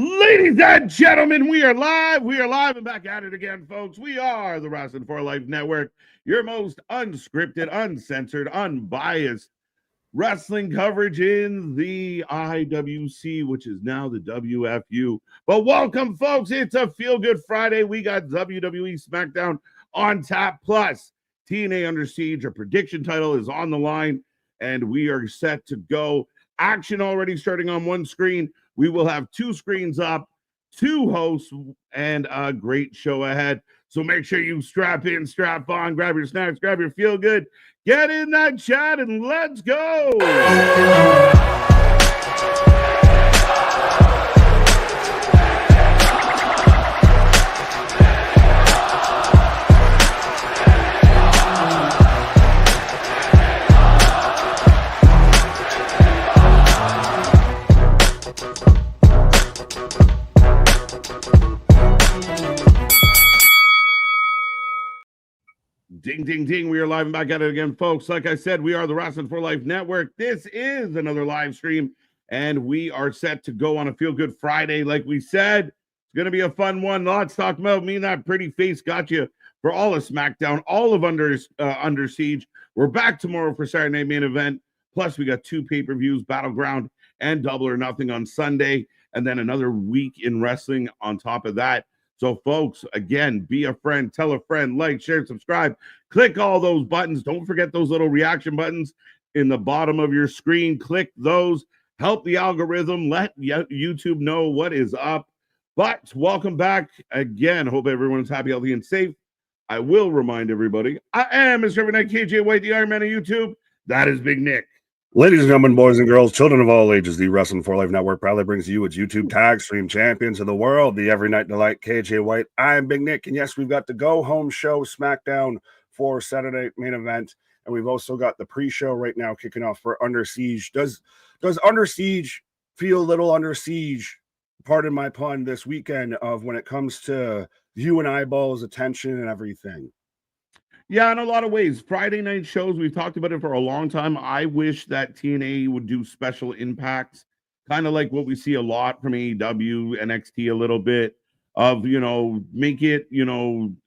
Ladies and gentlemen, we are live. We are live and back at it again, folks. We are the Wrestling for Life Network, your most unscripted, uncensored, unbiased wrestling coverage in the IWC, which is now the WFU. But welcome, folks. It's a Feel Good Friday. We got WWE SmackDown on tap, plus TNA Under Siege. Our prediction title is on the line, and we are set to go. Action already starting on one screen. We will have two screens up, two hosts, and a great show ahead. So make sure you strap in, strap on, grab your snacks, grab your feel good, get in that chat, and let's go. Ding, ding, ding. We are live and back at it again, folks. Like I said, we are the Wrestling for Life Network. This is another live stream, and we are set to go on a Feel Good Friday. Like we said, it's going to be a fun one. Lots talking about. Me and that pretty face got you for all of SmackDown, all of Under Siege. We're back tomorrow for Saturday Night Main Event. Plus, we got two pay-per-views, Battleground and Double or Nothing on Sunday, and then another week in wrestling on top of that. So, folks, again, be a friend, tell a friend, like, share, subscribe, click all those buttons. Don't forget those little reaction buttons in the bottom of your screen. Click those, help the algorithm, let YouTube know what is up. But welcome back again. Hope everyone's happy, healthy, and safe. I will remind everybody, I am Mr. Every Night KJ White, the Iron Man of YouTube. That is Big Nick. Ladies and gentlemen, boys and girls, children of all ages, the Wrestling for Life Network proudly brings you its YouTube tag stream champions of the world, the Every Night Delight, KJ White. I'm Big Nick, and yes, we've got the go-home show, SmackDown, for Saturday Main Event, and we've also got the pre-show right now kicking off for Under Siege. Does Under Siege feel a little under siege, pardon my pun, this weekend of when it comes to view and eyeballs, attention, and everything? Yeah, in a lot of ways. Friday night shows, we've talked about it for a long time. I wish that TNA would do special impacts, kind of like what we see a lot from AEW, NXT a little bit of, make it,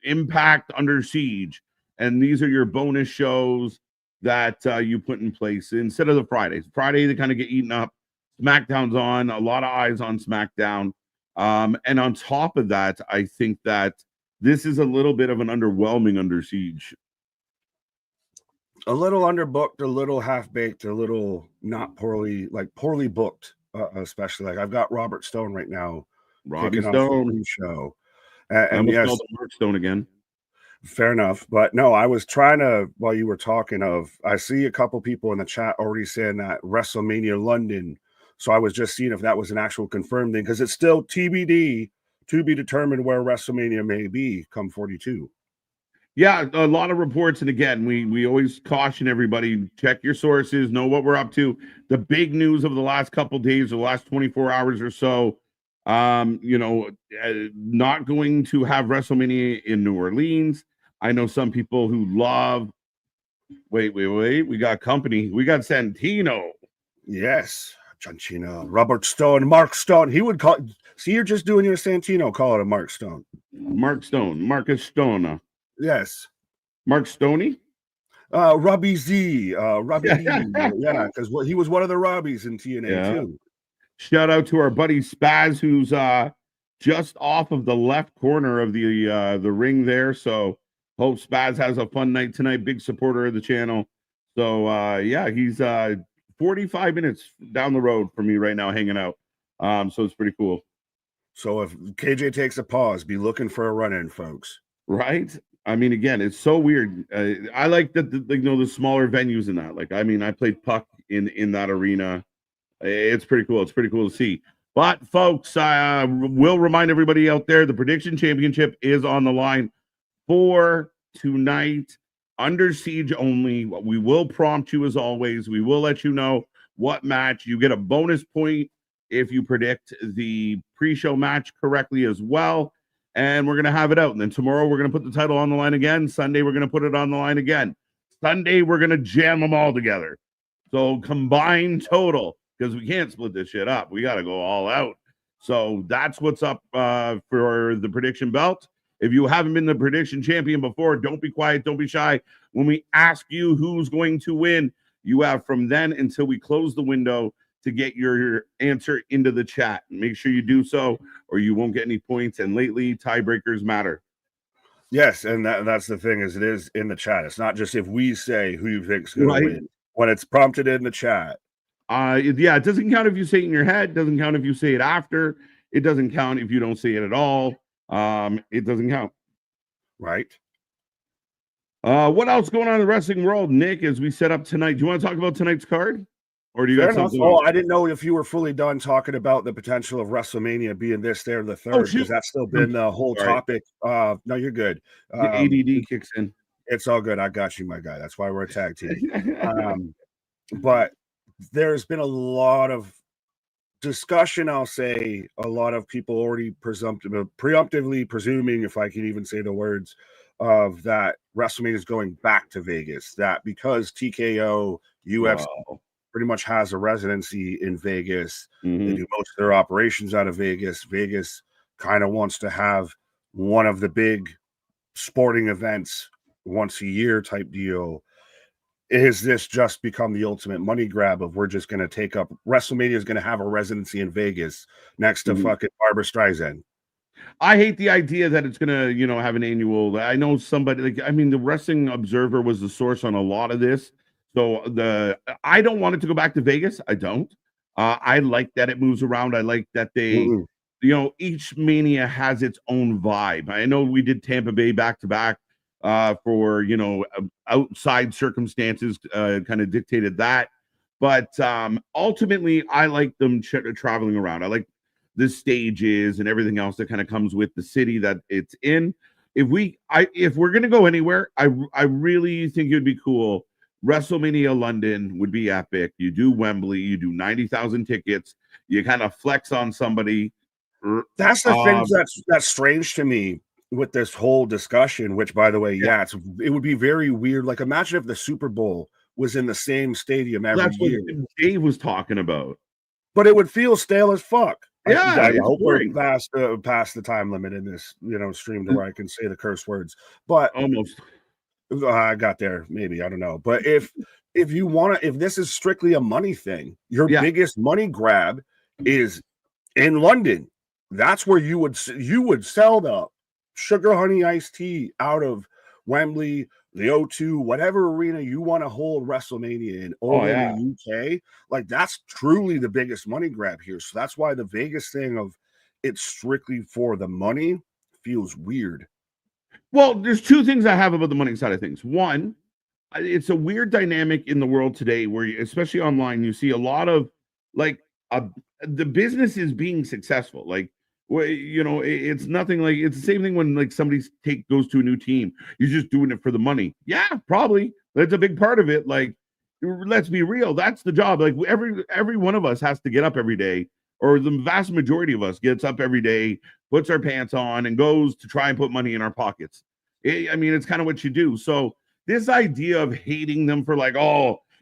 Impact Under Siege. And these are your bonus shows that you put in place instead of the Fridays. Friday, they kind of get eaten up. SmackDown's on, a lot of eyes on SmackDown. And on top of that, I think that this is a little bit of an underwhelming Under Siege. A little underbooked, a little half-baked, a little not poorly booked, especially. Like I've got Robert Stone right now. Robbie Stone. Show. And yes, Mark Stone again. Fair enough. But no, I was trying to, while you were talking I see a couple people in the chat already saying that WrestleMania London. So I was just seeing if that was an actual confirmed thing, because it's still TBD, to be determined where WrestleMania may be come 42. Yeah, a lot of reports. And again, we always caution everybody, check your sources, know what we're up to. The big news of the last couple days, the last 24 hours or so, not going to have WrestleMania in New Orleans. I know some people who love, wait, we got company. We got Santino. Yes, Giancino, Robert Stone, Mark Stone. He would call. See, you're just doing your Santino. Call it a Mark Stone. Mark Stone. Marcus Stone. Yes. Mark Stoney? Robbie Z. Robbie D. Yeah, because he was one of the Robbies in TNA too. Shout out to our buddy Spaz, who's just off of the left corner of the ring there. So hope Spaz has a fun night tonight. Big supporter of the channel. So he's 45 minutes down the road from me right now hanging out. So it's pretty cool. So if KJ takes a pause, be looking for a run-in, folks. Right? I mean, again, it's so weird. I like the smaller venues in that. Like, I mean, I played puck in that arena. It's pretty cool. It's pretty cool to see. But, folks, I will remind everybody out there, the Prediction Championship is on the line for tonight. Under Siege only. We will prompt you as always. We will let you know what match. You get a bonus point if you predict the pre-show match correctly as well. And we're going to have it out. And then tomorrow we're going to put the title on the line again. Sunday we're going to put it on the line again. Sunday we're going to jam them all together. So combined total, because we can't split this shit up. We got to go all out. So that's what's up for the prediction belt. If you haven't been the prediction champion before, don't be quiet, don't be shy. When we ask you who's going to win, you have from then until we close the window to get your answer into the chat. Make sure you do so, or you won't get any points. And lately, tiebreakers matter. Yes, and that's the thing, is it is in the chat. It's not just if we say who you think's going to win. When it's prompted in the chat. Yeah, it doesn't count if you say it in your head. It doesn't count if you say it after. It doesn't count if you don't say it at all. It doesn't count. Right. What else going on in the wrestling world, Nick, as we set up tonight? Do you want to talk about tonight's card? Or do you got something? Oh, I didn't know if you were fully done talking about the potential of WrestleMania being this, there, the third, because that's still been the whole topic. No, you're good. The ADD kicks in. It's all good. I got you, my guy. That's why we're a tag team. But there's been a lot of discussion, I'll say, a lot of people already preemptively presuming, if I can even say the words, of that WrestleMania is going back to Vegas. That because TKO, UFC pretty much has a residency in Vegas. Mm-hmm. They do most of their operations out of Vegas. Vegas kind of wants to have one of the big sporting events once a year type deal. Is this just become the ultimate money grab of we're just going to take up WrestleMania is going to have a residency in Vegas next to fucking Barbra Streisand? I hate the idea that it's going to, have an annual. I know somebody the Wrestling Observer was the source on a lot of this. So I don't want it to go back to Vegas. I don't. I like that it moves around. I like that they, each Mania has its own vibe. I know we did Tampa Bay back to back for, outside circumstances kind of dictated that. But ultimately, I like them traveling around. I like the stages and everything else that kind of comes with the city that it's in. If we're going to go anywhere, I really think it would be cool. WrestleMania London would be epic. You do Wembley, you do 90,000 tickets, you kind of flex on somebody. That's the thing that's strange to me with this whole discussion, which, by the way, it would be very weird. Like, imagine if the Super Bowl was in the same stadium every year. What Dave was talking about. But it would feel stale as fuck. Yeah, I hope we're past the time limit in this, stream to where I can say the curse words. But almost. I got there, maybe, I don't know. But if this is strictly a money thing, your biggest money grab is in London. That's where you would sell the sugar honey iced tea out of Wembley, the O2, whatever arena you want to hold WrestleMania in, over in the UK. Like, that's truly the biggest money grab here. So that's why the Vegas thing of it's strictly for the money feels weird. Well, there's two things I have about the money side of things. One, it's a weird dynamic in the world today where, especially online, you see a lot of the business is being successful. Like, it's nothing like it's the same thing when somebody goes to a new team. You're just doing it for the money. Yeah, probably. That's a big part of it. Like, let's be real. That's the job. Like, every one of us has to get up every day, or the vast majority of us gets up every day, puts our pants on, and goes to try and put money in our pockets. It's kind of what you do. So this idea of hating them for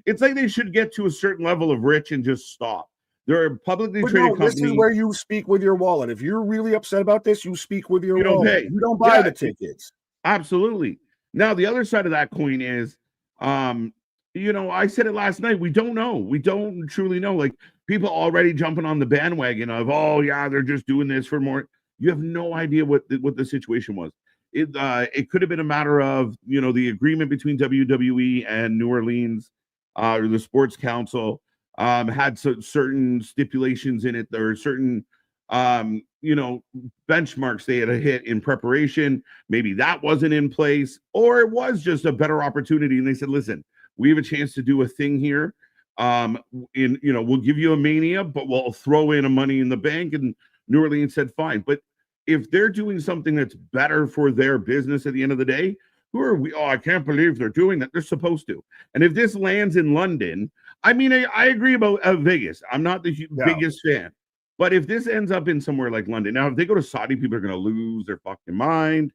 it's like they should get to a certain level of rich and just stop. They're a publicly traded company. This is where you speak with your wallet. If you're really upset about this, you speak with your wallet. You don't buy the tickets. Absolutely. Now, the other side of that coin is, I said it last night. We don't know. We don't truly know. Like, people already jumping on the bandwagon of, they're just doing this for more. You have no idea what the situation was. It could have been a matter of, the agreement between WWE and New Orleans, or the Sports Council. Had certain stipulations in it. There were certain, benchmarks they had to hit in preparation. Maybe that wasn't in place, or it was just a better opportunity. And they said, listen, we have a chance to do a thing here. We'll give you a Mania, but we'll throw in a Money in the Bank. And New Orleans said, fine. But if they're doing something that's better for their business at the end of the day, who are we? Oh, I can't believe they're doing that. They're supposed to. And if this lands in London, I agree about Vegas. I'm not the biggest fan. But if this ends up in somewhere like London, now, if they go to Saudi, people are going to lose their fucking mind.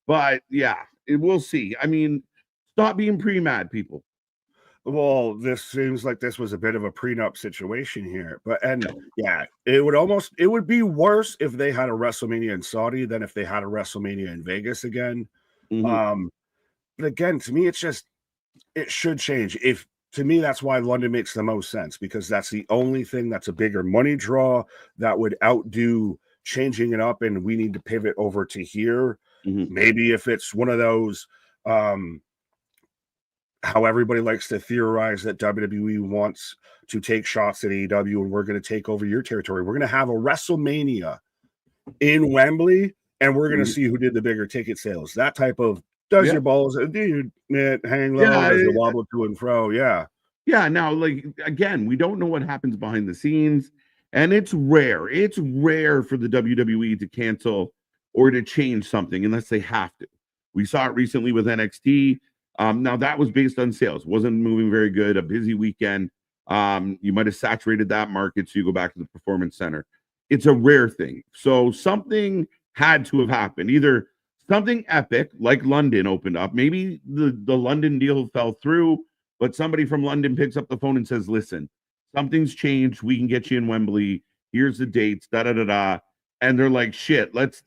But, we'll see. Stop being pre-mad, people. Well, this seems like this was a bit of a prenup situation here, but yeah, it would be worse if they had a WrestleMania in Saudi than if they had a WrestleMania in Vegas again. Mhm. But again, to me, it should change. To me, that's why London makes the most sense, because that's the only thing that's a bigger money draw that would outdo changing it up, and we need to pivot over to here. Mhm. Maybe if it's one of those how everybody likes to theorize that WWE wants to take shots at AEW and we're going to take over your territory. We're going to have a WrestleMania in Wembley and we're going to see who did the bigger ticket sales. That type of your balls, do you hang low, does it wobble to and fro? Yeah. Yeah. Now, like, again, we don't know what happens behind the scenes, and it's rare. It's rare for the WWE to cancel or to change something unless they have to. We saw it recently with NXT. Now that was based on sales, wasn't moving very good. A busy weekend. You might have saturated that market, so you go back to the Performance Center. It's a rare thing. So something had to have happened. Either something epic like London opened up. Maybe the London deal fell through, but somebody from London picks up the phone and says, "Listen, something's changed. We can get you in Wembley. Here's the dates." Da da da da. And they're like, "Shit, let's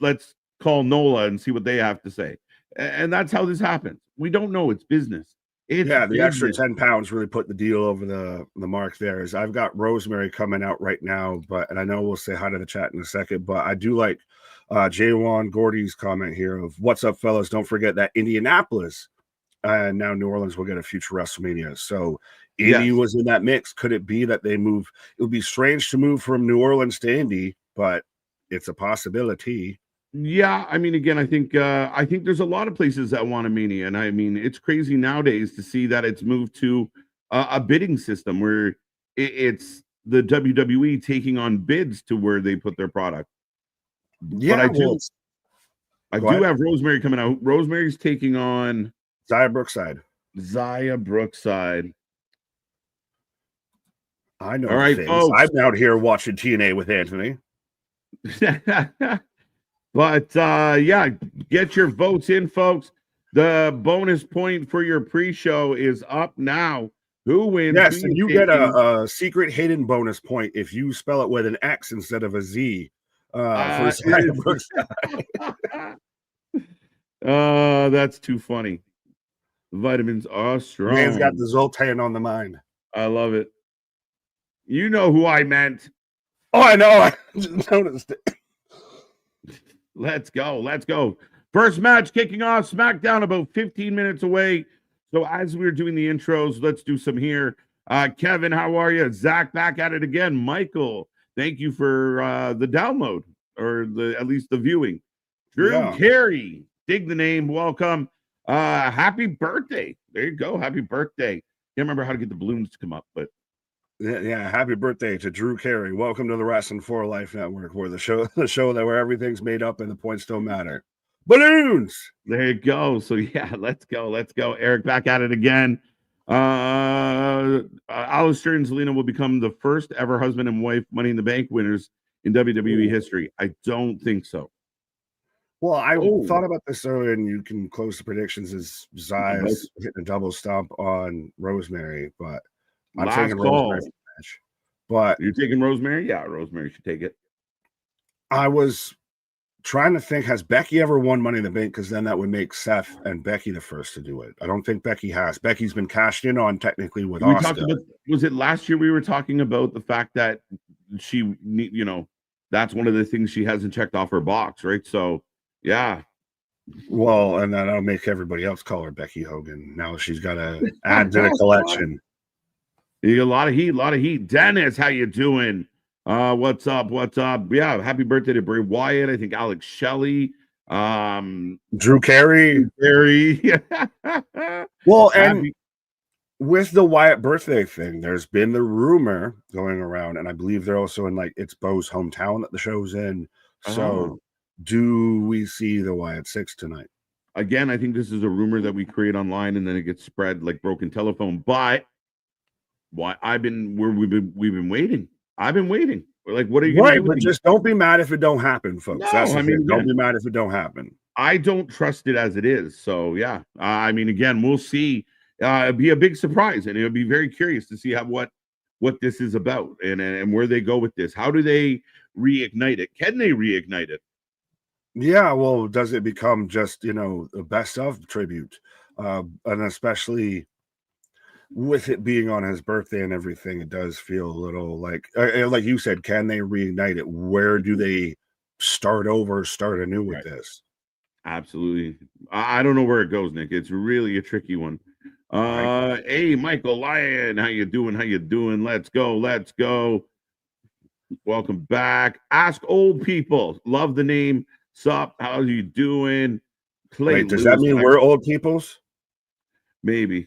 call NOLA and see what they have to say." And that's how this happens. We don't know. It's business. The extra 10 pounds really put the deal over the mark there. Is I've got Rosemary coming out right now, and I know we'll say hi to the chat in a second, but I do like J1 Gordy's comment here of what's up, fellas. Don't forget that Indianapolis and now New Orleans will get a future WrestleMania. So Indy was in that mix. Could it be that they move? It would be strange to move from New Orleans to Indy, but it's a possibility. Yeah, I mean, again, I think there's a lot of places that want a Mania, and I mean, it's crazy nowadays to see that it's moved to a bidding system where it's the WWE taking on bids to where they put their product. Yeah, but I do have Rosemary coming out. Rosemary's taking on Xia Brookside. I know. All right, folks. I'm out here watching TNA with Anthony. But yeah, get your votes in, folks. The bonus point for your pre-show is up now. Who wins? Yes, and you get a secret hidden bonus point if you spell it with an X instead of a Z. That's too funny. Vitamins are strong. Man's got the Zoltan on the mind. I love it. You know who I meant. Oh, I know. I just noticed it. Let's go. First match kicking off. SmackDown about 15 minutes away. So as we're doing the intros, let's do some here. Kevin, how are you? Zach, back at it again. Michael, thank you for the download, or at least the viewing. Drew Carey, dig the name. Welcome. Happy birthday. There you go. Happy birthday. Can't remember how to get the balloons to come up, but yeah, happy birthday to Drew Carey. Welcome to the Wrestling for Life Network, where the show that where everything's made up and the points don't matter. Balloons. There you go. So yeah, let's go. Eric, back at it again. Alistair and Zelina will become the first ever husband and wife Money in the Bank winners in WWE history. I don't think so. Well, I thought about this earlier, and you can close the predictions as Zia's hitting a double stomp on Rosemary, but I'm taking Rosemary match. But you're taking Rosemary? Yeah, Rosemary should take it. I was trying to think, has Becky ever won Money in the Bank? Because then that would make Seth and Becky the first to do it. I don't think Becky has. Becky's been cashed in on technically with Asuka. Was it last year we were talking about the fact that she, that's one of the things she hasn't checked off her box, right? So, yeah. Well, and then I'll make everybody else call her Becky Hogan. Now she's got to add to the collection. You got a lot of heat. Dennis, how you doing? What's up? Yeah, happy birthday to Bray Wyatt. I think Alex Shelley. Drew Carey. Well, and with the Wyatt birthday thing, there's been the rumor going around, and I believe they're also in it's Bo's hometown that the show's in. So do we see the Wyatt 6 tonight? Again, I think this is a rumor that we create online and then it gets spread like broken telephone. But we've been waiting. I've been waiting. We're like, what are you going to do? But just don't be mad if it don't happen, folks. No, don't be mad if it don't happen. I don't trust it as it is. So yeah, again, we'll see. it'd be a big surprise, and it'll be very curious to see what this is about and where they go with this. How do they reignite it? Can they reignite it? Yeah, well, does it become just, a best of tribute? And especially with it being on his birthday and everything, it does feel a little like you said, can they reignite it? Where do they start over, start anew with this? Absolutely. I don't know where it goes, Nick. It's really a tricky one. Right? Hey, Michael Lyon, how you doing? How you doing? Let's go. Let's go. Welcome back. Ask old people. Love the name. Sup? How you doing? Clay Wait, does Lewis. that mean we're old peoples? Maybe.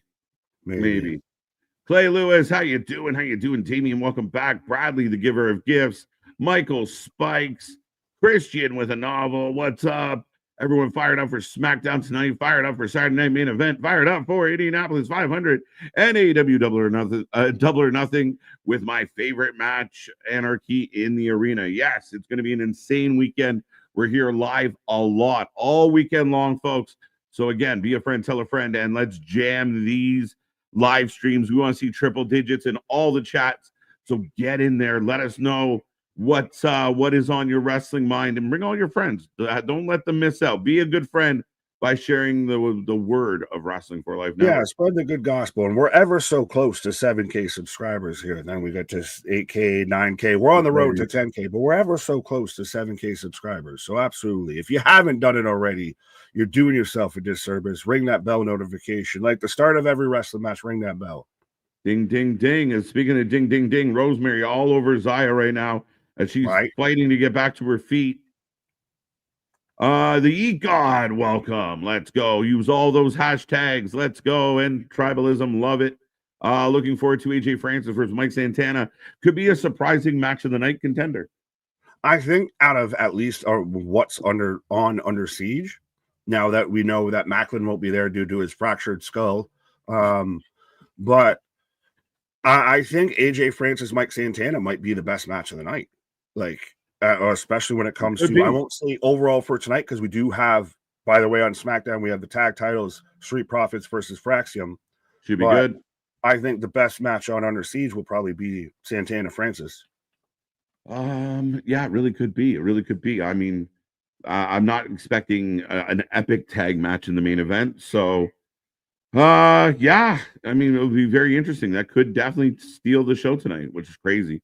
Clay Lewis, how you doing? How you doing? Damien, welcome back. Bradley, the giver of gifts. Michael Spikes. Christian with a novel. What's up? Everyone fired up for SmackDown tonight. Fired up for Saturday Night Main Event. Fired up for Indianapolis 500 and AEW Double or Nothing with my favorite match, Anarchy in the Arena. Yes, it's going to be an insane weekend. We're here live a lot all weekend long, folks. So again, be a friend, tell a friend, and let's jam these live streams. We want to see triple digits in all the chats. So get in there. Let us know what is on your wrestling mind, and bring all your friends. Don't let them miss out. Be a good friend by sharing the word of Wrestling for Life Network. Yeah, spread the good gospel. And we're ever so close to 7K subscribers here. And then we get to 8K, 9K. We're on the road to 10K, but we're ever so close to 7K subscribers. So absolutely. If you haven't done it already, you're doing yourself a disservice. Ring that bell notification. Like the start of every wrestling match, ring that bell. Ding, ding, ding. And speaking of ding, ding, ding, Rosemary all over Zaya right now as she's fighting to get back to her feet. The Eat God, welcome. Let's go. Use all those hashtags. Let's go. And tribalism, love it. Looking forward to AJ Francis versus Mike Santana. Could be a surprising match of the night contender. I think out of at least what's under Siege, now that we know that Macklin won't be there due to his fractured skull. But I think AJ Francis, Mike Santana might be the best match of the night. Like, especially when it comes to, I won't say overall for tonight, because we do have, by the way, on SmackDown, we have the tag titles, Street Profits versus Fraxium. Should be good. I think the best match on Under Siege will probably be Santana Francis. Yeah, it really could be. It really could be. I mean, I'm not expecting an epic tag match in the main event. So, yeah, I mean, it'll be very interesting. That could definitely steal the show tonight, which is crazy.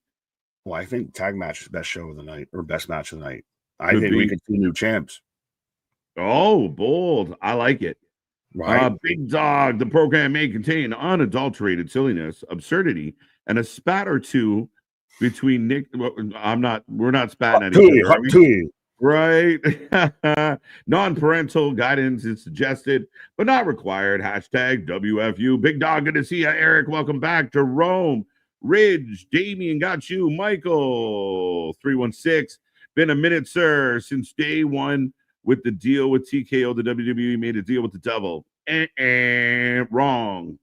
Well, I think tag match is best show of the night, or best match of the night. I think we could see new champs. Oh, bold. I like it. Right. Big Dog, the program may contain unadulterated silliness, absurdity, and a spat or two between Nick. We're not spatting at each other. Right. Non-parental guidance is suggested, but not required. Hashtag WFU. Big Dog, good to see you. Eric, welcome back. Jerome, Ridge, Damien, got you. Michael, 316. Been a minute, sir, since day one with the deal with TKO. The WWE made a deal with the devil. Wrong.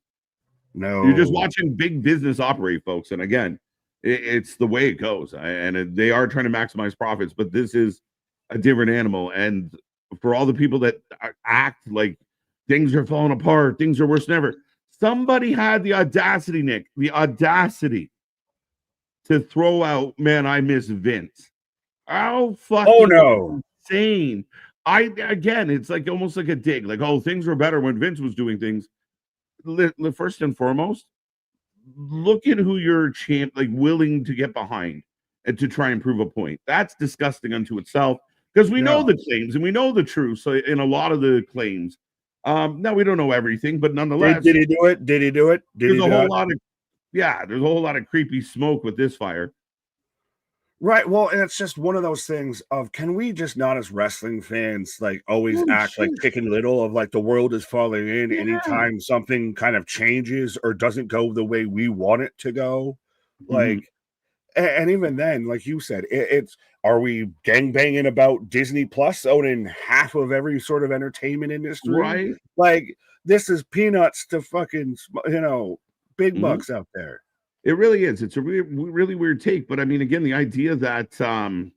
No. You're just watching big business operate, folks. And again, it's the way it goes. And they are trying to maximize profits, but this is a different animal. And for all the people that act like things are falling apart, things are worse than ever, somebody had the audacity, Nick, to throw out, man, I miss Vince. How fucking insane. Again, it's like almost like a dig, like, oh, things were better when Vince was doing things. First and foremost, look at who you're willing to get behind and to try and prove a point. That's disgusting unto itself, because we know the claims and we know the truth. So in a lot of the claims, now we don't know everything, but nonetheless, did he do it? There's a whole lot of creepy smoke with this fire. Right. Well, and it's just one of those things of, can we just not, as wrestling fans, like always act like Chicken Little, of like the world is falling in anytime something kind of changes or doesn't go the way we want it to go? Like, and even then, like you said, it's, are we gangbanging about Disney Plus owning half of every sort of entertainment industry? Right. Like, this is peanuts to fucking, big bucks out there. It really is. It's a really weird take. But I mean, again, the idea that, that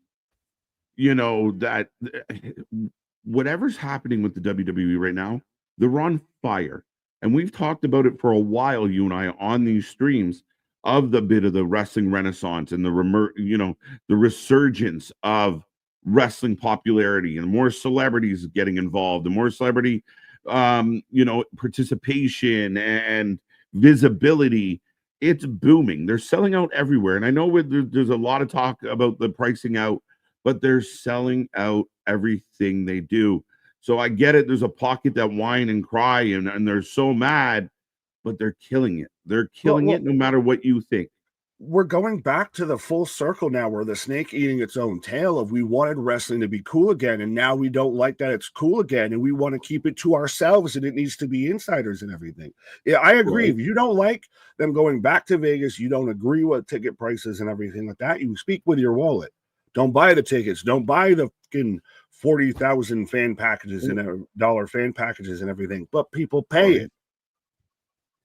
whatever's happening with the WWE right now, they're on fire. And we've talked about it for a while, you and I, on these streams of the bit of the wrestling renaissance and the resurgence of wrestling popularity and more celebrities getting involved and more celebrity participation and visibility. It's booming. They're selling out everywhere. And I know there's a lot of talk about the pricing out, but they're selling out everything they do. So I get it. There's a pocket that whine and cry and they're so mad, but they're killing it. They're killing it no matter what you think. We're going back to the full circle now where the snake eating its own tail of we wanted wrestling to be cool again. And now we don't like that it's cool again. And we want to keep it to ourselves and it needs to be insiders and everything. Yeah, I agree. Right. If you don't like them going back to Vegas, you don't agree with ticket prices and everything like that, you speak with your wallet. Don't buy the tickets. Don't buy the fucking 40,000 fan packages and dollar fan packages and everything. But people pay it.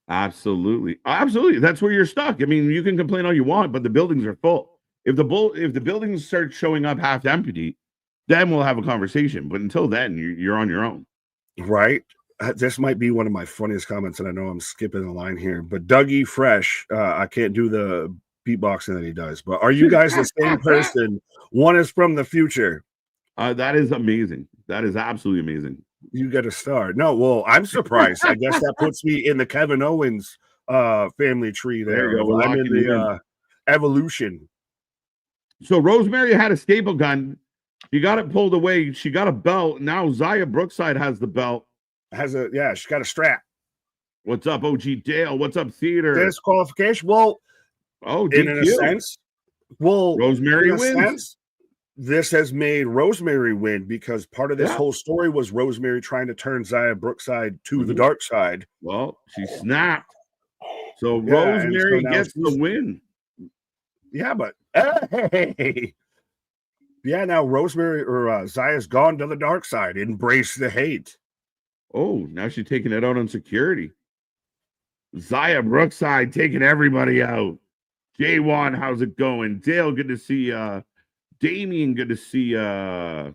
Absolutely. That's where you're stuck. I mean, you can complain all you want, but the buildings are full. If the buildings start showing up half empty, then we'll have a conversation. But until then, you're on your own. Right. This might be one of my funniest comments, and I know I'm skipping the line here, but Dougie Fresh, I can't do the beatboxing that he does, but are you guys the same person? One is from the future. That is amazing. That is absolutely amazing. You get a star. No, well, I'm surprised. I guess that puts me in the Kevin Owens family tree there. I'm in the evolution. So Rosemary had a staple gun. She got it pulled away. She got a belt. Now Zaya Brookside has the belt. She's got a strap. What's up, OG Dale? What's up, Theater? Disqualification. Well, in a sense, Rosemary wins. This has made Rosemary win because part of this whole story was Rosemary trying to turn Zaya Brookside to the dark side. Well, she snapped. So Rosemary gets the win. Yeah, but hey. Yeah, now Rosemary or Zaya's gone to the dark side. Embrace the hate. Oh, now she's taking it out on security. Zaya Brookside taking everybody out. J1, how's it going? Dale, good to see you. Damien, good to see you.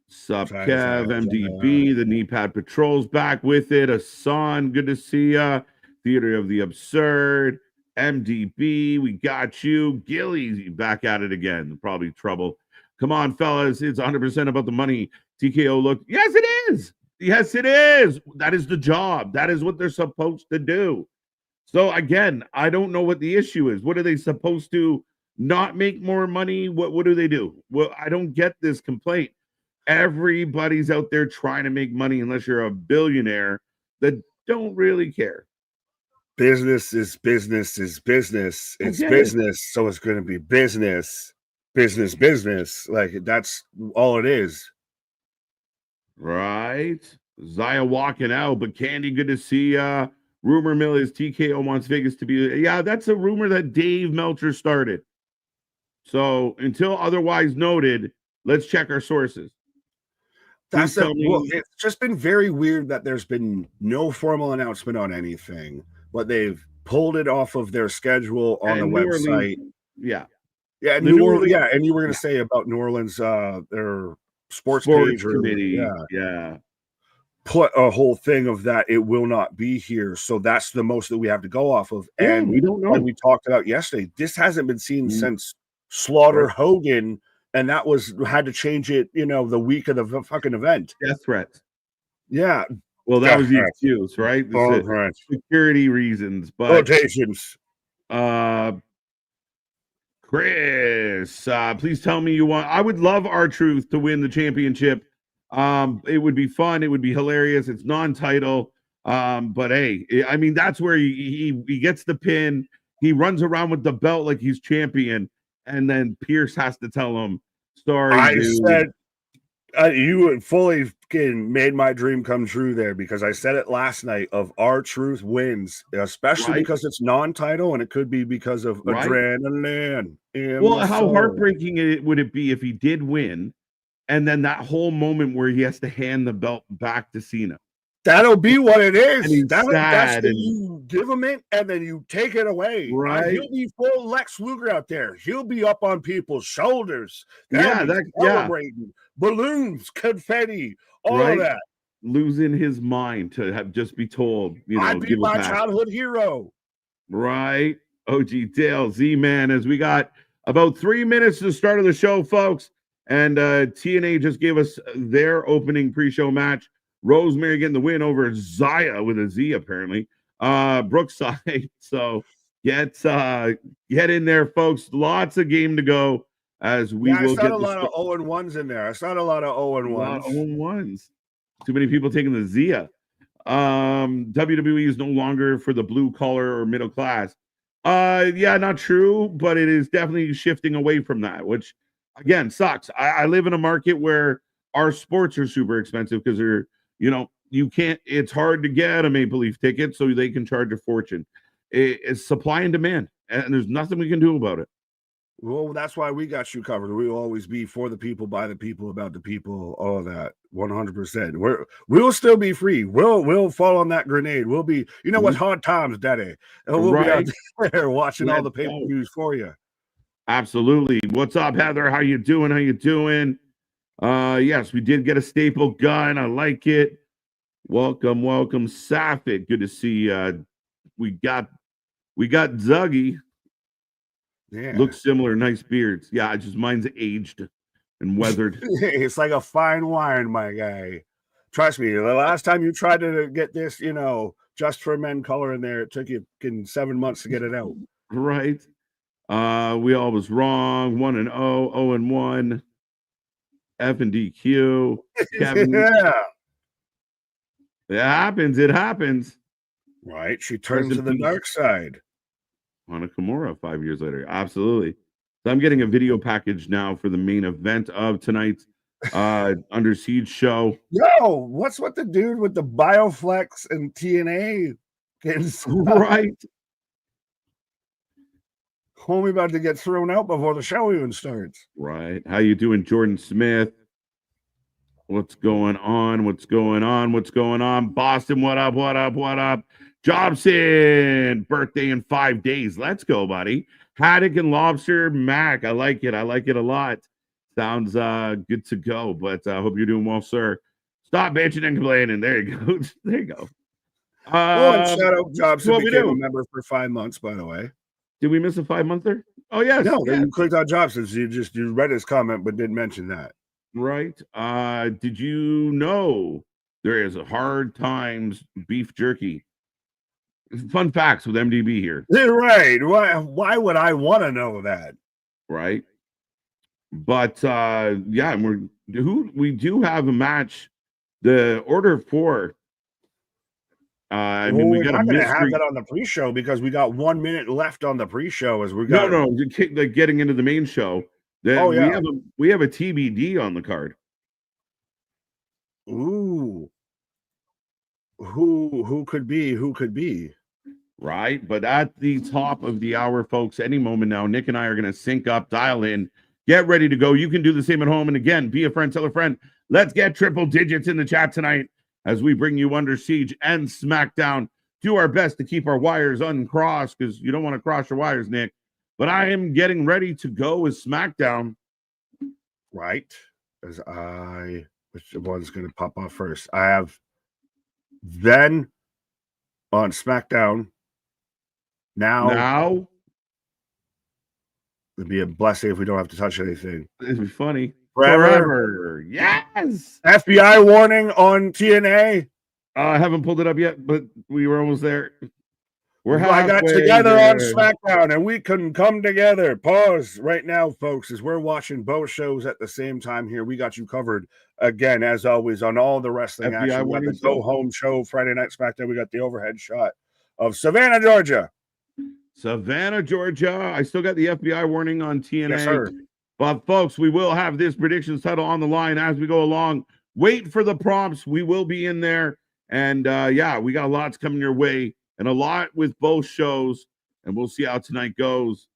Sup, Kev, MDB, the knee pad patrol's back with it. Asan, good to see ya. Theater of the Absurd, MDB, we got you. Gilly, back at it again. Probably trouble. Come on, fellas. It's 100% about the money. TKO look. Yes, it is. Yes, it is. That is the job. That is what they're supposed to do. So again, I don't know what the issue is. What are they supposed to not make more money? What do they do? Well, I don't get this complaint. Everybody's out there trying to make money unless you're a billionaire that don't really care. Business is business is business. It's business, so it's going to be business. Like that's all it is. Right. Zaya walking out, but Candy, good to see rumor mill is TKO wants Vegas to be. Yeah, that's a rumor that Dave Meltzer started. So until otherwise noted, let's check our sources. It's just been very weird that there's been no formal announcement on anything, but they've pulled it off of their schedule on the website. And New Orleans. Yeah, and you were going to say about New Orleans, their sports page committee. Put a whole thing of that it will not be here. So that's the most that we have to go off of. And we don't know. Like we talked about yesterday, this hasn't been seen since Slaughter Hogan, and that had to change it, the week of the fucking event. Death threats. Yeah. Well, that was the excuse, right? Security reasons, but rotations. Chris, please tell me you want. I would love R-Truth to win the championship. It would be fun. It would be hilarious. It's non-title. But hey, I mean, that's where he gets the pin. He runs around with the belt like he's champion, and then Pierce has to tell him, "Sorry, I said you fully made my dream come true there because I said it last night of R-Truth wins, especially because it's non-title, and it could be because of adrenaline. Well, how heartbreaking would it be if he did win? And then that whole moment where he has to hand the belt back to Cena. That'll be what it is. And he's That's sad the, and you give him it and then you take it away. right. He'll be full Lex Luger out there. He'll be up on people's shoulders. Yeah, They'll be celebrating. Balloons, confetti, all of that. Losing his mind to have just be told, you know, I beat my childhood hero. Right. OG Dale, Z-Man, as we got about 3 minutes to the start of the show, folks. And TNA just gave us their opening pre-show match. Rosemary getting the win over Zaya with a Z, apparently. Brookside. So get in there, folks. Lots of game to go as we will get a lot of 0-1s in there. I saw a lot of 0-1s. 0-1s. Too many people taking the Zia. WWE is no longer for the blue collar or middle class. Yeah, not true, but it is definitely shifting away from that, which again sucks. I live in a market where our sports are super expensive because they're, you know, you can't, it's hard to get a Maple Leaf ticket, so they can charge a fortune. It's supply and demand, and there's nothing we can do about it. Well, that's why we got you covered. We'll always be for the people, by the people, about the people, all of that. 100%. We'll still be free. We'll fall on that grenade. We'll be, you know what, hard times, Daddy. And we'll be out there watching all the pay-per-views for you. Absolutely. What's up, Heather? How you doing? Yes, we did get a staple gun. I like it. Welcome, Safit. Good to see we got Zuggy. Yeah. Looks similar, nice beards. Yeah, just mine's aged and weathered. It's like a fine wine, my guy. Trust me, the last time you tried to get this, you know, just for men color in there, it took you 7 months to get it out. Right. We all was wrong. 1-0, 0-1. F and DQ. Kevin. Yeah. It happens. Right. She turned to the dark side. On a Kimura 5 years later. Absolutely. So I'm getting a video package now for the main event of tonight's Under Siege show. Yo, what's with the dude with the Bioflex and TNA? Right. Homie about to get thrown out before the show even starts. Right. How you doing, Jordan Smith? What's going on? Boston, what up? Jobson, birthday in 5 days. Let's go, buddy. Haddock and Lobster, Mac. I like it a lot. Sounds good to go, but I hope you're doing well, sir. Stop bitching and complaining. There you go. And shout out Jobson became a member for 5 months, by the way. Did we miss a 5-monther? Oh, yes. No, you clicked on Jobson. So you read his comment, but didn't mention that. Right. Did you know there is a Hard Times beef jerky? Fun facts with MDB here. Right. Why would I want to know that? Right. But yeah, we do have a match. The order 4. I mean, we got not going to have that on the pre-show because we got 1 minute left on the pre-show. As we got like getting into the main show. We have a TBD on the card. Ooh, who could be? Right, but at the top of the hour, folks, any moment now, Nick and I are going to sync up, dial in, get ready to go. You can do the same at home, and again, be a friend, tell a friend. Let's get triple digits in the chat tonight as we bring you Under Siege and SmackDown. Do our best to keep our wires uncrossed because you don't want to cross your wires, Nick. But I am getting ready to go with SmackDown. Right. Which one's going to pop off first? I have then on SmackDown. Now it'd be a blessing if we don't have to touch anything. It'd be funny. Forever. Yes. FBI warning on TNA. I haven't pulled it up yet, but we were almost there. I got together on SmackDown and we couldn't come together. Pause right now, folks, as we're watching both shows at the same time here. We got you covered again, as always, on all the wrestling action. We got the Go Home show, Friday Night SmackDown. We got the overhead shot of Savannah, Georgia. I still got the FBI warning on TNA. Yes, sir. But, folks, we will have this predictions title on the line as we go along. Wait for the prompts. We will be in there. And, yeah, we got lots coming your way. And a lot with both shows, and we'll see how tonight goes.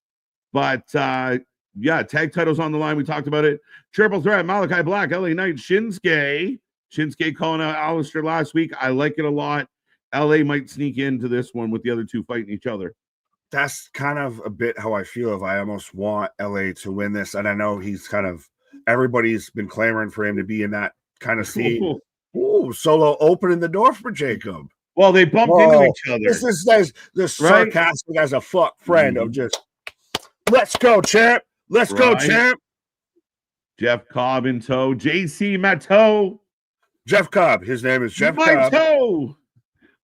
But, yeah, tag titles on the line. We talked about it. Triple threat, Malachi Black, LA Knight, Shinsuke. Shinsuke calling out Alistair last week. I like it a lot. LA might sneak into this one with the other two fighting each other. That's kind of a bit how I feel. If I almost want LA to win this, and I know he's kind of everybody's been clamoring for him to be in that kind of scene. Ooh, Solo opening the door for Jacob. Well, they bumped into each other. This is the sarcastic as a fuck friend of just let's go, champ. Let's go, champ. Jeff Cobb in tow. JC Matteau. Jeff Cobb. His name is Jeff Cobb. Toe.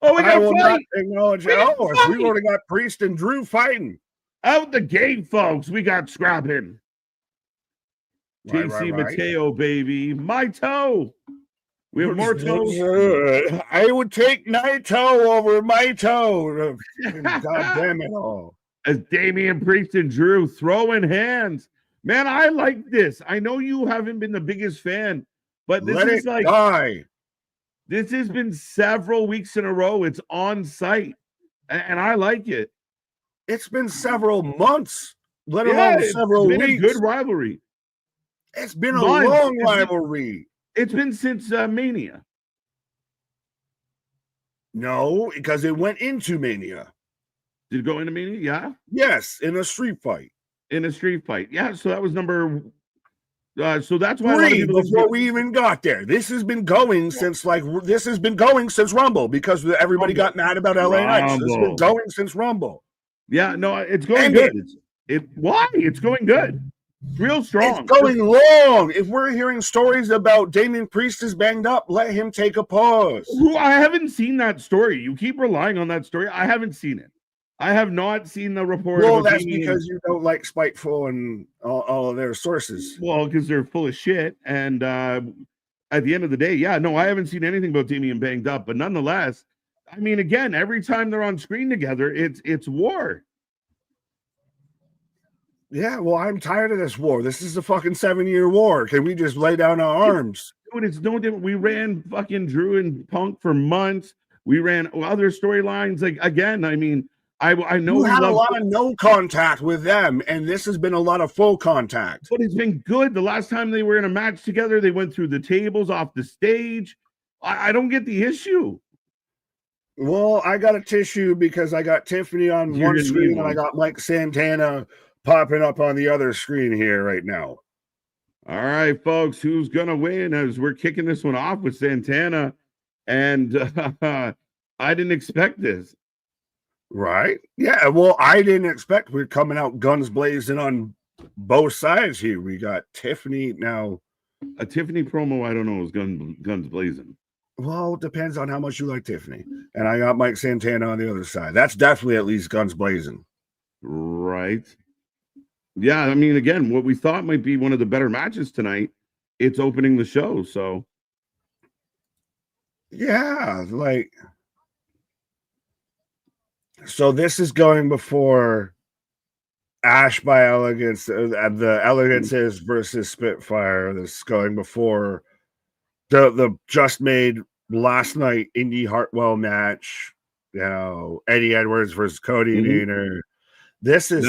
Oh, we got to not acknowledge we already got Priest and Drew fighting. Out the gate, folks. We got scrapping. JC Mateo, baby. My toe. We have more toes. I would take Naito over my toe. God damn it all. As Damian Priest and Drew throwing hands. Man, I like this. I know you haven't been the biggest fan, but this is like die. This has been several weeks in a row. It's on site, and I like it. It's been several months, let alone several weeks. It's been a good rivalry. It's been a long rivalry. It's been since Mania. No, because it went into Mania. Did it go into Mania? Yeah. Yes, in a street fight. In a street fight. Yeah, so that was number... so that's why 3 before we even got there. This has been going since Rumble because everybody got mad about LA Knights. This has been going since Rumble. Yeah, no, it's going good. Why? It's going good. It's real strong. It's going long. If we're hearing stories about Damian Priest is banged up, let him take a pause. I haven't seen that story. You keep relying on that story. I haven't seen it. I have not seen the report. Well, that's because you don't like Spiteful and all of their sources. Well, because they're full of shit. And at the end of the day, I haven't seen anything about Damian banged up. But nonetheless, I mean, again, every time they're on screen together, it's war. Yeah, well, I'm tired of this war. This is a fucking 7-year war. Can we just lay down our arms? Dude, it's no different. We ran fucking Drew and Punk for months. We ran other storylines. Like, again, I mean, I know you had a lot of no contact with them, and this has been a lot of full contact. But it's been good. The last time they were in a match together, they went through the tables off the stage. I don't get the issue. Well, I got a tissue because I got Tiffany on one screen and I got Mike Santana popping up on the other screen here right now. All right, folks, who's going to win as we're kicking this one off with Santana? And I didn't expect this. Right. Yeah. Well, I didn't expect we're coming out guns blazing on both sides here. We got Tiffany now. A Tiffany promo, I don't know, is guns blazing. Well, it depends on how much you like Tiffany. And I got Mike Santana on the other side. That's definitely at least guns blazing. Right. Yeah. I mean, again, what we thought might be one of the better matches tonight, it's opening the show. So, yeah, like. So this is going before Ash by Elegance. The Elegance is versus Spitfire. This is going before the just made last night Indy Hartwell match. You know, Eddie Edwards versus Cody Nader. This is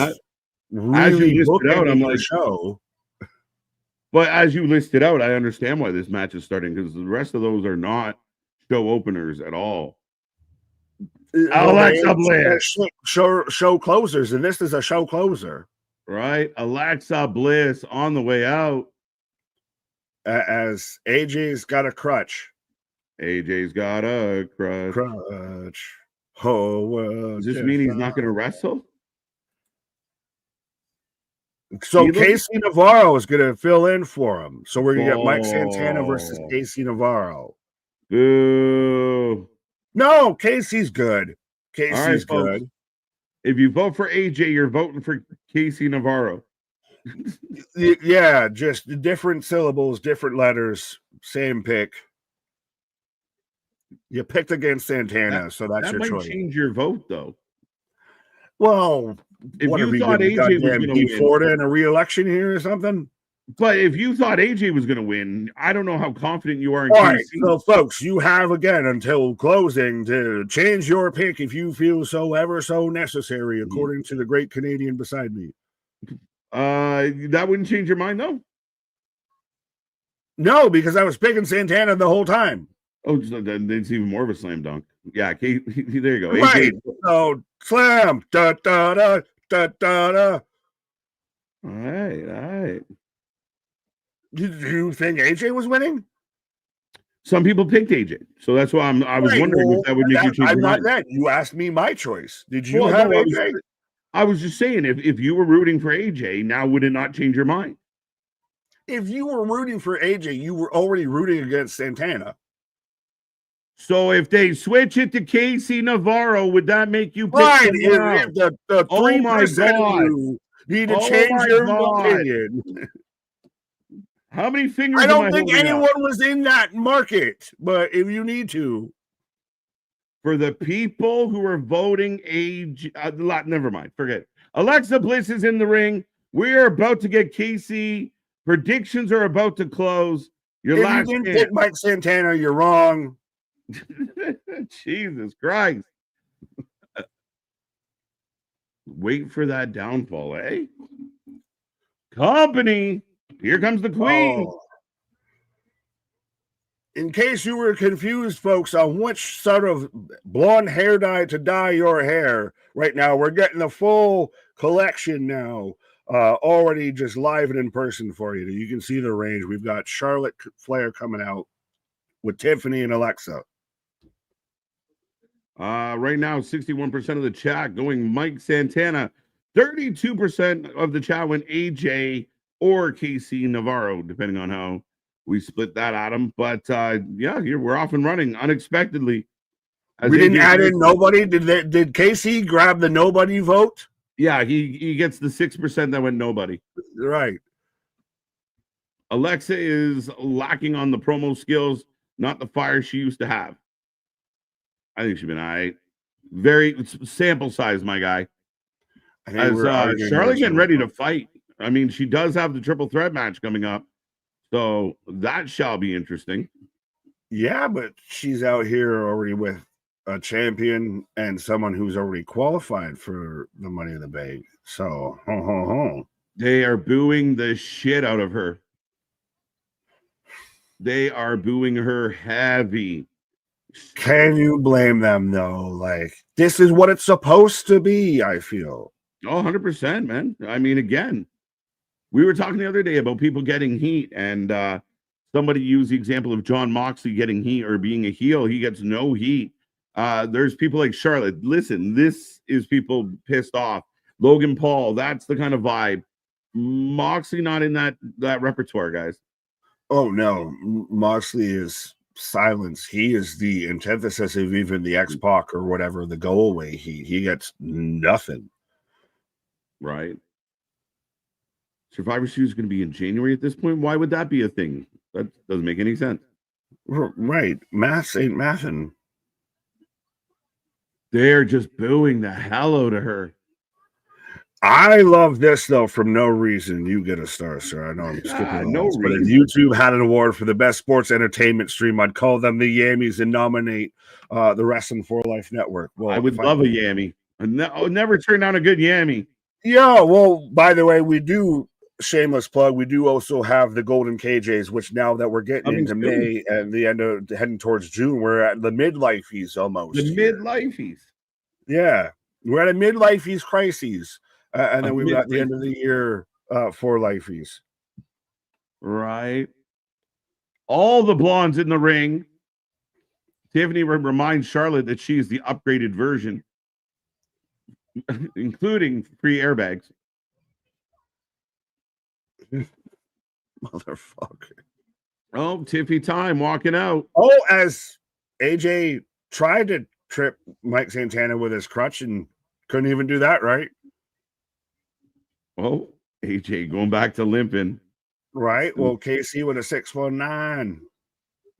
really looking out. I'm like, show. But as you listed out, I understand why this match is starting because the rest of those are not show openers at all. Alexa Bliss. Show closers, and this is a show closer. Right. Alexa Bliss on the way out. As AJ's got a crutch. AJ's got a crutch. Oh, well. Does this mean he's not going to wrestle? So Casey Navarro is going to fill in for him. So we're going to get Mike Santana versus Casey Navarro. Boo. No, Casey's good. Casey's good. Folks. If you vote for AJ, you're voting for Casey Navarro. Yeah, just different syllables, different letters, same pick. You picked against Santana, so that's your choice. That might change your vote, though. Well, if you thought AJ was going to win, Florida in a re-election here or something. But if you thought AJ was going to win, I don't know how confident you are in All right, so folks, you have again until closing to change your pick if you feel so ever so necessary, according to the great Canadian beside me. That wouldn't change your mind, though. No, because I was picking Santana the whole time. Oh, then it's even more of a slam dunk. Yeah, there you go. Right. AJ. So slam. Da da da da da da. All right. Did you think AJ was winning? Some people picked AJ, so that's why I was wondering if that would make you change I'm your not mind. that. You asked me my choice. Did you Well, have no, AJ? I was just saying, if you were rooting for AJ, now would it not change your mind? If you were rooting for AJ, you were already rooting against Santana. So if they switch it to Casey Navarro, would that make you pick Right? him now? If the Oh 3% my of God. you need to Oh change my your God. opinion. How many fingers I am I don't think holding anyone up? was in that market, but if you need to. For the people who are voting age, never mind, forget it. Alexa Bliss is in the ring. We're about to get Casey. Predictions are about to close. Your If last you didn't chance. pick Mike Santana, you're wrong. Jesus Christ. Wait for that downfall, eh? Company. Here comes the queen. Oh. In case you were confused, folks, on which sort of blonde hair dye to dye your hair right now, we're getting the full collection now. Already just live and in person for you. You can see the range. We've got Charlotte Flair coming out with Tiffany and Alexa. Right now, 61% of the chat going Mike Santana. 32% of the chat went AJ or Casey Navarro, depending on how we split that Adam. But yeah, we're off and running unexpectedly. We didn't add in nobody. Did Casey grab the nobody vote? Yeah, he gets the 6% that went nobody. Right. Alexa is lacking on the promo skills, not the fire she used to have. I think she's been all right. Very sample size, my guy. As Charlotte getting ready to fight. I mean, she does have the triple threat match coming up. So that shall be interesting. Yeah, but she's out here already with a champion and someone who's already qualified for the Money in the Bank. So, they are booing the shit out of her. They are booing her heavy. Can you blame them, though? Like, this is what it's supposed to be, I feel. Oh, 100%, man. I mean, again, we were talking the other day about people getting heat, and somebody used the example of John Moxley getting heat or being a heel. He gets no heat. There's people like Charlotte. Listen, this is people pissed off. Logan Paul, that's the kind of vibe. Moxley not in that repertoire, guys. Oh, no. Moxley is silence. He is the antithesis of even the X-Pac or whatever, the go away heat. He gets nothing. Right. Survivor Series is going to be in January at this point. Why would that be a thing? That doesn't make any sense. Right. Maths ain't mathin'. They're just booing the hell out of her. I love this, though, from no reason. You get a star, sir. I know I'm skipping no but if reason. YouTube had an award for the best sports entertainment stream, I'd call them the Yammies and nominate the Wrestling for Life Network. Well, I would love a Yammy. I would never turn down a good Yammy. Yeah, well, by the way, we do, shameless plug, we do also have the Golden KJs, which now that we're getting into May and the end of heading towards June, we're at the midlifeies almost. The midlifeies. Yeah, we're at a midlifeies crises. And then we've got the end of the year for lifeies. Right. All the blondes in the ring. Tiffany reminds Charlotte that she's the upgraded version, including free airbags. Motherfucker. Oh, Tiffy time walking out. Oh, as AJ tried to trip Mike Santana with his crutch and couldn't even do that, right? Oh, AJ going back to limping. Right. Well, KC with a 619.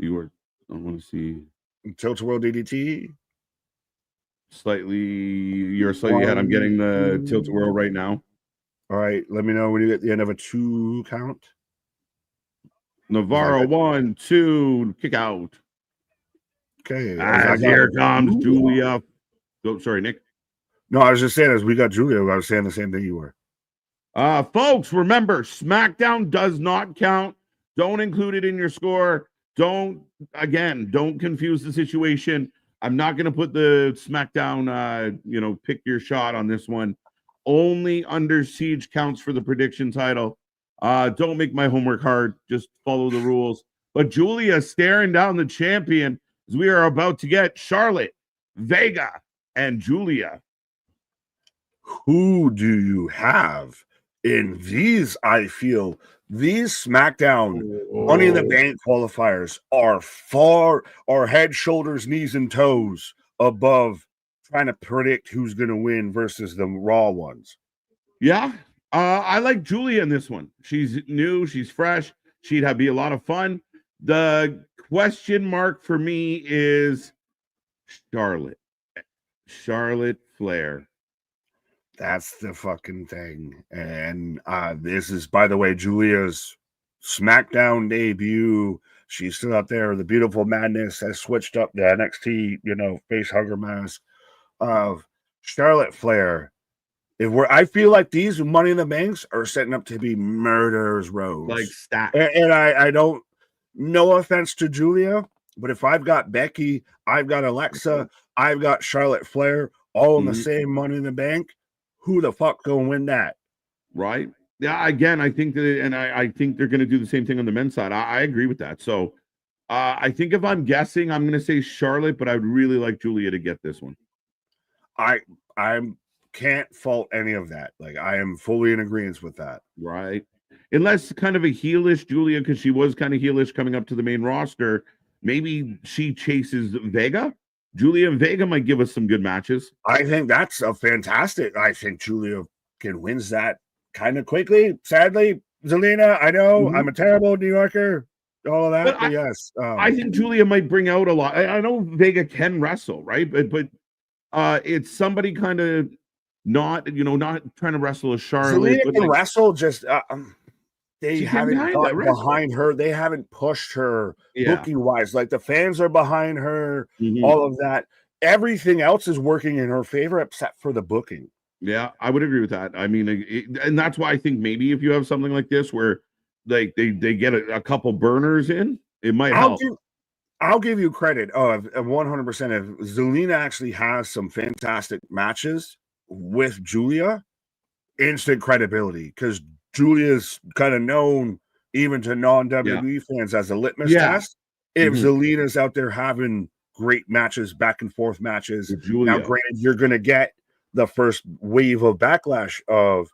I want to see. Tilt-a-whirl DDT. You're slightly ahead. I'm getting the tilt-a-whirl right now. All right. Let me know when you get the end of a 2 count. Navarro, 1, 2, kick out. Okay. Here comes Julia. Oh, sorry, Nick. No, I was just saying, as we got Julia, I was saying the same thing you were. Folks, remember, SmackDown does not count. Don't include it in your score. Don't confuse the situation. I'm not going to put the SmackDown, pick your shot on this one. Only Under Siege counts for the prediction title. Don't make my homework hard. Just follow the rules. But Julia staring down the champion as we are about to get Charlotte, Vega, and Julia. Who do you have in these? I feel these SmackDown Money in the Bank qualifiers are head, shoulders, knees, and toes above trying to predict who's going to win versus the Raw ones. Yeah. I like Julia in this one. She's new. She's fresh. She'd be a lot of fun. The question mark for me is Charlotte Flair. That's the fucking thing. And this is, by the way, Julia's SmackDown debut. She's still out there. The Beautiful Madness has switched up the NXT, face hugger mask of Charlotte Flair. I feel like these Money in the Banks are setting up to be murderers rows. Like stacked. And I don't, no offense to Julia, but if I've got Becky, I've got Alexa, I've got Charlotte Flair, all in the same Money in the Bank, who the fuck gonna win that? Right. Yeah, again, I think that, and I think they're gonna do the same thing on the men's side. I agree with that. So I think if I'm guessing, I'm gonna say Charlotte, but I would really like Julia to get this one. I can't fault any of that. Like, I am fully in agreement with that. Right. Unless kind of a heelish Julia, because she was kind of heelish coming up to the main roster. Maybe she chases Vega. Julia and Vega might give us some good matches. I think that's a fantastic. I think Julia can wins that kind of quickly. Sadly, Zelina, I know I'm a terrible New Yorker. All of that, but yes. I think Julia might bring out a lot. I know Vega can wrestle, right? But it's somebody kind of not trying to wrestle a Charlotte. Zelina can wrestle, just they haven't got behind her. They haven't pushed her booking wise. Like, the fans are behind her, all of that. Everything else is working in her favor except for the booking. Yeah, I would agree with that. I mean, and that's why I think maybe if you have something like this where they get a couple burners in, it might help. I'll give you credit of 100%. If Zelina actually has some fantastic matches with Julia, instant credibility, because Julia's kind of known even to non-WWE fans as a litmus test. If Zelina's out there having great matches, back and forth matches, now granted, you're going to get the first wave of backlash of,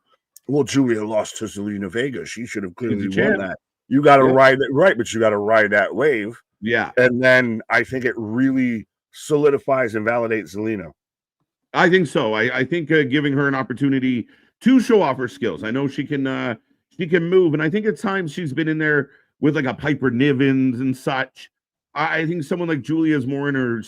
well, Julia lost to Zelina Vega. She should have clearly won that. You got to ride it right, but you got to ride that wave. Yeah. And then I think it really solidifies and validates Zelina. I think so. I think giving her an opportunity to show off her skills. I know she can move, and I think at times she's been in there with like a Piper Nivens and such. I think someone like Julia is more in her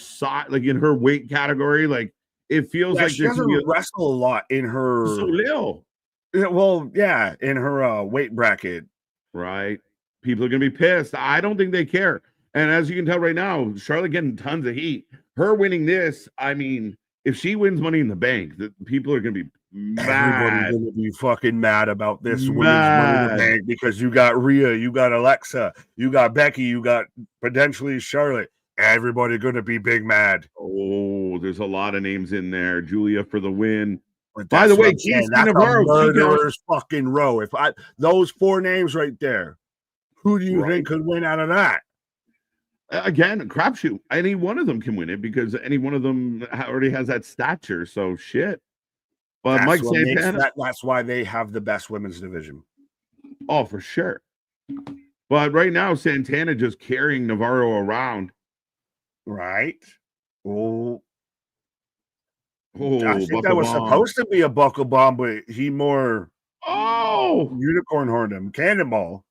like in her weight category. Like, it feels like she doesn't wrestle a lot in her. So little. Well, yeah, in her weight bracket. Right. People are gonna be pissed. I don't think they care. And as you can tell right now, Charlotte getting tons of heat. Her winning this, I mean, if she wins Money in the Bank, the people are gonna be mad. Everybody's gonna be fucking mad about this women's Money in the Bank, because you got Rhea, you got Alexa, you got Becky, you got potentially Charlotte. Everybody gonna be big mad. Oh, there's a lot of names in there. Julia for the win. By the way, that's a murderer's fucking row. If those four names right there, who do you think could win out of that? Again, a crapshoot. Any one of them can win it, because any one of them already has that stature. So shit. But Mike Santana, that's why they have the best women's division. Oh, for sure. But right now, Santana just carrying Navarro around. Right. I think Buckle that was bomb. supposed to be a buckle bomb, but he more unicorn horned him. Cannonball.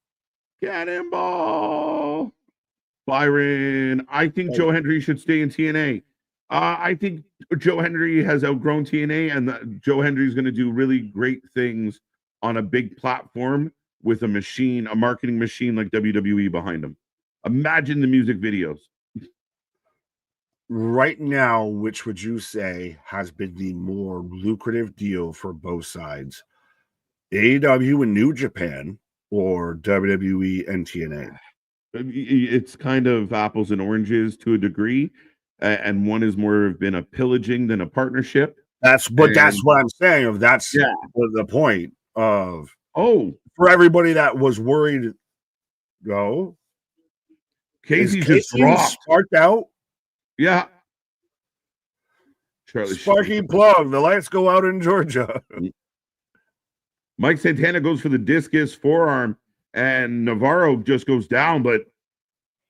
Byron, I think Joe Hendry should stay in TNA. I think Joe Hendry has outgrown TNA, and Joe Hendry is going to do really great things on a big platform with a marketing machine like WWE behind him. Imagine the music videos. Right now, which would you say has been the more lucrative deal for both sides? AEW and New Japan, or WWE and TNA? It's kind of apples and oranges to a degree, and one is more of been a pillaging than a partnership. That's what I'm saying. That's the point of for everybody that was worried. Go, Casey just dropped. Sparked out. Yeah, Sparky plug. The lights go out in Georgia. Mike Santana goes for the discus forearm, and Navarro just goes down, but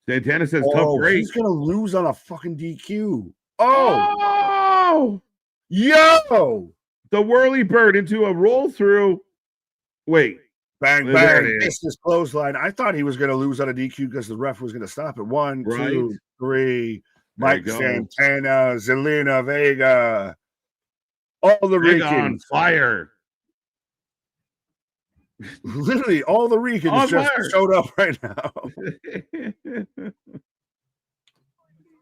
Santana says tough break. He's gonna lose on a fucking DQ. Oh, yo, the whirly bird into a roll through. Wait, bang bang! This is clothesline. I thought he was gonna lose on a DQ because the ref was gonna stop it. 1, 2, 3. Mike Santana, Zelina Vega, all the Ricans on fire. Literally, all the Ricans just showed up right now.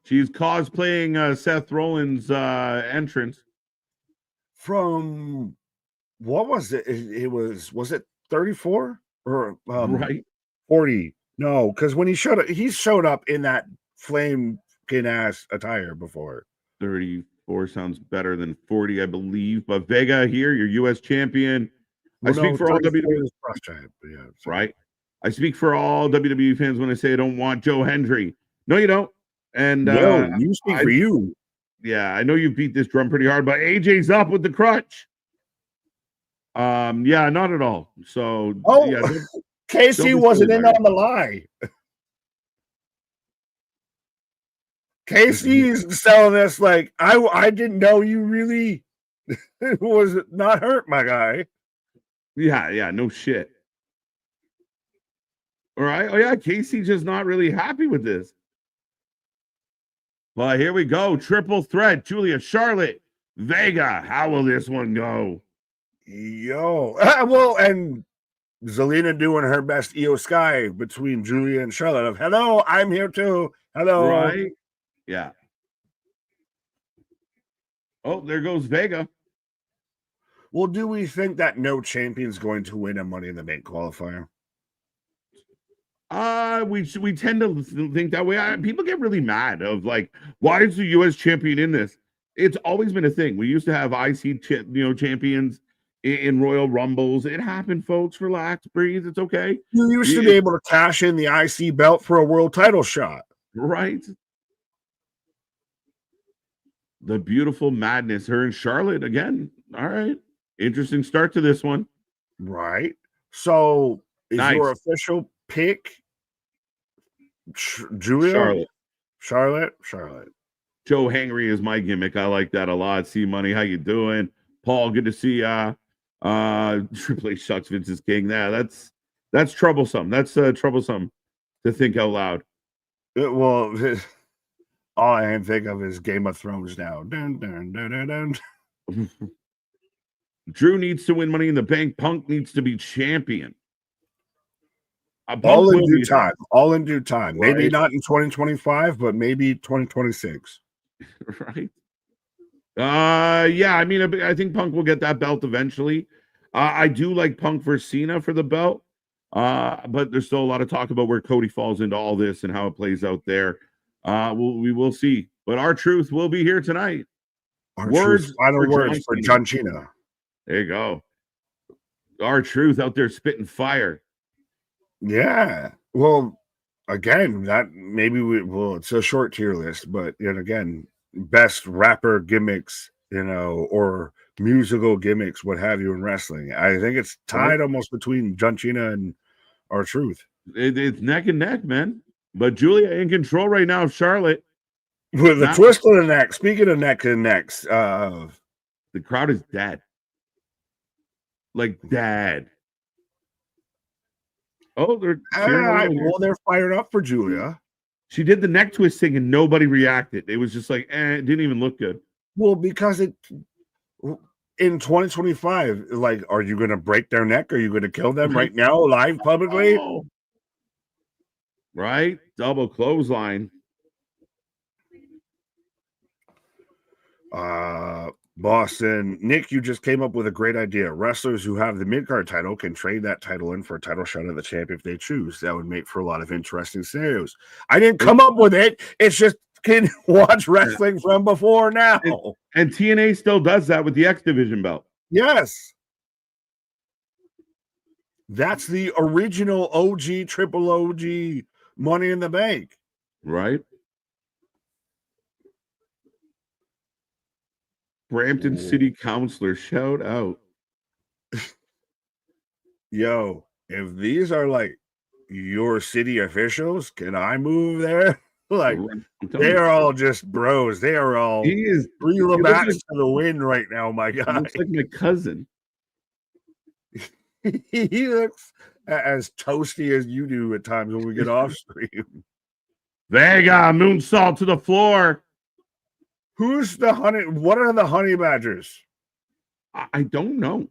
She's cosplaying Seth Rollins' entrance from what was it? It was it 34 or right 40? No, because when he showed up in that flame ass attire before. 34 sounds better than 40, I believe. But Vega here, your U.S. champion. I speak for all WWE. Right. I speak for all WWE fans when I say I don't want Joe Hendry. No, you don't. And no, you speak for you. Yeah, I know you beat this drum pretty hard, but AJ's up with the crutch. Yeah, not at all. So Casey wasn't in on the lie. Casey's selling this like I didn't know you really was not hurt, my guy. Yeah, no shit. All right. Oh, yeah, Casey just not really happy with this. Well, here we go. Triple threat. Julia, Charlotte, Vega. How will this one go? Yo. And Zelina doing her best Io Sky between Julia and Charlotte of, hello, I'm here too. Hello. Right. Yeah. Oh, there goes Vega. Well, do we think that no champion's going to win a Money in the Bank qualifier? We tend to think that way. People get really mad of like, why is the U.S. champion in this? It's always been a thing. We used to have IC champions in Royal Rumbles. It happened, folks. Relax, breathe. It's okay. You used to be able to cash in the IC belt for a world title shot, right? The beautiful madness. Her and Charlotte again. All right. Interesting start to this one. Right. So is your official pick Julia? Charlotte. Joe Hangry is my gimmick. I like that a lot. See Money, how you doing? Paul, good to see Triple H sucks, Vince is king. That's troublesome. That's troublesome to think out loud. Well, all I can think of is Game of Thrones now. Dun, dun, dun, dun, dun. Drew needs to win Money in the Bank. Punk needs to be champion. All in due time. All in due time. Right. Maybe not in 2025, but maybe 2026. Right. Yeah. I mean, I think Punk will get that belt eventually. I do like Punk versus Cena for the belt. But there's still a lot of talk about where Cody falls into all this and how it plays out there. We will see. But R-Truth will be here tonight. Final words for John Cena. There you go. R-Truth out there spitting fire. Yeah. Well, again, that maybe it's a short tier list, but again, best rapper gimmicks, or musical gimmicks, what have you, in wrestling. I think it's tied almost between John Cena and R-Truth. It's neck and neck, man. But Julia in control right now of Charlotte. With a twist of the neck. Speaking of neck and necks, the crowd is dead. Like dead. Oh, they're fired up for Julia. She did the neck twist thing and nobody reacted. It was just like, it didn't even look good. Well, because in 2025, like, are you going to break their neck? Are you going to kill them right now, live, publicly? Oh. Right? Double clothesline. Boston, Nick, you just came up with a great idea. Wrestlers who have the mid-card title can trade that title in for a title shot at the champ if they choose. That would make for a lot of interesting scenarios. I didn't come up with it. It's just can watch wrestling from before now. And TNA still does that with the X Division belt. Yes. That's the original OG, triple OG Money in the Bank. Right? Brampton City Councilor, shout out. Yo, if these are like your city officials, can I move there? Like, they're all just bros. They are all three Labats to the wind right now, my guy. He looks like my cousin. He looks as toasty as you do at times when we get off stream. Vega, moonsault to the floor. Who's the honey? What are the honey badgers? I don't know.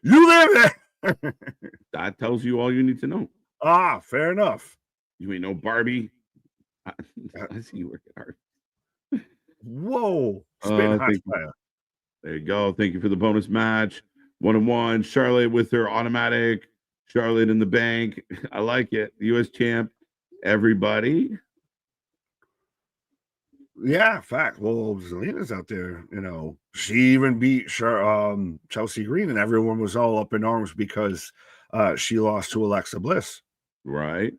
You live there. That tells you all you need to know. Ah, fair enough. You ain't no Barbie. I see you working hard. Whoa. Spin hot fire. There you go. Thank you for the bonus match. 1-1. Charlotte with her automatic. Charlotte in the bank. I like it. U.S. champ. Everybody. Yeah, fact. Well, Zelina's out there, you know. She even beat Chelsea Green, and everyone was all up in arms because she lost to Alexa Bliss. Right.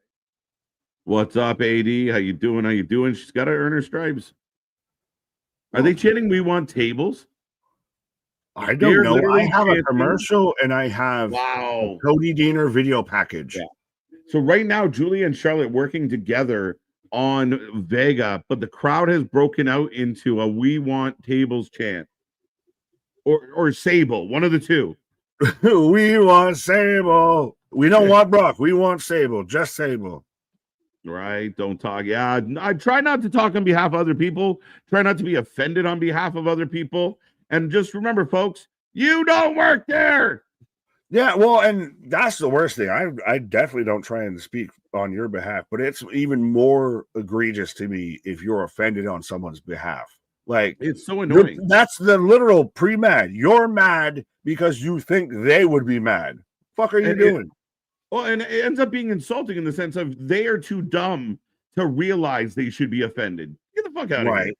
What's up, AD? How you doing? How you doing? She's got to earn her stripes. Are they chanting "We want tables"? I don't know. I have a commercial, and I have a Cody Deaner video package. Yeah. So right now, Julia and Charlotte working together on Vega, but the crowd has broken out into a "We want tables" chant, or Sable, one of the two. We want Sable. We don't want Brock. We want Sable. Just Sable. Right? Don't talk. Yeah, I try not to talk on behalf of other people. Try not to be offended on behalf of other people. And just remember, folks, you don't work there. Yeah, well, and that's the worst thing. I definitely don't try and speak on your behalf, but it's even more egregious to me if you're offended on someone's behalf. Like, it's so annoying. That's the literal pre-mad. You're mad because you think they would be mad. Fuck are you doing? And it ends up being insulting in the sense of they are too dumb to realize they should be offended. Get the fuck out of here.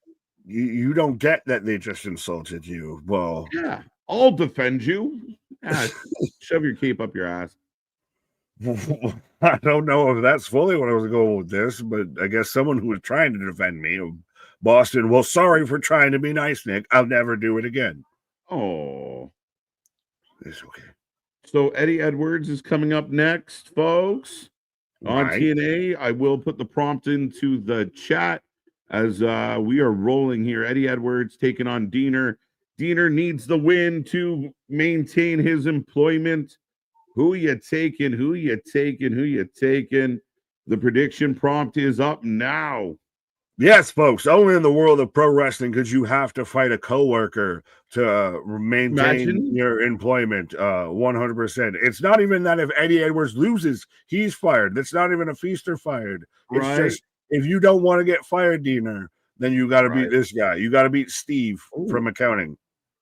You don't get that they just insulted you. Well, yeah, I'll defend you. Shove your cape up your ass. I don't know if that's fully what I was going with this, but I guess someone who was trying to defend me, Boston, well, sorry for trying to be nice, Nick. I'll never do it again. Oh, it's okay. So Eddie Edwards is coming up next, folks, on TNA. I will put the prompt into the chat as we are rolling here. Eddie Edwards taking on Deaner. Deaner needs the win to maintain his employment. Who you taking? Who you taking? Who you taking? The prediction prompt is up now. Yes, folks. Only in the world of pro wrestling could you have to fight a coworker to maintain your employment. 100%. It's not even that if Eddie Edwards loses, he's fired. That's not even a feast or fired. It's just if you don't want to get fired, Deaner, then you got to beat this guy. You got to beat Steve from accounting.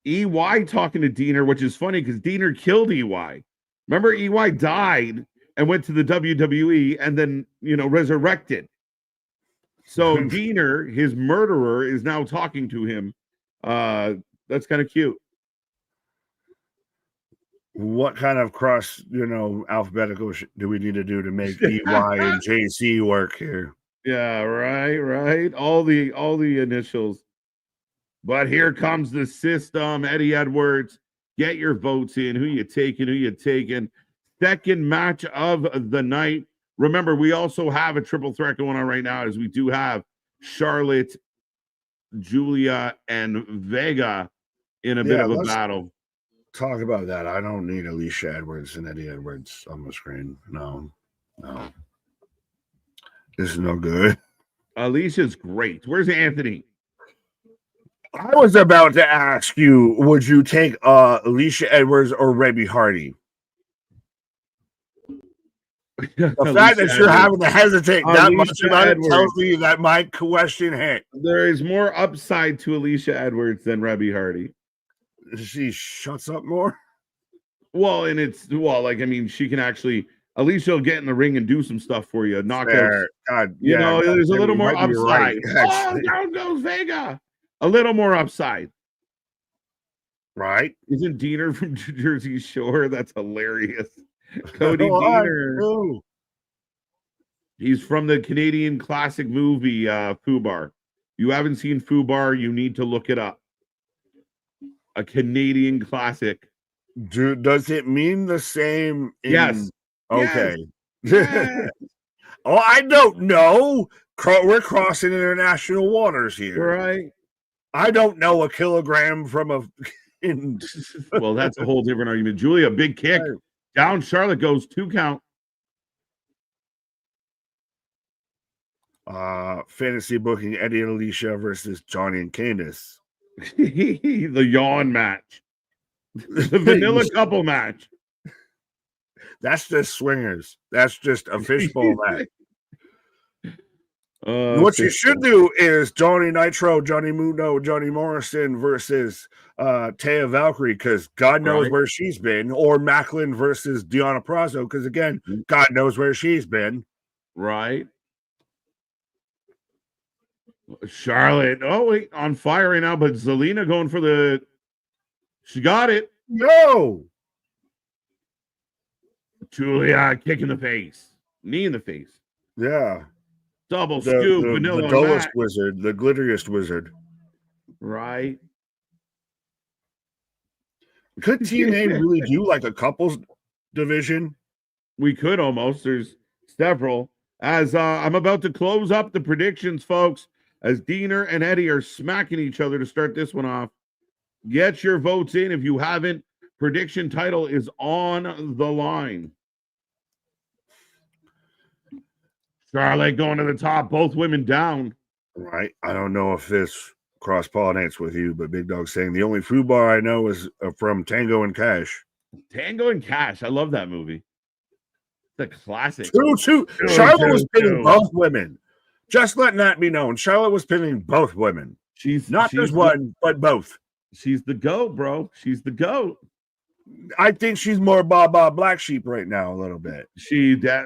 EY talking to Deaner, which is funny because Deaner killed EY. Remember, EY died and went to the WWE and then, resurrected. So Deaner, his murderer, is now talking to him. That's kind of cute. What kind of cross, alphabetical do we need to do to make EY and JC work here? Yeah, right. All the initials. But here comes the system. Eddie Edwards, get your votes in. Who you taking? Second match of the night. Remember, we also have a triple threat going on right now as we do have Charlotte, Julia, and Vega in a bit of a battle. Talk about that. I don't need Alicia Edwards and Eddie Edwards on the screen. No. This is no good. Alicia's great. Where's Anthony? I was about to ask you, would you take Alicia Edwards or Rebby Hardy? The fact that you're having to hesitate that much about it tells me that my question hit. There is more upside to Alicia Edwards than Rebby Hardy. she shuts up more. Well, and like I mean, she can actually at least she'll get in the ring and do some stuff for you. Knockouts. Fair. God, You know, God, there's a little more upside. Right, down goes Vega. A little more upside. Right? Isn't Diener from Jersey Shore? That's hilarious. Cody Diener. He's from the Canadian classic movie Fubar. You haven't seen Fubar, you need to look it up. A Canadian classic. Dude, does it mean the same in Yes. Okay. Yes. Oh, I don't know. We're crossing international waters here. Right. I don't know a kilogram from a well, that's a whole different argument. Julia, big kick. Right. Down Charlotte goes 2 count. Fantasy booking Eddie and Alicia versus Johnny and Candice. The yawn match. The vanilla couple match. That's just swingers. That's just a fishbowl match. What you should do is Johnny Nitro, Johnny Mundo, Johnny Morrison versus Taya Valkyrie, because God knows where she's been, or Macklin versus Deonna Purrazzo, because again, God knows where she's been. Right. Charlotte, wait, on fire right now, but Zelina going for the. She got it. No. Julia kick in the face, knee in the face. Yeah. Double scoop, vanilla. The dullest wizard, the glitteriest wizard. Right. Could TNA really do like a couples division? We could almost. There's several. As I'm about to close up the predictions, folks, as Diener and Eddie are smacking each other to start this one off. Get your votes in if you haven't. Prediction title is on the line. Charlotte going to the top, both women down. Right. I don't know if this cross-pollinates with you, but Big Dog saying the only food bar I know is from Tango and Cash. Tango and Cash. I love that movie. The classic. Charlotte was pinning both women. Just letting that be known. Charlotte was pinning both women. She's not just one, but both. She's the GOAT, bro. She's the GOAT. I think she's more Baba Black Sheep right now, a little bit.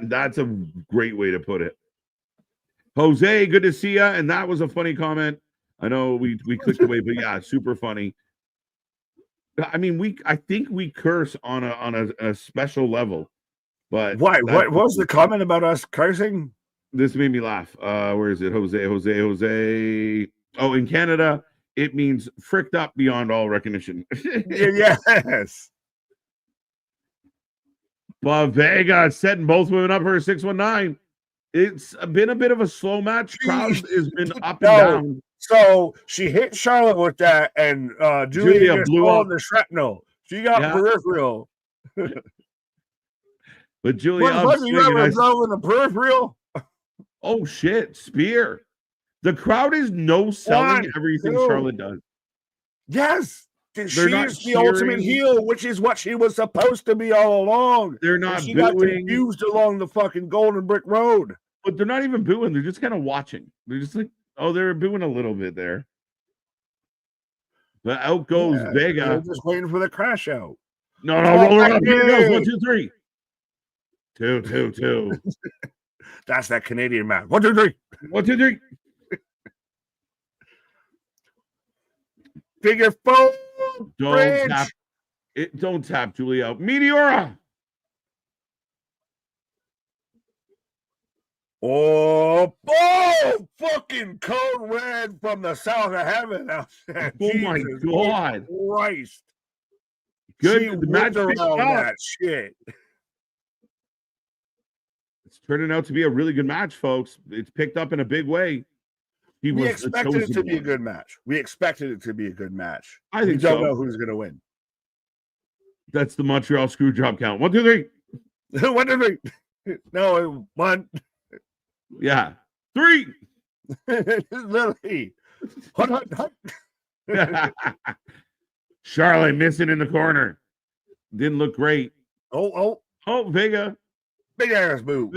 That's a great way to put it. Jose, good to see you. And that was a funny comment. I know we clicked away, but yeah, super funny. I mean, I think we curse on a special level. But why? What was the comment about us cursing? This made me laugh. Where is it? Jose. Oh, in Canada, it means fricked up beyond all recognition. Yes. But Vega setting both women up for a 619. It's been a bit of a slow match. Crowd has been up and down. So she hit Charlotte with that, and Julia blew up the shrapnel. She got peripheral. But Julia, you ever drove in the peripheral? Oh shit, spear. The crowd is selling everything Charlotte does. Yes. She is the ultimate heel, which is what she was supposed to be all along. They're not she booing. Got confused along the fucking Golden Brick Road. But they're not even booing. They're just kind of watching. They're just like, they're booing a little bit there. But out goes Vega. They're just waiting for the crash out. No, roll her up. Here it goes. 1, 2, 3. 2, 2, 2. That's that Canadian man. 1, 2, 3. 1, 2, 3. Figure 4. Don't tap Julia. Meteora. Oh, fucking code red from the south of heaven. Oh my God. Christ. Good. The match around that shit. It's turning out to be a really good match, folks. It's picked up in a big way. We expected it to be a good match. I think don't know who's going to win. That's the Montreal Screwjob count. 1, 2, 3. 1, 2, 3. No, 1. Yeah. 3. Literally. Charlotte missing in the corner. Didn't look great. Oh, Vega. Big ass move.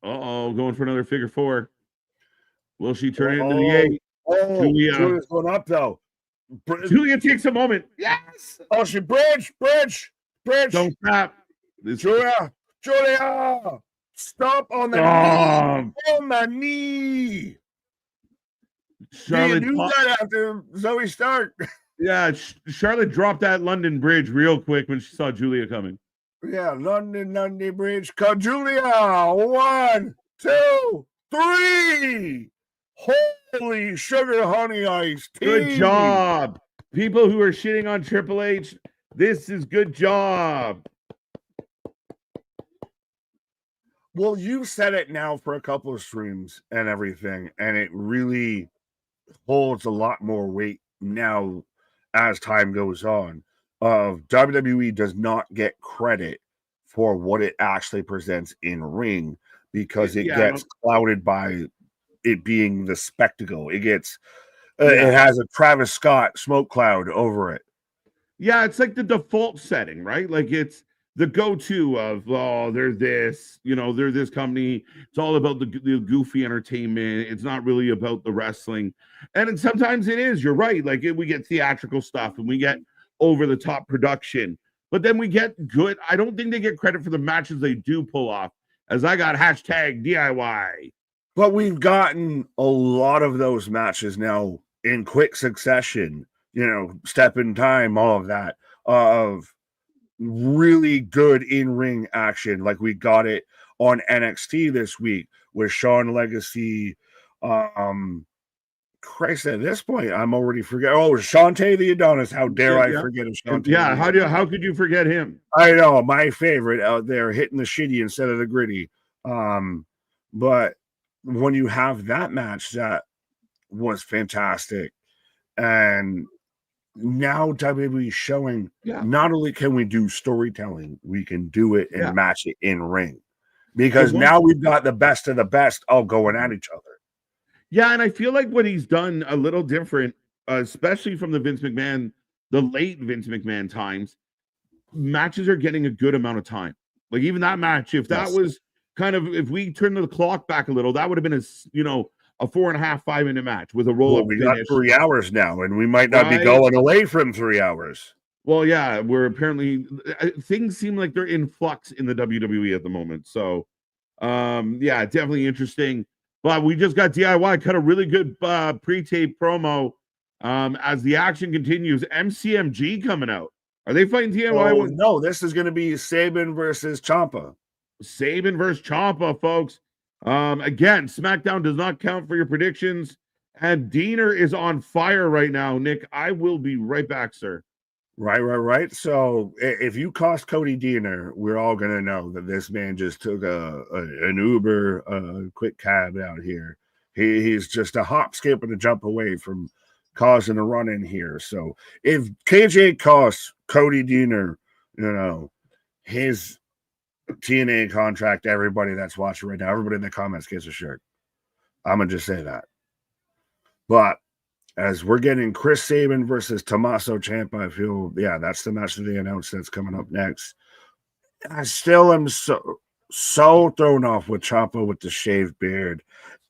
Going for another figure 4. Will she turn it into the 8? Oh, Julia. Julia's going up though. Julia takes a moment. Yes. Oh, she bridge. Don't stop. Julia, stop on the knee. On the knee. Charlotte you knew that after Zoe Stark. Yeah, Charlotte dropped that London Bridge real quick when she saw Julia coming. Yeah, London Bridge. Julia, 1, 2, 3. Holy sugar honey ice tea. Good job. People who are shitting on Triple H, this is good job. Well, you've said it now for a couple of streams and everything, and it really holds a lot more weight now as time goes on. WWE does not get credit for what it actually presents in ring because it gets clouded by it being the spectacle. It gets it has a Travis Scott smoke cloud over it. Yeah, it's like the default setting, right? Like it's the go-to of, there's this, there's this company. It's all about the goofy entertainment. It's not really about the wrestling. And sometimes it is. You're right. Like we get theatrical stuff and we get over-the-top production. But then we get good. I don't think they get credit for the matches they do pull off, as I got hashtag DIY. But we've gotten a lot of those matches now in quick succession, step in time, all of that, of really good in-ring action. Like we got it on NXT this week with Shawn Legacy. Christ, at this point, I'm already forgetting. Oh, Shantae the Adonis. How dare I forget Shantae? Yeah, how could you forget him? I know, my favorite out there, hitting the shitty instead of the gritty. But when you have that match, that was fantastic. And now WWE showing not only can we do storytelling, we can do it and match it in ring. Because now we've got the best of the best all going at each other. Yeah, and I feel like what he's done a little different, especially from the late Vince McMahon times, matches are getting a good amount of time. Like even that match, if that was if we turn the clock back a little, that would have been a 4.5, 5 minute match with a roll up. We got 3 hours now, and we might not be going away from 3 hours. Well, yeah, we're apparently things seem like they're in flux in the WWE at the moment. So, definitely interesting. But we just got DIY cut a really good pre-tape promo. As the action continues, MCMG coming out. Are they fighting DIY? No, this is going to be Sabin versus Ciampa. Sabin versus Ciampa, folks. Again, SmackDown does not count for your predictions. And Diener is on fire right now. Nick, I will be right back, sir. Right. So if you cost Cody Diener, we're all going to know that this man just took an Uber, a quick cab out here. He's just a hop, skip, and a jump away from causing a run in here. So if KJ costs Cody Diener, his TNA contract, everybody that's watching right now, everybody in the comments gets a shirt. I'm going to just say that. But as we're getting Chris Sabin versus Tommaso Ciampa, I feel, that's the match that they announced that's coming up next. I still am so thrown off with Ciampa with the shaved beard.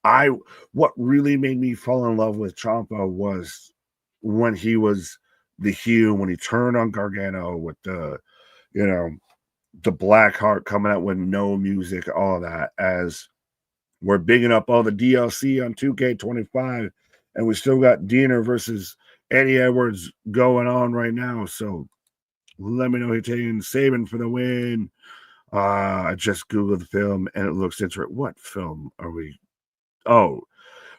What really made me fall in love with Ciampa was when he was the heel, when he turned on Gargano with the Black Heart coming out with no music, all of that, as we're bigging up all the DLC on 2K25. And we still got Diener versus Eddie Edwards going on right now. So let me know who's taking Sabin for the win. I just Googled the film and it looks interesting. What film are we? Oh,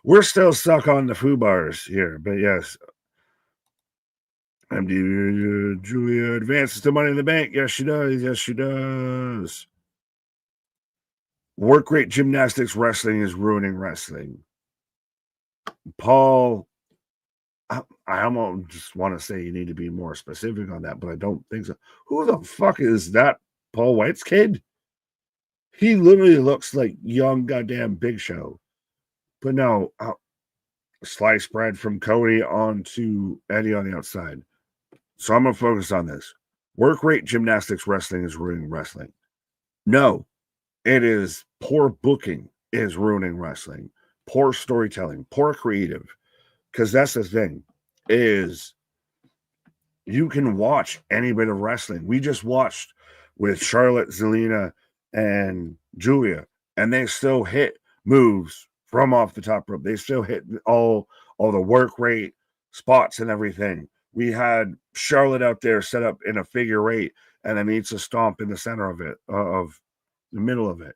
we're still stuck on the Foo Bars here. But yes. MD Julia advances to Money in the Bank. Yes, she does. Work rate gymnastics wrestling is ruining wrestling. Paul, I almost just want to say you need to be more specific on that, but I don't think so. Who the fuck is that Paul White's kid? He literally looks like young goddamn Big Show. But no, slice bread from Cody onto Eddie on the outside. So I'm going to focus on this. Work rate gymnastics wrestling is ruining wrestling. No, it is poor booking is ruining wrestling. Poor storytelling, poor creative. because that's the thing, is you can watch any bit of wrestling. We just watched with Charlotte, Zelina, and Julia, and they still hit moves from off the top rope. They still hit all the work rate spots and everything. We had Charlotte out there set up in a figure eight, and then needs to stomp in the center of it, of the middle of it.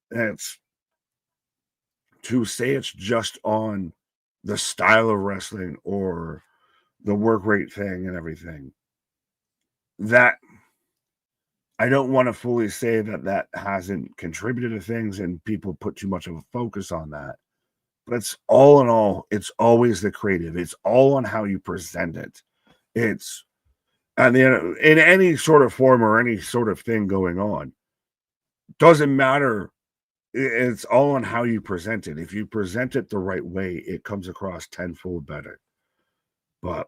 And it's to say it's just on the style of wrestling or the work rate thing and everything, that I don't want to fully say that hasn't contributed to things and people put too much of a focus on that. But it's all in all, it's always the creative. It's all on how you present it. It's and then in any sort of form or any sort of thing going on, doesn't matter. It's all on how you present it. If you present it the right way, it comes across tenfold better. But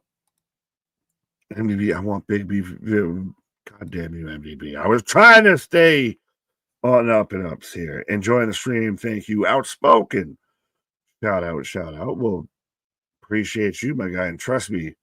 MDB, I want Big B. God damn you, MDB. I was trying to stay on up and ups here. Enjoying the stream. Thank you. Outspoken. Shout out. Well, appreciate you, my guy. And trust me,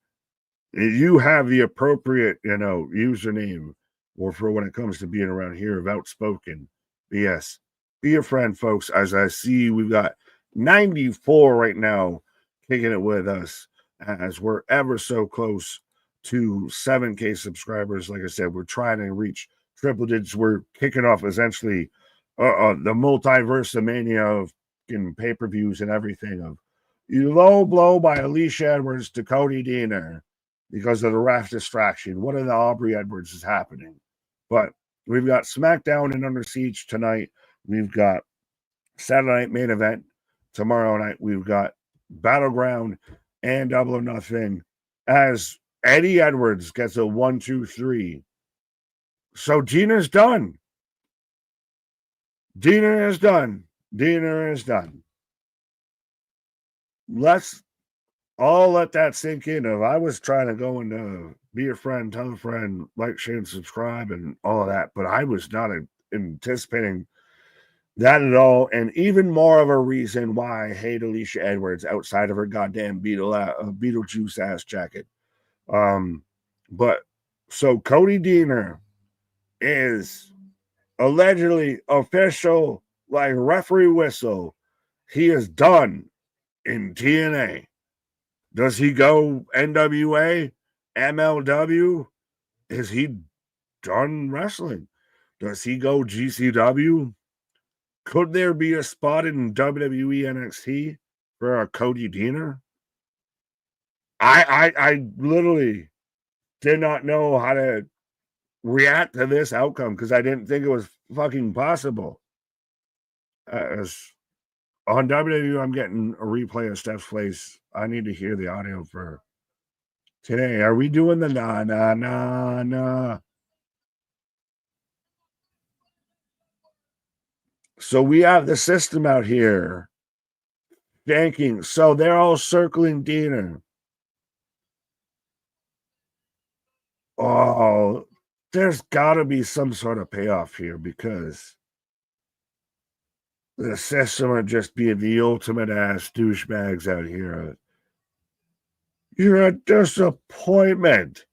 you have the appropriate, username or for when it comes to being around here of Outspoken. But yes, be a friend, folks. As I see, we've got 94 right now kicking it with us as we're ever so close to 7K subscribers. Like I said, we're trying to reach triple digits. We're kicking off essentially the multiverse mania of pay-per-views and everything of low blow by Alicia Edwards to Cody Deaner because of the ref distraction. What in the Aubrey Edwards is happening? But we've got SmackDown and Under Siege tonight. We've got Saturday Night Main Event tomorrow night. We've got Battleground and Double or Nothing as Eddie Edwards gets a 1, 2, 3. So Deaner's done. Deaner is done. Let's all let that sink in. If I was trying to go and be a friend, tell a friend, like, share, and subscribe, and all of that, but I was not anticipating that at all. And even more of a reason why I hate Alicia Edwards outside of her goddamn Beetlejuice ass jacket. But so Cody Deaner is allegedly official, like referee whistle. He is done in TNA. Does he go NWA, MLW? Is he done wrestling? Does he go GCW? Could there be a spot in WWE NXT for a Cody Deaner? I literally did not know how to react to this outcome because I didn't think it was fucking possible. As on WWE, I'm getting a replay of Steph's Place. I need to hear the audio for today. Are we doing the nah? So we have the system out here thanking. So they're all circling Deaner. Oh, there's got to be some sort of payoff here because the system are just being the ultimate ass douchebags out here. You're a disappointment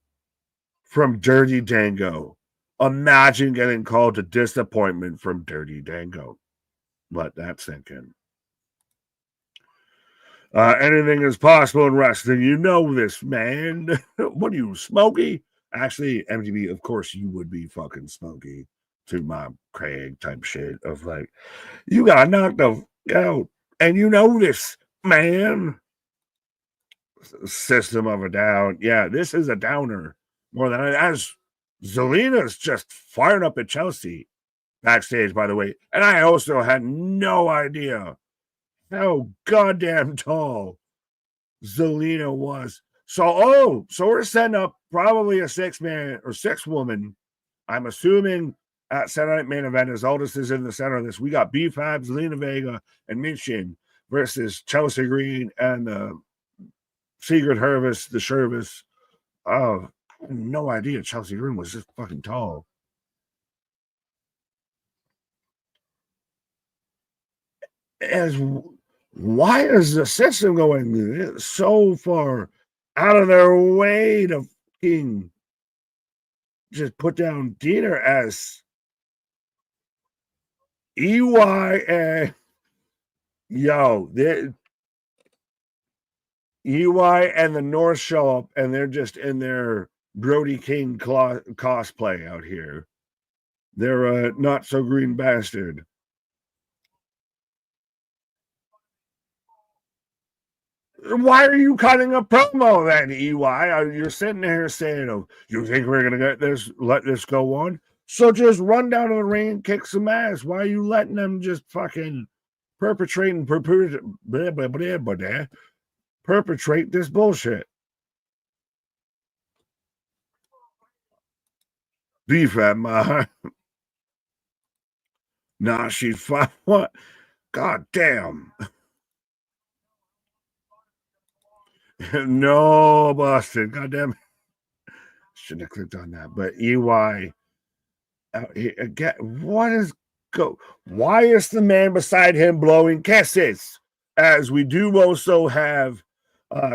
from Dirty Dango. Imagine getting called a disappointment from Dirty Dango. Let that sink in. Anything is possible in wrestling. You know this, man. What are you, Smokey? Actually, MTV, of course, you would be fucking Smokey to my Craig type shit of like, you got knocked out, and you know this, man. System of a Down. Yeah, this is a downer more than as Zelina's just fired up at Chelsea backstage, by the way. And I also had no idea how goddamn tall Zelina was. So we're setting up probably a 6-man or 6-woman. I'm assuming at Saturday Night Main Event, as Aldous is in the center of this, we got B-Fab, Zelina Vega, and Minchin versus Chelsea Green and the Secret Hervis, the Shervis. Oh, I had no idea Chelsea Green was this fucking tall. As Why is the system going so far out of their way to fucking just put down Dieter as EY and EY and the North show up and they're just in their Brody King cosplay out here. They're a not so green bastard. Why are you cutting a promo then, EY? You're sitting there saying, "Oh, you think we're gonna let this go on? So just run down to the ring and kick some ass. Why are you letting them just fucking perpetrate this bullshit?" Beef at my nah, she's fine. What? God damn. No, Boston. God damn. Shouldn't have clicked on that. But EY, again, why is the man beside him blowing kisses? As we do also have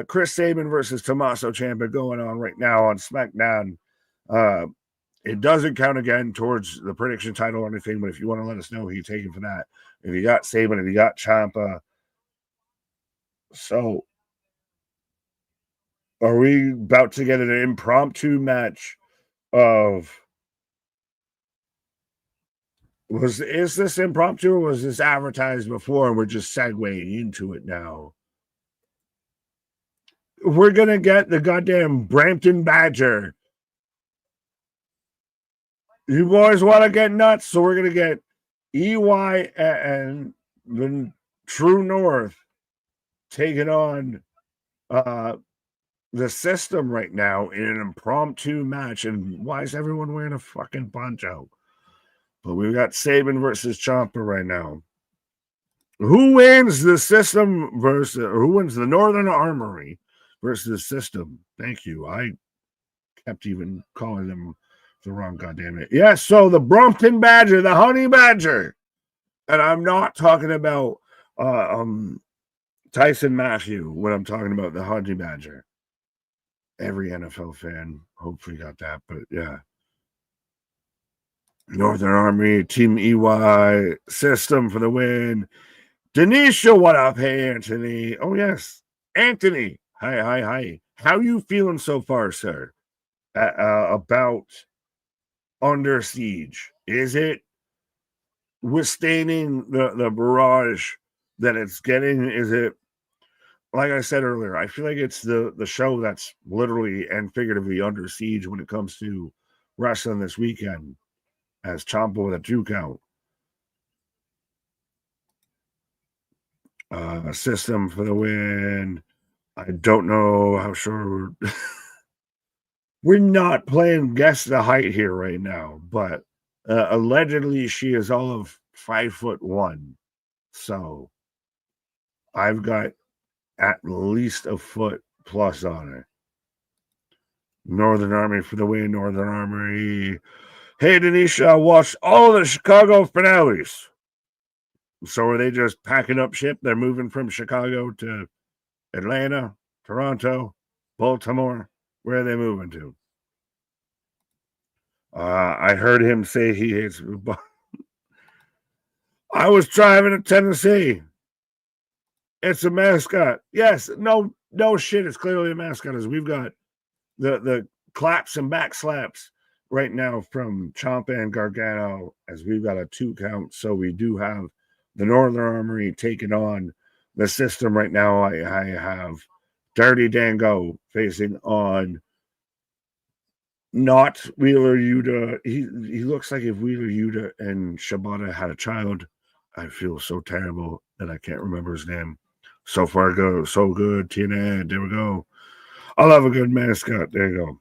Chris Sabin versus Tommaso Ciampa going on right now on SmackDown. It doesn't count again towards the prediction title or anything, but if you want to let us know who you're taking for that, if you got Sabin, if you got Ciampa. So, are we about to get an impromptu match of... Is this impromptu or was this advertised before and we're just segueing into it now? We're going to get the goddamn Brampton Badger. You boys want to get nuts, so we're going to get EY and the True North taking on the system right now in an impromptu match. And why is everyone wearing a fucking poncho? But we've got Sabin versus Ciampa right now. Who wins the system who wins the Northern Armory versus the system? Thank you. I kept even calling them the wrong goddamn it. Yes, so the Brompton Badger, the Honey Badger. And I'm not talking about Tyson Matthew when I'm talking about the Honey Badger. Every NFL fan hopefully got that, but yeah. Northern Army, Team EY, system for the win. Denisha, what up? Hey, Anthony. Oh, yes. Anthony. Hi. How you feeling so far, sir? About Under Siege? Is it withstanding the barrage that it's getting? Is it, like I said earlier, I feel like it's the show that's literally and figuratively under siege when it comes to wrestling this weekend, as Ciampa with a 2 count. System for the win. I don't know how sure we're not playing guess the height here right now, but allegedly she is all of 5'1". So I've got at least a foot plus on it. Northern Army for the win. Northern Army. Hey, Denisha, I watched all the Chicago finales. So are they just packing up ship? They're moving from Chicago to Atlanta, Toronto, Baltimore. Where are they moving to? I heard him say he hates. I was driving to Tennessee. It's a mascot. Yes, no shit. It's clearly a mascot. As we've got the claps and back slaps right now from Ciampa and Gargano, as we've got a 2 count. So we do have the Northern Armory taking on the system right now. I have Dirty Dango facing on not Wheeler Yuta. He looks like if Wheeler Yuta and Shibata had a child. I feel so terrible that I can't remember his name. So far, so good. TNA, there we go. I love a good mascot. There you go.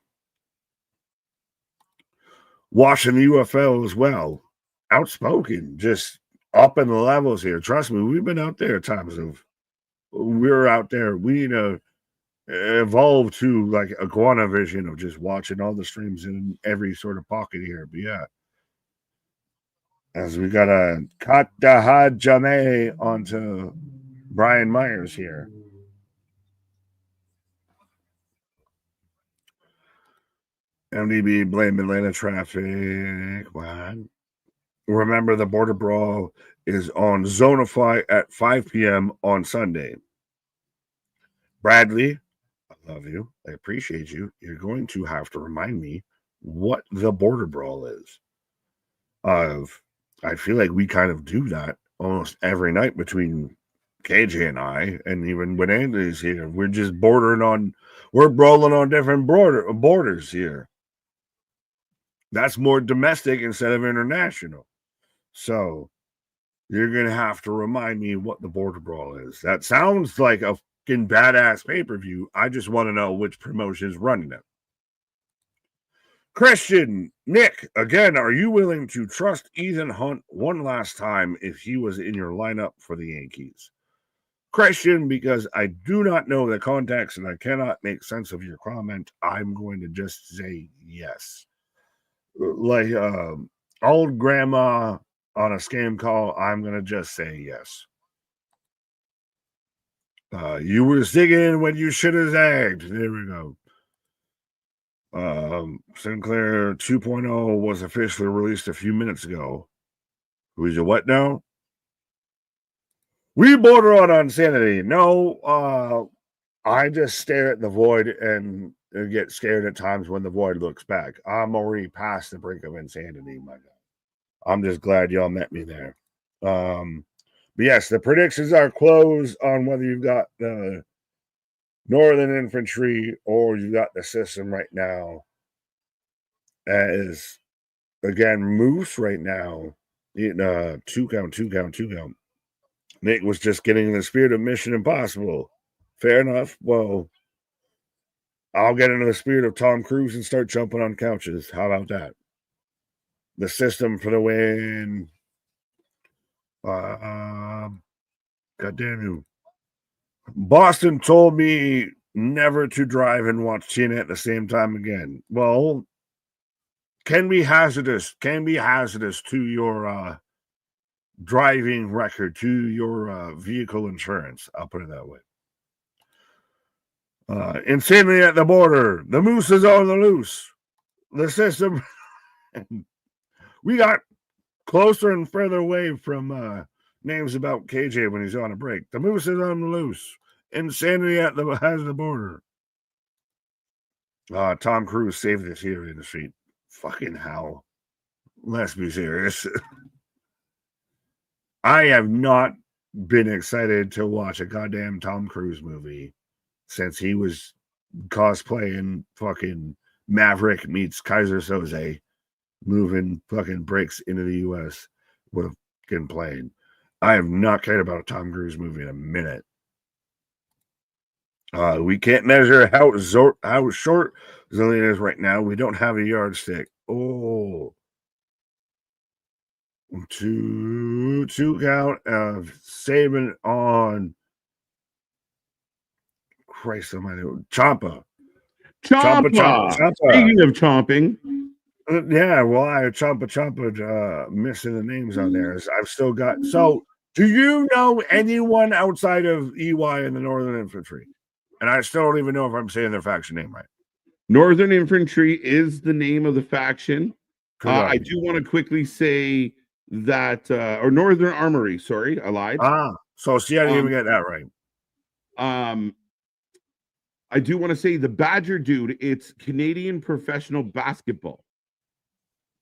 Watching the UFL as well. Outspoken, just up in the levels here. Trust me, we've been out there at times of we're out there. We need to evolve to like Iguana vision of just watching all the streams in every sort of pocket here. But yeah, as we got a Katahajame onto Brian Myers here. MDB blame Atlanta traffic. What? Remember, the Border Brawl is on Zonify at 5 p.m. on Sunday. Bradley, I love you. I appreciate you. You're going to have to remind me what the Border Brawl is. I feel like we kind of do that almost every night between KJ and I, and even when Andy's here, we're just we're brawling on different borders here. That's more domestic instead of international. So you're going to have to remind me what the Border Brawl is. That sounds like a fucking badass pay-per-view. I just want to know which promotion is running it. Christian, Nick, again, are you willing to trust Ethan Hunt one last time if he was in your lineup for the Yankees? Christian, because I do not know the context and I cannot make sense of your comment, I'm going to just say yes. Like old grandma on a scam call, I'm going to just say yes. You were zigging when you should have zagged. There we go. Sinclair 2.0 was officially released a few minutes ago. Who's your what now? We border on insanity. No, I just stare at the void and get scared at times when the void looks back. I'm already past the brink of insanity, my God. I'm just glad y'all met me there. But yes, the predictions are closed on whether you've got the Northern Infantry or you got the system right now. As again, Moose right now, two count. Nick was just getting in the spirit of Mission Impossible. Fair enough. Well, I'll get into the spirit of Tom Cruise and start jumping on couches. How about that? The system for the win. God damn you. Boston told me never to drive and watch TNA at the same time again. Well, can be hazardous to your driving record, to your vehicle insurance. I'll put it that way. Insanity at the border. The moose is on the loose. The system. We got closer and further away from names about KJ when he's on a break. The moose is on the loose. Insanity at the border. Tom Cruise saved this here in the street. Fucking hell. Let's be serious. I have not been excited to watch a goddamn Tom Cruise movie since he was cosplaying fucking Maverick meets Kaiser Soze, moving fucking bricks into the U.S. with a fucking plane. I have not cared about a Tom Cruise movie in a minute. We can't measure how short Zillion is right now. We don't have a yardstick. Oh. Two count of Saban on Christ almighty. Champa. Speaking of chomping. Yeah, well, I Champa missing the names on there. I've still got. So, do you know anyone outside of EY in the Northern Infantry? And I still don't even know if I'm saying their faction name right. Northern Infantry is the name of the faction. I do want to quickly say that, or Northern Armory, sorry, I lied. So see, I didn't even get that right. I do want to say the Badger dude, it's Canadian Professional Basketball.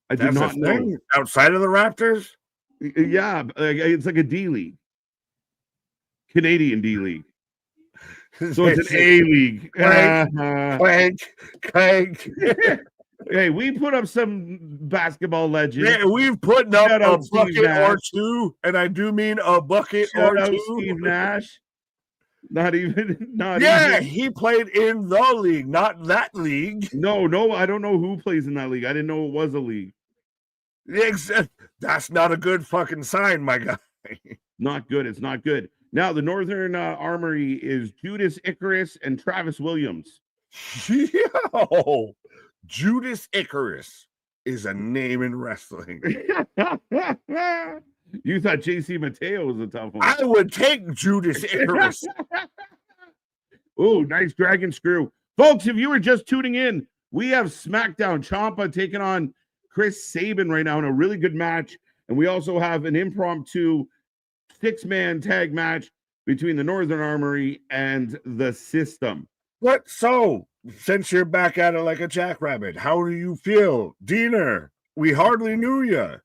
I did not know. Outside of the Raptors? Yeah, it's like a D League. Canadian D League. So it's an A League. Clank. Hey, we put up some basketball legends. Yeah, we've put up a bucket or two, and I do mean a bucket or two. Steve Nash. Not even. He played in the league, not that league. No, I don't know who plays in that league. I didn't know it was a league. That's not a good fucking sign, my guy. Not good. It's not good. Now, the Northern Armory is Judas Icarus and Travis Williams. Yo, Judas Icarus is a name in wrestling. You thought JC Mateo was a tough one. I would take Judas Icarus. Oh, nice dragon screw. Folks, if you were just tuning in, we have SmackDown. Ciampa taking on Chris Sabin right now in a really good match. And we also have an impromptu 6-man tag match between the Northern Armory and the System. What? So, since you're back at it like a jackrabbit, how do you feel? Diener, we hardly knew you.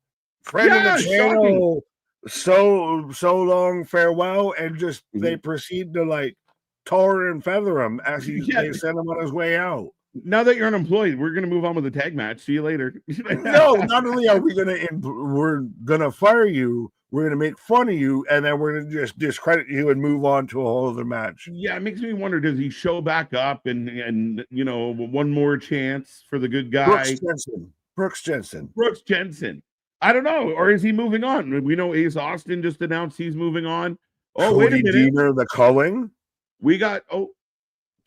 Friend of the channel, so long farewell, and just they proceed to like tar and feather him as they send him on his way out. Now that you're unemployed, we're gonna move on with the tag match. See you later. No, not only are we're gonna fire you, we're gonna make fun of you, and then we're gonna just discredit you and move on to a whole other match. Yeah, it makes me wonder: does he show back up and you know, one more chance for the good guy? Brooks Jensen. I don't know, or is he moving on? We know Ace Austin just announced he's moving on. Oh, Cody wait a minute, Diener, the culling. We got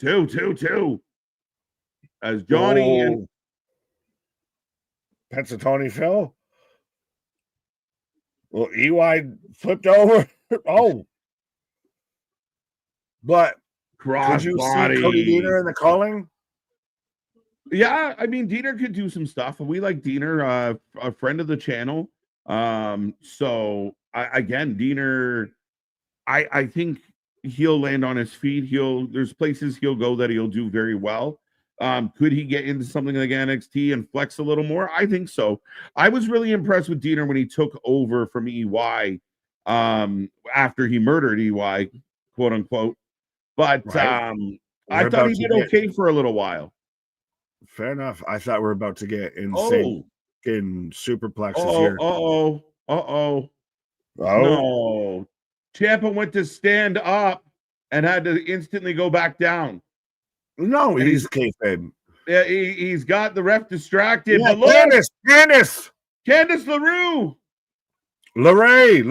two. As Johnny and Pensatoni Phil. Well, EY flipped over. But cross could you body. see Cody Diener in the calling? Yeah, I mean, Diener could do some stuff. We like Diener, a friend of the channel. So again, Diener, I think he'll land on his feet. There's places he'll go that he'll do very well. Could he get into something like NXT and flex a little more? I think so. I was really impressed with Diener when he took over from EY after he murdered EY, quote unquote. But I thought he did okay for a little while. Fair enough. I thought we were about to get insane in superplexes here. No. Ciampa went to stand up and had to instantly go back down. No, he's kayfabe. Yeah, he's got the ref distracted. Yeah, but Candice LaRue. Lash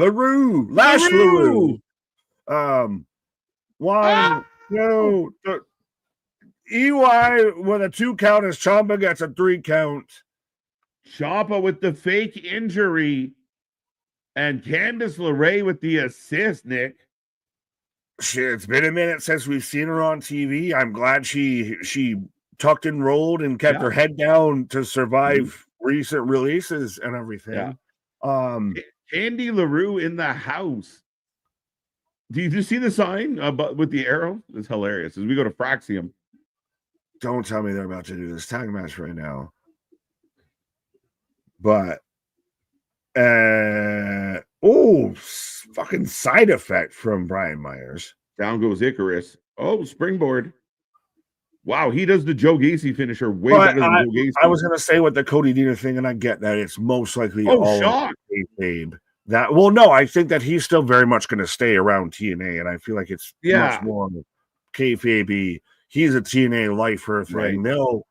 LaRue. One, two, three. EY with a 2 count as Ciampa gets a 3 count. Ciampa with the fake injury. And Candice LeRae with the assist, Nick. Shit, it's been a minute since we've seen her on TV. I'm glad she tucked and rolled and kept her head down to survive recent releases and everything. Yeah. Candy LaRue in the house. Did you see the sign with the arrow? It's hilarious. As we go to Fraxium. Don't tell me they're about to do this tag match right now. But fucking side effect from Brian Myers. Down goes Icarus. Oh, springboard. Wow, he does the Joe Gacy finisher way better than Joe Gacy. I was gonna say with the Cody Diener thing, and I get that it's most likely all kayfabe. I think that he's still very much gonna stay around TNA, and I feel like it's much more kayfabe. He's a TNA lifer thing. Right. They'll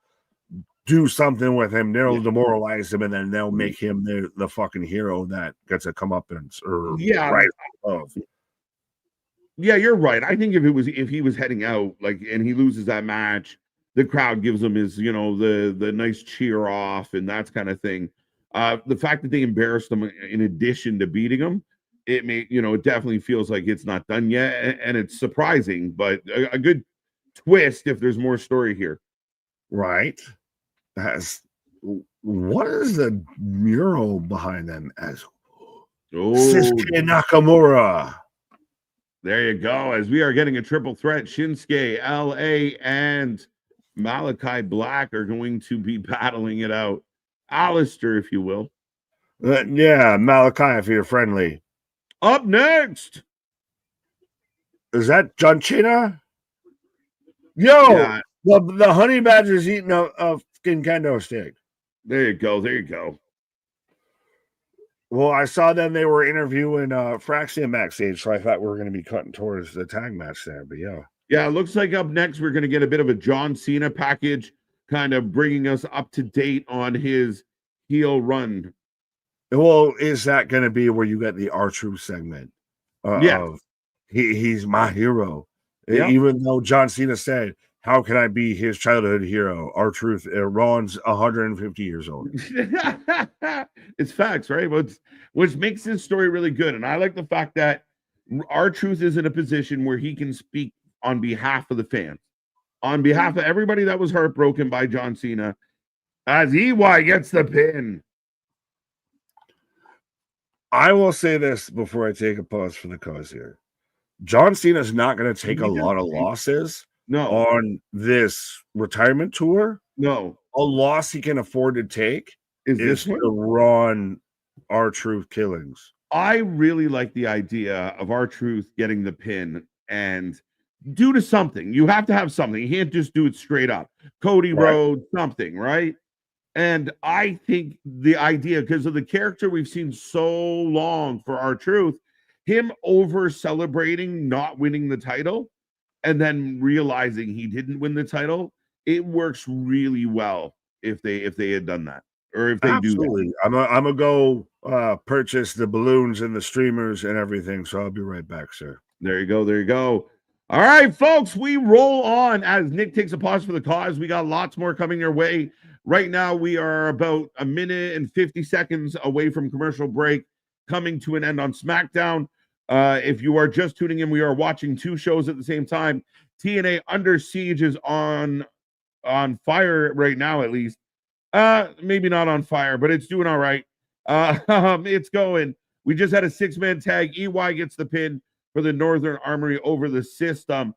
do something with him. They'll demoralize him, and then they'll make him the fucking hero that gets a comeuppance or right above. Yeah, you're right. I think if he was heading out and he loses that match, the crowd gives him his the nice cheer off and that kind of thing. The fact that they embarrassed him in addition to beating him, it definitely feels like it's not done yet, and it's surprising, but a good twist if there's more story here. Right. What is the mural behind them as Shinsuke Nakamura? There you go. As we are getting a triple threat, Shinsuke, LA, and Malachi Black are going to be battling it out. Alistair, if you will. Malachi, if you're friendly. Up next. Is that John Cena? The honey badger's eating a fucking kendo stick. There you go. Well, I saw them. They were interviewing Fraxium backstage, so I thought we were going to be cutting towards the tag match there. But yeah, it looks like up next we're going to get a bit of a John Cena package, kind of bringing us up to date on his heel run. Well, is that going to be where you get the R-Truth segment? Of he's my hero. Even though John Cena said How can I be his childhood hero? R-Truth, Ron's 150 years old. It's facts, right? Which makes this story really good. And I like the fact that R-Truth is in a position where he can speak on behalf of the fans, on behalf of everybody that was heartbroken by John Cena, as EY gets the pin. I will say this before I take a pause for the cause here. John Cena's not going to take a lot of losses on this retirement tour. No. A loss he can afford to take is the Ron R-Truth killings. I really like the idea of R-Truth getting the pin and due to something. You have to have something. You can't just do it straight up. Cody Rhodes, something, right? And I think the idea, because of the character we've seen so long for R-Truth, him over celebrating not winning the title and then realizing he didn't win the title, it works really well if they had done that, or if they do that. I'm gonna go purchase the balloons and the streamers and everything, so I'll be right back, sir. There you go. All right, folks, we roll on as Nick takes a pause for the cause. We got lots more coming your way. Right now, we are about a minute and 50 seconds away from commercial break, coming to an end on SmackDown. If you are just tuning in, we are watching two shows at the same time. TNA Under Siege is on fire right now, at least. Maybe not on fire, but it's doing all right. It's going. We just had a 6-man tag. EY gets the pin for the Northern Armory over the System.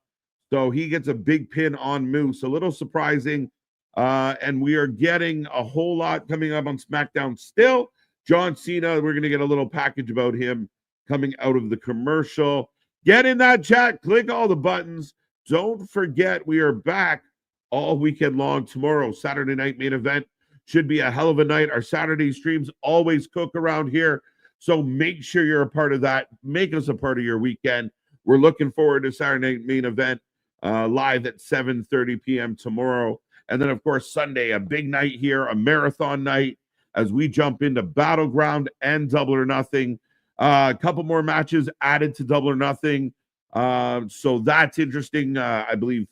So he gets a big pin on Moose. A little surprising. And we are getting a whole lot coming up on SmackDown still. John Cena, we're going to get a little package about him coming out of the commercial. Get in that chat. Click all the buttons. Don't forget, we are back all weekend long tomorrow. Saturday night main event. Should be a hell of a night. Our Saturday streams always cook around here. So make sure you're a part of that. Make us a part of your weekend. We're looking forward to Saturday night main event live at 7:30 p.m. tomorrow. And then, of course, Sunday, a big night here, a marathon night as we jump into Battleground and Double or Nothing. A couple more matches added to Double or Nothing. So that's interesting. I believe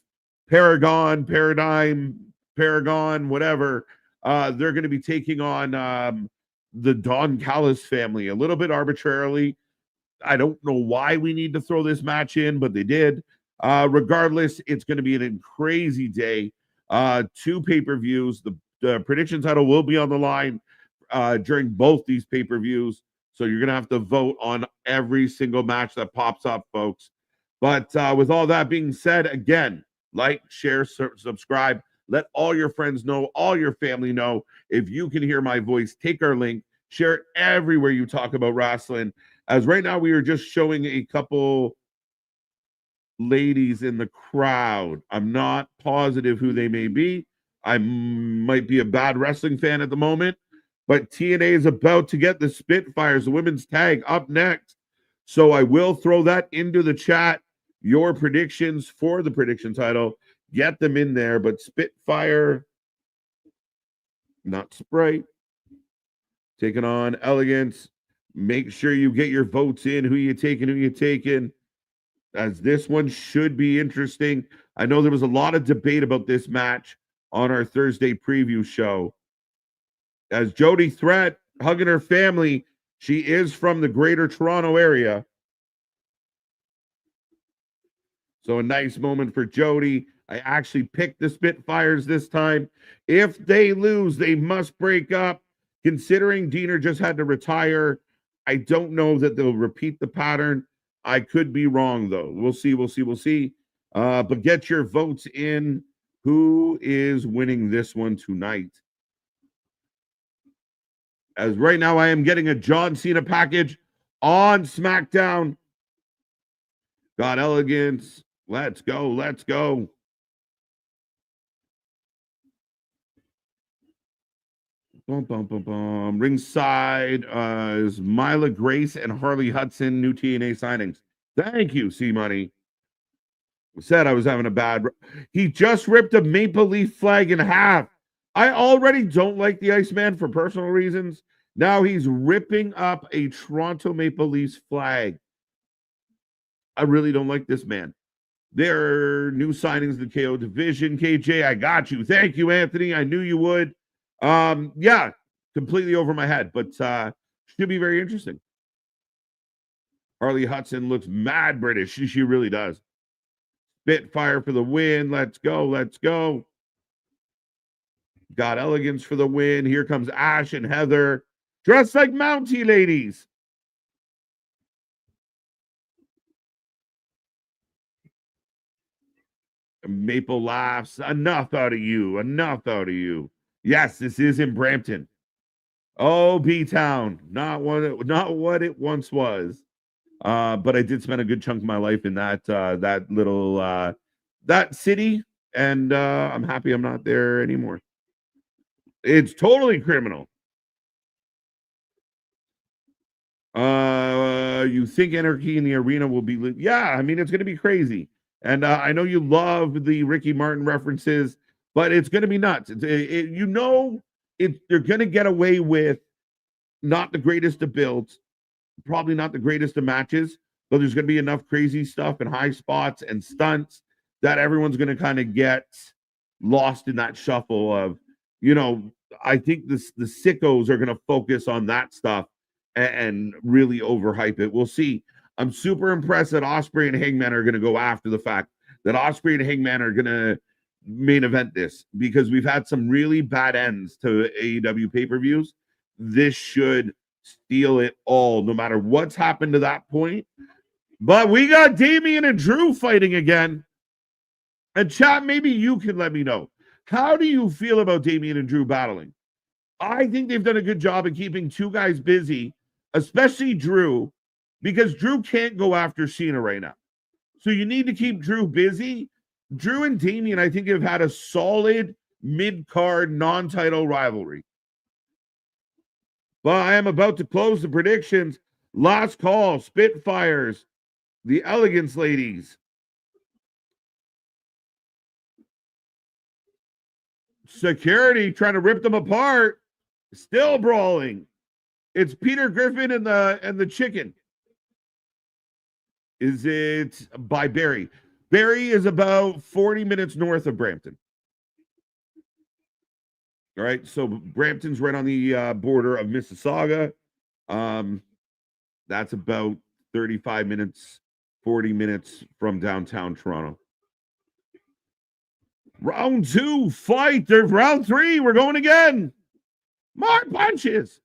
Paragon, whatever. They're going to be taking on the Don Callis family a little bit arbitrarily. I don't know why we need to throw this match in, but they did. Regardless, it's going to be a crazy day. 2 pay-per-views. The prediction title will be on the line during both these pay-per-views. So you're going to have to vote on every single match that pops up, folks. But with all that being said, again, like, share, subscribe. Let all your friends know, all your family know. If you can hear my voice, take our link, share it everywhere you talk about wrestling. As right now, we are just showing a couple ladies in the crowd. I'm not positive who they may be. I might be a bad wrestling fan at the moment, but TNA is about to get the Spitfires, the women's tag, up next. So I will throw that into the chat. Your predictions for the prediction title, get them in there. But Spitfire, not Sprite, taking on Elegance. Make sure you get your votes in. Who you taking? As this one should be interesting. I know there was a lot of debate about this match on our Thursday preview show. As Jody Threat hugging her family, she is from the greater Toronto area. So a nice moment for Jody. I actually picked the Spitfires this time. If they lose, they must break up. Considering Diener just had to retire, I don't know that they'll repeat the pattern. I could be wrong, though. We'll see. But get your votes in. Who is winning this one tonight? As right now, I am getting a John Cena package on SmackDown. Got Elegance. Let's go. Ringside is Mila Grace and Harley Hudson, new TNA signings. Thank you, C-Money. Said I was having a bad... He just ripped a Maple Leaf flag in half. I already don't like the Iceman for personal reasons. Now he's ripping up a Toronto Maple Leafs flag. I really don't like this man. There are new signings in the KO division. KJ, I got you. Thank you, Anthony. I knew you would. Yeah, completely over my head, but should be very interesting. Harley Hudson looks mad British. She really does. Spitfire for the win. Let's go. Let's go. Got Elegance for the win. Here comes Ash and Heather. Dressed like Mountie ladies. Maple laughs. Enough out of you. Enough out of you. Yes, this is in Brampton. Oh, B-Town. Not what it once was. But I did spend a good chunk of my life in that little that city, and I'm happy I'm not there anymore. It's totally criminal. You think anarchy in the arena will be yeah, I mean it's gonna be crazy. And I know you love the Ricky Martin references, but it's gonna be nuts. They're gonna get away with not the greatest of builds, probably not the greatest of matches, but there's going to be enough crazy stuff and high spots and stunts that everyone's going to kind of get lost in that shuffle of, I think the sickos are going to focus on that stuff and really overhype it. We'll see. I'm super impressed that Ospreay and Hangman are going to go after the fact that Ospreay and Hangman are going to main event this, because we've had some really bad ends to AEW pay-per-views. This should steal it all, no matter what's happened to that point. But we got Damian and Drew fighting again. And chat, maybe you can let me know. How do you feel about Damian and Drew battling? I think they've done a good job of keeping two guys busy, especially Drew, because Drew can't go after Cena right now. So you need to keep Drew busy. Drew and Damian, I think, have had a solid mid-card non-title rivalry. But I am about to close the predictions. Last call, Spitfires, the Elegance ladies. Security trying to rip them apart. Still brawling. It's Peter Griffin and the chicken. Is it by Barry? Barry is about 40 minutes north of Brampton. All right, so Brampton's right on the border of Mississauga. That's about 35 minutes, 40 minutes from downtown Toronto. Round 2, fight. There's round 3. We're going again. More punches.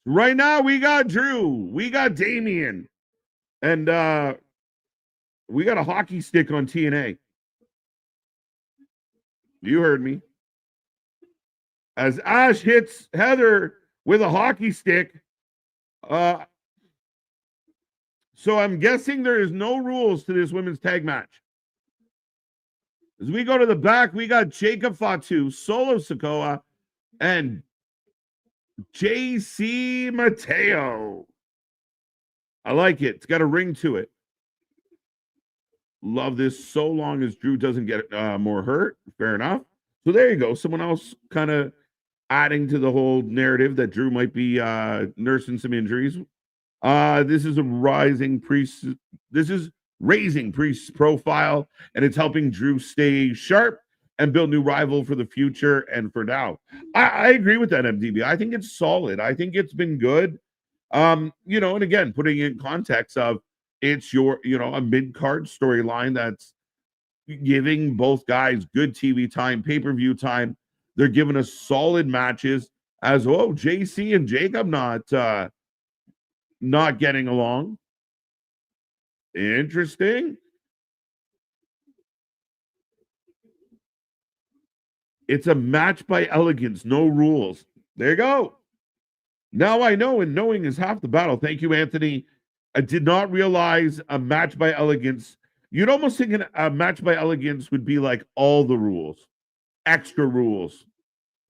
Right now, we got Drew. We got Damian. And we got a hockey stick on TNA. You heard me. As Ash hits Heather with a hockey stick. So I'm guessing there is no rules to this women's tag match. As we go to the back, we got Jacob Fatu, Solo Sikoa, and JC Mateo. I like it. It's got a ring to it. Love this so long as Drew doesn't get more hurt. Fair enough. So there you go. Someone else kind of adding to the whole narrative that Drew might be nursing some injuries. This is a raising Priest's profile, and it's helping Drew stay sharp and build new rival for the future and for now. I agree with that, MDB. I think it's solid. I think it's been good. And again, putting in context of it's a mid-card storyline that's giving both guys good TV time, pay-per-view time. They're giving us solid matches as well. JC and Jacob not getting along. Interesting. It's a match by Elegance, no rules. There you go. Now I know, and knowing is half the battle. Thank you, Anthony. I did not realize a match by Elegance. You'd almost think a match by Elegance would be like all the rules, extra rules.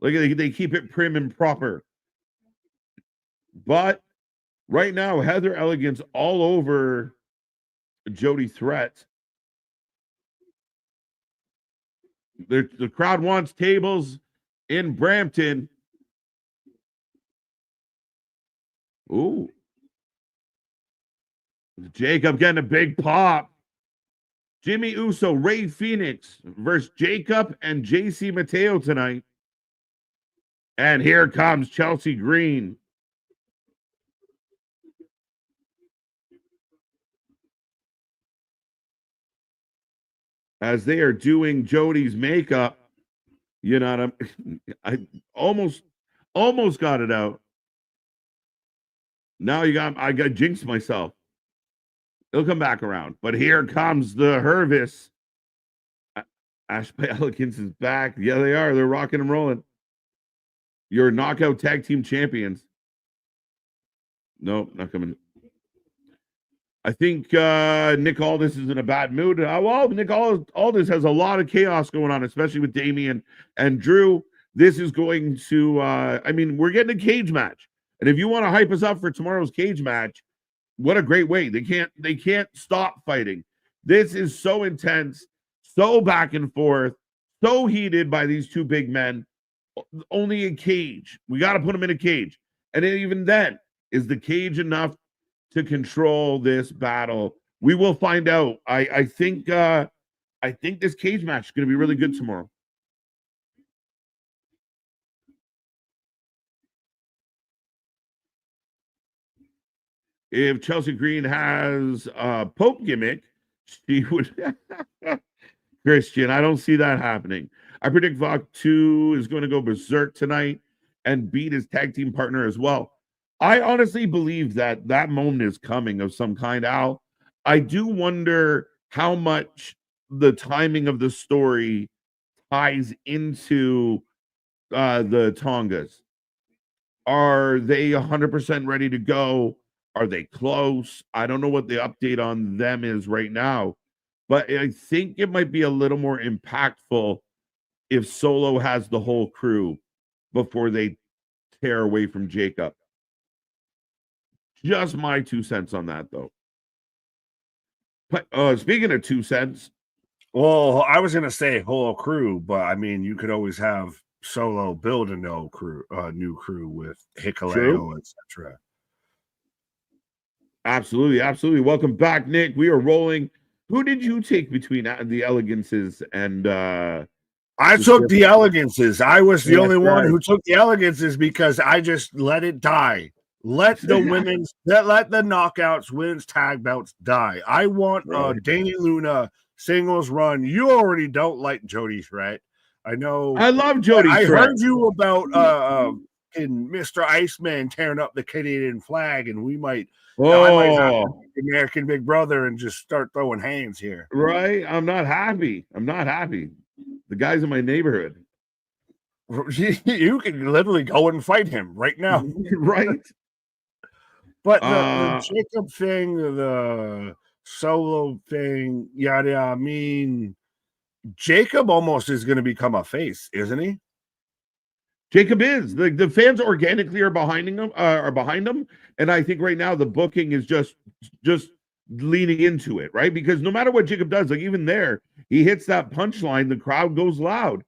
Like they keep it prim and proper. But right now, Heather Elegance all over Jody Threat. The crowd wants tables in Brampton. Ooh. Jacob getting a big pop. Jimmy Uso, Ray Phoenix versus Jacob and JC Mateo tonight. And here comes Chelsea Green. As they are doing Jody's makeup. You know what I almost got it out. Now I got jinxed myself. It'll come back around. But here comes the Hervis. Ash by Elegance is back. Yeah, they are. They're rocking and rolling. Your knockout tag team champions. Nope, not coming. I think Nick Aldis is in a bad mood. Well, Nick Aldis has a lot of chaos going on, especially with Damian and Drew. This is going to, we're getting a cage match. And if you want to hype us up for tomorrow's cage match, what a great way. They can't stop fighting. This is so intense, so back and forth, so heated by these two big men. Only a cage. We got to put them in a cage. And even then, is the cage enough to control this battle? We will find out. I think this cage match is going to be really good tomorrow. If Chelsea Green has a Pope gimmick, she would. Christian, I don't see that happening. I predict Vok 2 is going to go berserk tonight and beat his tag team partner as well. I honestly believe that moment is coming of some kind, Al. I do wonder how much the timing of the story ties into the Tongas. Are they 100% ready to go? Are they close? I don't know what the update on them is right now, but I think it might be a little more impactful if Solo has the whole crew before they tear away from Jacob. Just my 2 cents on that, though. But speaking of 2 cents. Well, I was going to say whole crew, but I mean, you could always have Solo build a new crew with Hikuleo, etc. Absolutely, absolutely. Welcome back, Nick. We are rolling. Who did you take between the Elegances and I took the Elegances. I was the only one who took the Elegances because I just let it die. Let the let the knockouts, women's tag belts die. I want Danny Luna singles run. You already don't like Jody Threat. I know. I love Jody Threat. I heard you about in Mr. Iceman tearing up the Canadian flag, and we might. I might have American Big Brother and just start throwing hands here. Right? I'm not happy. The guy's in my neighborhood. You can literally go and fight him right now. Right? But the Jacob thing, the Solo thing, yada. I mean, Jacob almost is going to become a face, isn't he? Jacob is. The fans organically are behind him, and I think right now the booking is just leaning into it, right? Because no matter what Jacob does, like even there, he hits that punchline, the crowd goes loud.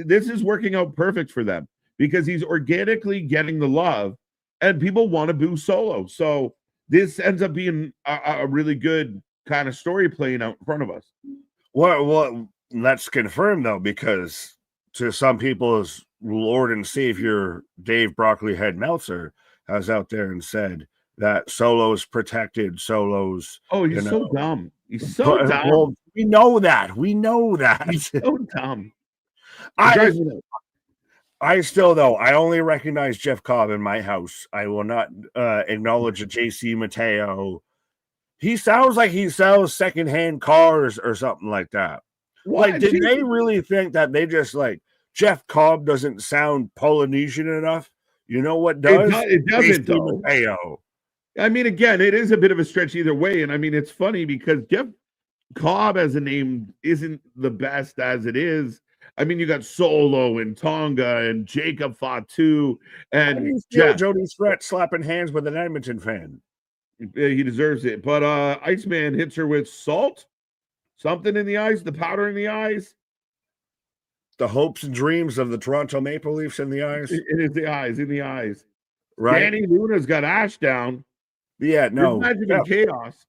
This is working out perfect for them because he's organically getting the love, and people want to boo Solo. So this ends up being a really good kind of story playing out in front of us. Well, let's confirm though, because to some people's Lord and Savior Dave Broccoli Head Meltzer has out there and said that Solo's protected. Solo's he's so dumb. He's so dumb. Well, we know that. He's so dumb. I still though I only recognize Jeff Cobb in my house. I will not acknowledge a JC Mateo. He sounds like he sells secondhand cars or something like that. What? Like, did they really think that they just like Jeff Cobb doesn't sound Polynesian enough? You know what does? It doesn't, though. Mateo. I mean, again, it is a bit of a stretch either way. And I mean, it's funny because Jeff Cobb as a name isn't the best as it is. I mean, you got Solo and Tonga and Jacob Fatu and Jody Threat slapping hands with an Edmonton fan. He deserves it. But Iceman hits her with salt, something in the eyes, the powder in the eyes. The hopes and dreams of the Toronto Maple Leafs in the eyes. It is the eyes, in the eyes. Right. Danny Luna's got Ash down. Yeah, no. Imagine chaos.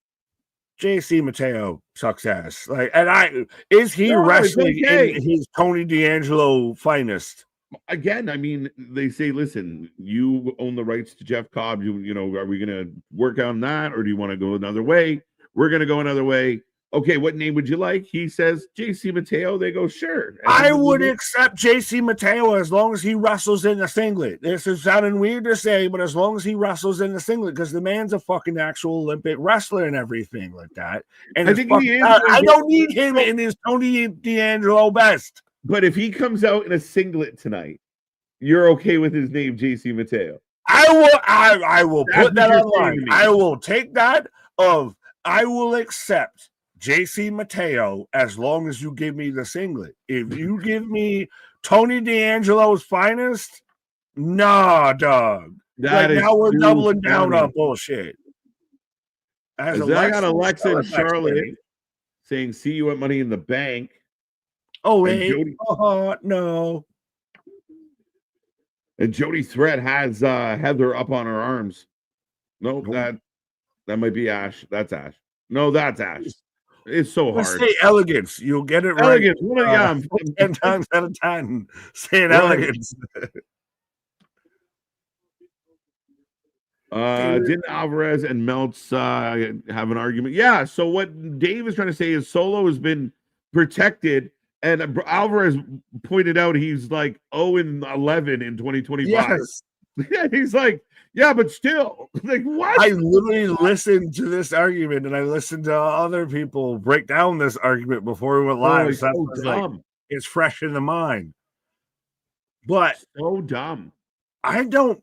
JC Mateo sucks ass. Like, and is he wrestling in his Tony D'Angelo finest? Again, I mean, they say, listen, you own the rights to Jeff Cobb. You know, are we going to work on that, or do you want to go another way? We're going to go another way. Okay, what name would you like? He says JC Mateo. They go, sure. I would accept JC Mateo as long as he wrestles in the singlet. This is sounding weird to say, but as long as he wrestles in the singlet, because the man's a fucking actual Olympic wrestler and everything like that. And I think he is. I don't need him in his Tony D'Angelo best. But if he comes out in a singlet tonight, you're okay with his name, JC Mateo? I will put that online. I will take that I will accept JC Mateo as long as you give me the singlet. If you give me Tony D'Angelo's finest, nah, dog. Now we're doubling down on bullshit. I got Alexa and Charlotte saying, see you at Money in the Bank. Oh, wait. No. And Jody Threat has Heather up on her arms. No, that might be Ash. That's Ash. No, that's Ash. It's so hard. Say Elegance. You'll get it Elegance. right. 10 times out of 10. Saying Elegance. Didn't Alvarez and Meltz have an argument? Yeah. So what Dave is trying to say is Solo has been protected. And Alvarez pointed out he's like 0-11 in 2025. Yes. Yeah, he's like, yeah, but still, like, what? I literally listened to this argument, and I listened to other people break down this argument before we went live. It's so dumb. It's fresh in the mind. But so dumb. I don't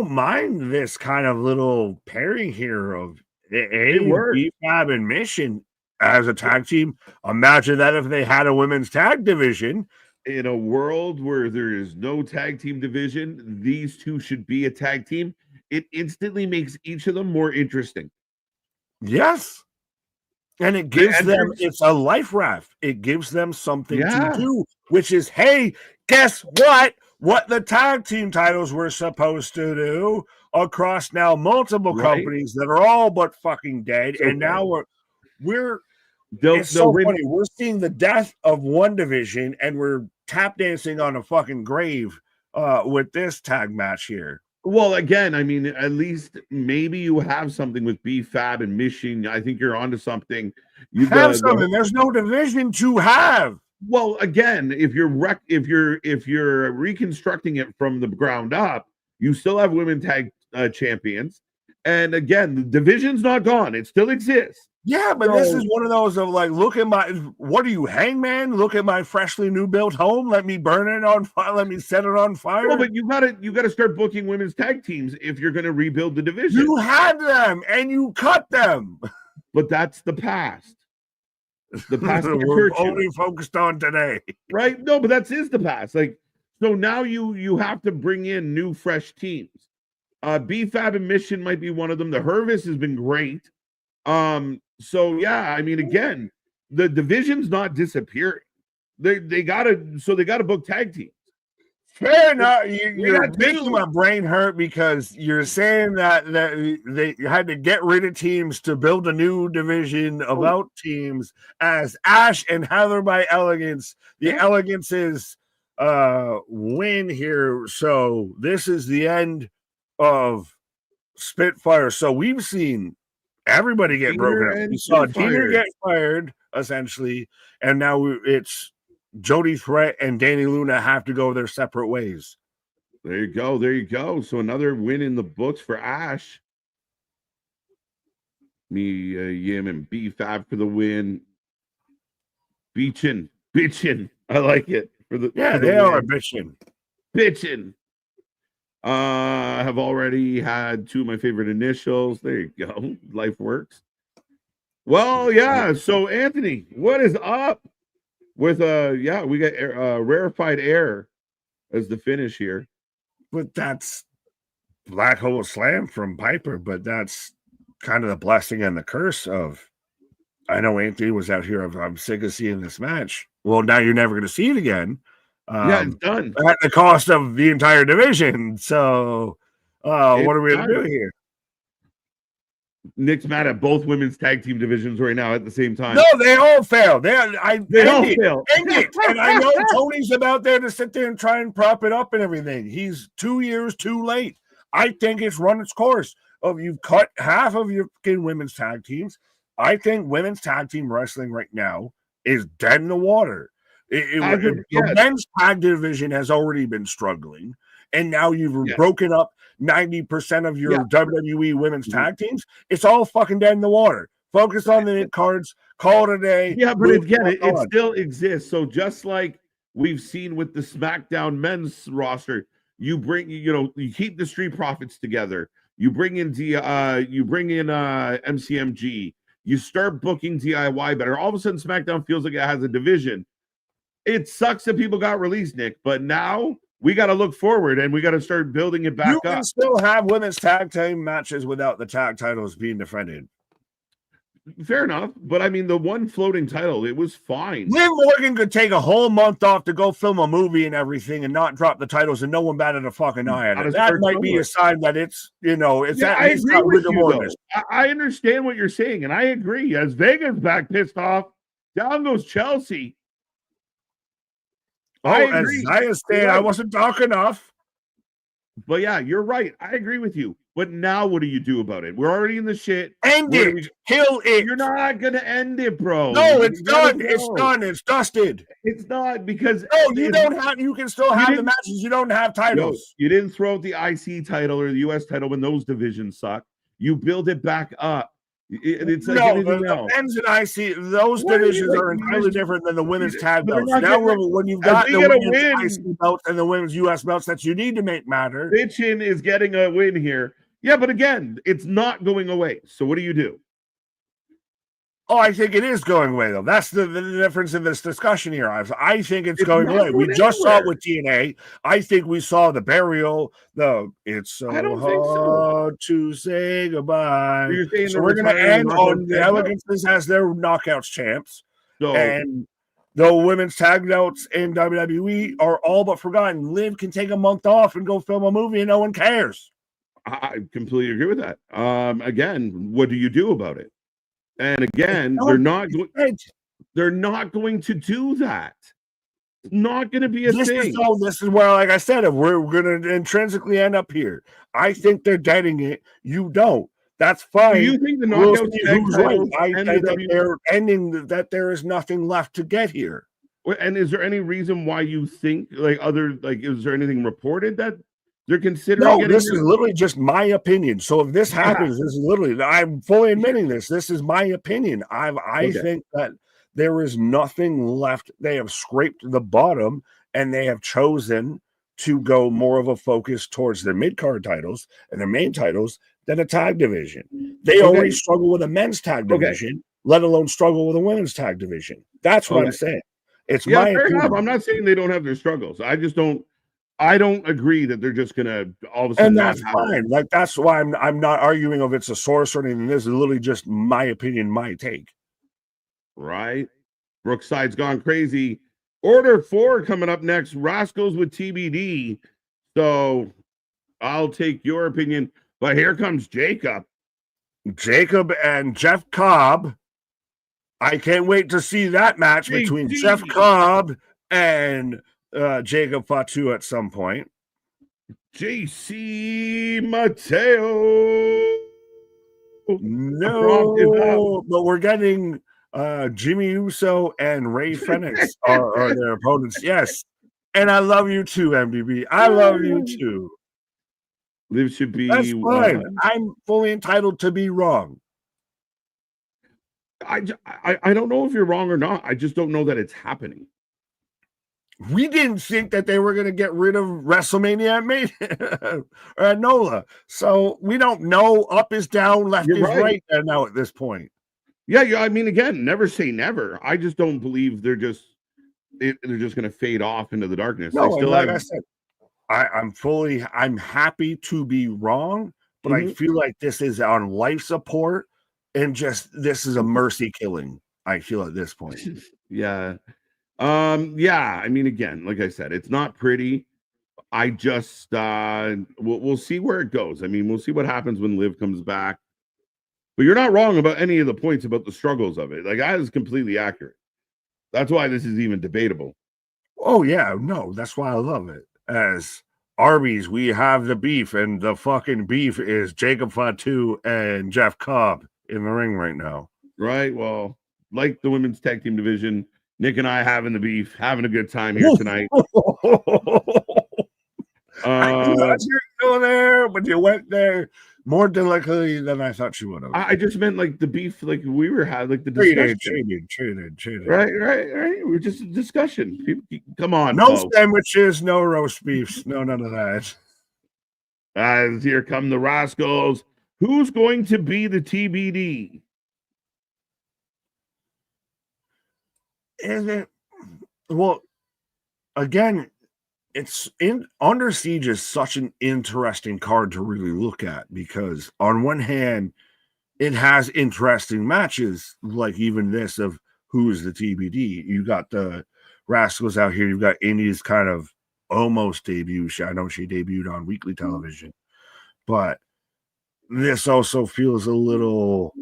mind this kind of little pairing here of B-Fab and Mission as a tag team. Imagine that if they had a women's tag division. In a world where there is no tag team division, these two should be a tag team. It instantly makes each of them more interesting. Yes. And it gives them, it's a life raft. It gives them something to do, which is, hey, guess what? What the tag team titles were supposed to do across now multiple companies that are all but fucking dead. And now we're it's so funny. We're seeing the death of one division and we're tap dancing on a fucking grave with this tag match here. Well, again, I mean, at least maybe you have something with B-Fab and Mission. I think you're onto something. You have something. There's no division to have. Well, again, if you're reconstructing it from the ground up, you still have women tag champions. And again, the division's not gone. It still exists. Yeah, but this is one of those of like, look at what are you, Hangman? Look at my freshly new built home. Let me burn it on fire. Let me set it on fire. Well, but you gotta start booking women's tag teams if you're gonna rebuild the division. You had them and you cut them. But that's the past. The past we're only focused on today. Right? No, but that is the past. Like, so now you have to bring in new fresh teams. B-Fab and Mission might be one of them. The Hervis has been great. So yeah, I mean, again, the division's not disappearing. They gotta book tag teams. Fair enough. You're making my brain hurt because you're saying that they had to get rid of teams to build a new division about teams as Ash and Heather by Elegance. The Elegance's win here. So this is the end of Spitfire. So we've seen everybody get broken up. We saw Tina get fired, essentially, and now it's Jody Threat and Danny Luna have to go their separate ways. There you go. There you go. So another win in the books for Ash. Yim and B-Fab for the win. Bitchin'. I like it. They are bitchin'. Have already had two of my favorite initials. There you go. Life works. Well, yeah. So Anthony, what is up with we got Rarefied Air as the finish here. But that's Black Hole Slam from Piper, but that's kind of the blessing and the curse of, I know Anthony was out here. I'm sick of seeing this match. Well, now you're never going to see it again. It's done at the cost of the entire division. So, what are we going to do here? Nick's mad at both women's tag team divisions right now at the same time. No, they all fail. They all fail. End it. And I know Tony's about there to sit there and try and prop it up and everything. He's 2 years too late. I think it's run its course. You've cut half of your women's tag teams. I think women's tag team wrestling right now is dead in the water. The men's tag division has already been struggling, and now you've broken up 90% of your WWE women's tag teams. It's all fucking dead in the water. Focus on the mid cards. Call it a day. Yeah, but again, it still exists. So just like we've seen with the SmackDown men's roster, you keep the Street Profits together. You bring in MCMG. You start booking DIY better. All of a sudden, SmackDown feels like it has a division. It sucks that people got released, Nick, but now we got to look forward and we got to start building it back up. You can still have women's tag team matches without the tag titles being defended. Fair enough, but I mean, the one floating title, it was fine. Liv Morgan could take a whole month off to go film a movie and everything and not drop the titles, and no one batted a fucking eye at it. That might be a sign that it's I agree with you, I understand what you're saying, and I agree. As Vega's back pissed off, down goes Chelsea. I understand. I wasn't talking enough. But yeah, you're right. I agree with you. But now what do you do about it? We're already in the shit. End it. Kill it. You're not going to end it, bro. No, it's done. It's done. It's dusted. It's not because... No, you can still have the matches. You don't have titles. You didn't throw out the IC title or the US title when those divisions suck. You build it back up. It's like the men's and IC, those divisions are entirely different than the women's tag belts. Now, when you've got the women's IC belts and the women's US belts that you need to make matter. Bitchin is getting a win here. Yeah, but again, it's not going away. So what do you do? Oh, I think it is going away, though. That's the difference in this discussion here. I think it's going away. We just saw it with TNA. I think we saw the burial. It's so hard to say goodbye. So we're going to end on the Elegance as their knockouts champs. And the women's tag belts in WWE are all but forgotten. Liv can take a month off and go film a movie and no one cares. I completely agree with that. Again, what do you do about it? And again, they're not going to do that. It's not going to be a thing. This is where, like I said, if we're going to intrinsically end up here. I think they're deading it. You don't. That's fine. Do you think the knockouts? I think that they're ending that there is nothing left to get here. And is there any reason why you think is there anything reported that they're considering? No, this is literally just my opinion. So if this happens, this is literally, I'm fully admitting this. This is my opinion. I think that there is nothing left. They have scraped the bottom and they have chosen to go more of a focus towards their mid-card titles and their main titles than a tag division. They already struggle with a men's tag division, let alone struggle with a women's tag division. That's what I'm saying. It's my opinion. I'm not saying they don't have their struggles. I don't agree that they're just gonna all of a sudden. And that's fine. Like that's why I'm not arguing if it's a source or anything. This is literally just my opinion, my take. Right. Brookside's gone crazy. Order 4 coming up next. Rascals with TBD. So I'll take your opinion. But here comes Jacob. Jacob and Jeff Cobb. I can't wait to see that match between Jeff Cobb and Jacob Fatu at some point. JC Mateo. No, but we're getting Jimmy Uso and Ray Phoenix are their opponents. Yes. And I love you too, MDB. I love you too. Liv should be. That's fine. I'm fully entitled to be wrong. I don't know if you're wrong or not. I just don't know that it's happening. We didn't think that they were going to get rid of WrestleMania at NOLA. So we don't know. Up is down, left is right now at this point. Yeah. I mean, again, never say never. I just don't believe they're just going to fade off into the darkness. No, like I said, I'm happy to be wrong, but I feel like this is on life support and this is a mercy killing. I feel at this point. Yeah. I mean, again, like I said, it's not pretty. I just we'll see where it goes. I mean, we'll see what happens when Liv comes back. But you're not wrong about any of the points about the struggles of it. Like, that is completely accurate. That's why this is even debatable. Oh, yeah. No, that's why I love it. As Arby's, we have the beef, and the fucking beef is Jacob Fatu and Jeff Cobb in the ring right now. Right? Well, like the women's tag team division, Nick and I having the beef, having a good time here tonight. I thought you were going there, but you went there more delicately than I thought you would have. I just meant like the beef, like we were having, like the discussion. Treated. Right. We're just a discussion. People, come on. No folks. sandwiches, no roast beefs, no none of that. As here come the Rascals. Who's going to be the TBD? Is it? Well, again, it's in Under Siege is such an interesting card to really look at because on one hand, it has interesting matches, like even this of who's the TBD. You got the Rascals out here. You've got Indy's kind of almost debut. I know she debuted on weekly television, but this also feels a little.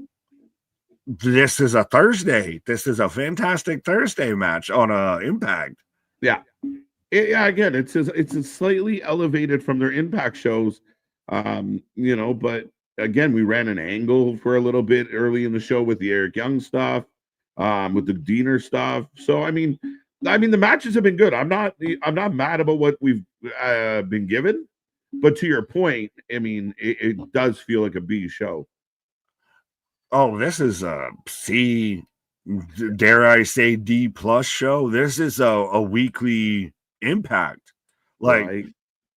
This is a Thursday. This is a fantastic Thursday match on Impact. Yeah. Again, it's a slightly elevated from their Impact shows, but again, we ran an angle for a little bit early in the show with the Eric Young stuff, with the Diener stuff. So I mean, the matches have been good. I'm not mad about what we've been given, but to your point, I mean, it does feel like a B show. Oh, this is a C, dare I say D plus show. This is a weekly Impact. Like, right.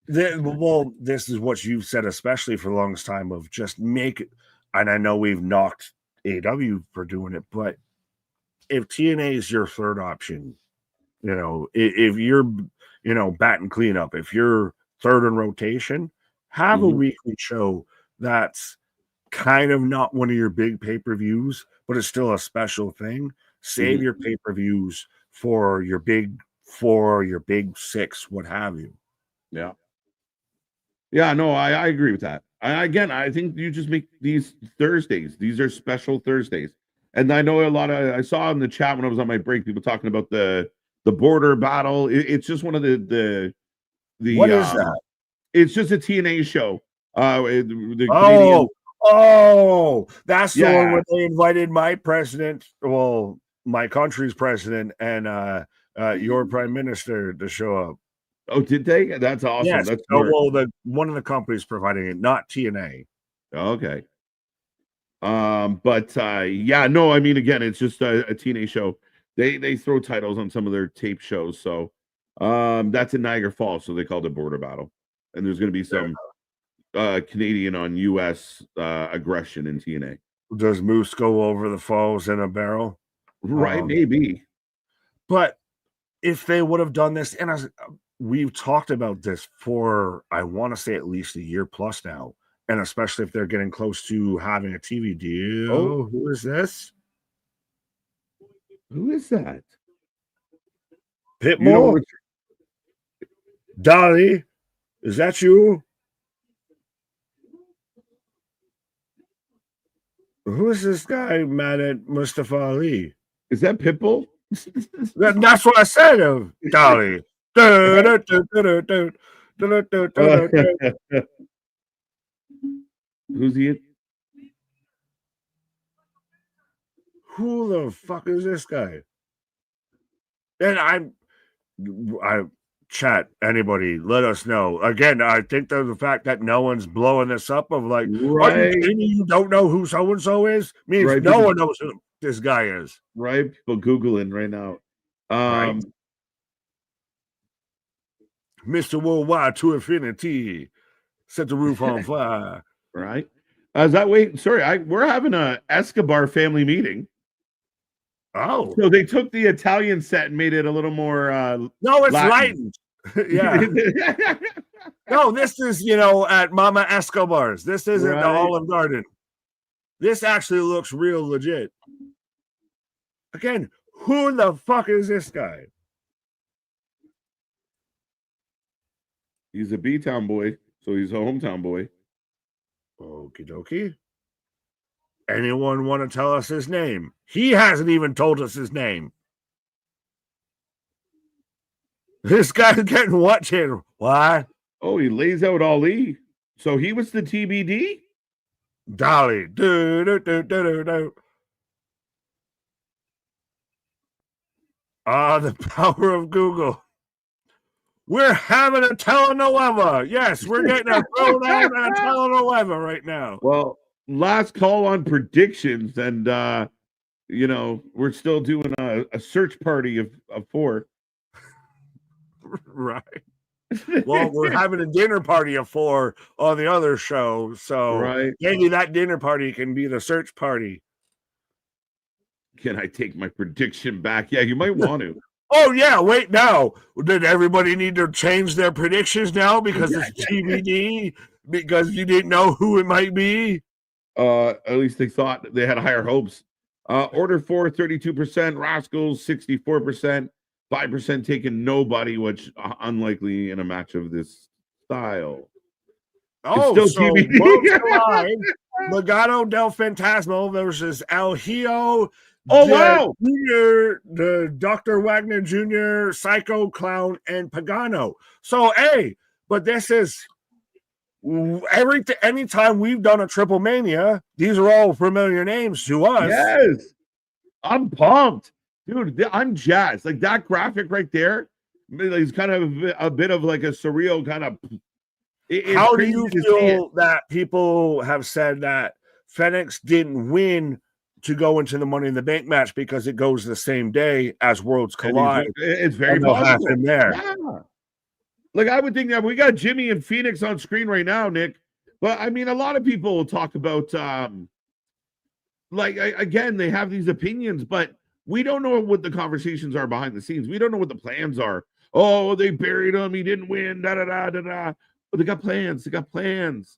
This is what you've said, especially for the longest time, of just make it. And I know we've knocked AW for doing it, but if TNA is your third option, if you're, batting cleanup, if you're third in rotation, have a weekly show that's kind of not one of your big pay-per-views, but it's still a special thing. Save your pay-per-views for your big six, what have you. Yeah. Yeah, no, I agree with that. I think you just make these Thursdays. These are special Thursdays. And I know I saw in the chat when I was on my break, people talking about the border battle. It's just one of the what is that? It's just a TNA show. The Canadian. That's the one where they invited my president, well, my country's president, and your prime minister to show up. Oh, did they? That's awesome. Yes. That's one of the companies providing it, not TNA. Okay. But no, I mean, again, it's just a TNA show. They throw titles on some of their tape shows, so that's in Niagara Falls, so they called it Border Battle, and there's going to be some Canadian on U.S. Aggression in TNA. Does Moose go over the falls in a barrel? Right, maybe. But if they would have done this, and we've talked about this for, I want to say, at least a year plus now, and especially if they're getting close to having a TV deal. Oh, who is this? Who is that? Pitbull? Dolly, is that you? Who is this guy mad at Mustafa Ali? Is that Pitbull? That's what I said of Dolly. Who's he? Who the fuck is this guy? And I chat, anybody, let us know. Again, I think that the fact that no one's blowing this up of like, right. You don't know who so-and-so is means right, no one knows who this guy is. Right? People Googling right now. Right. Mr. Worldwide to Infinity. Set the roof on fire. Right. We're having a Escobar family meeting. Oh. So they took the Italian set and made it a little more no, it's lightened. Yeah. No, this is, at Mama Escobar's. This isn't the Olive Garden. This actually looks real legit. Again, who the fuck is this guy? He's a B-Town boy, so he's a hometown boy. Okie dokie. Anyone want to tell us his name? He hasn't even told us his name. This guy's getting what here? Why? Oh, he lays out Ali. So he was the TBD? Dolly. Do, do, do, do, do, do. The power of Google. We're having a telenovela. Yes, we're getting a throwdown and a telenovela right now. Well, last call on predictions, and we're still doing a search party of 4. Right. Well, we're having a dinner party of 4 on the other show, so maybe that dinner party can be the search party. Can I take my prediction back? Yeah, you might want to. Oh, yeah, wait, now. Did everybody need to change their predictions now because it's TBD? Because you didn't know who it might be? At least they thought they had higher hopes. Order 4, 32%. Rascals, 64%. 5% taking nobody, which unlikely in a match of this style. Oh, so Legado del Fantasma versus El Hijo. Oh, wow. Jr., the Dr. Wagner Jr., Psycho Clown, and Pagano. So, hey, but this is anytime we've done a Triple Mania, these are all familiar names to us. Yes. I'm pumped. Dude, I'm jazzed. Like that graphic right there is kind of a bit of like a surreal kind of. How do you feel that people have said that Fenix didn't win to go into the Money in the Bank match because it goes the same day as Worlds Collide? It's very possible. Him there. Yeah. Like I would think that we got Jimmy and Phoenix on screen right now, Nick. But I mean, a lot of people will talk about again, they have these opinions, but we don't know what the conversations are behind the scenes. We don't know what the plans are. Oh, they buried him. He didn't win. Da da da da da. But they got plans. They got plans.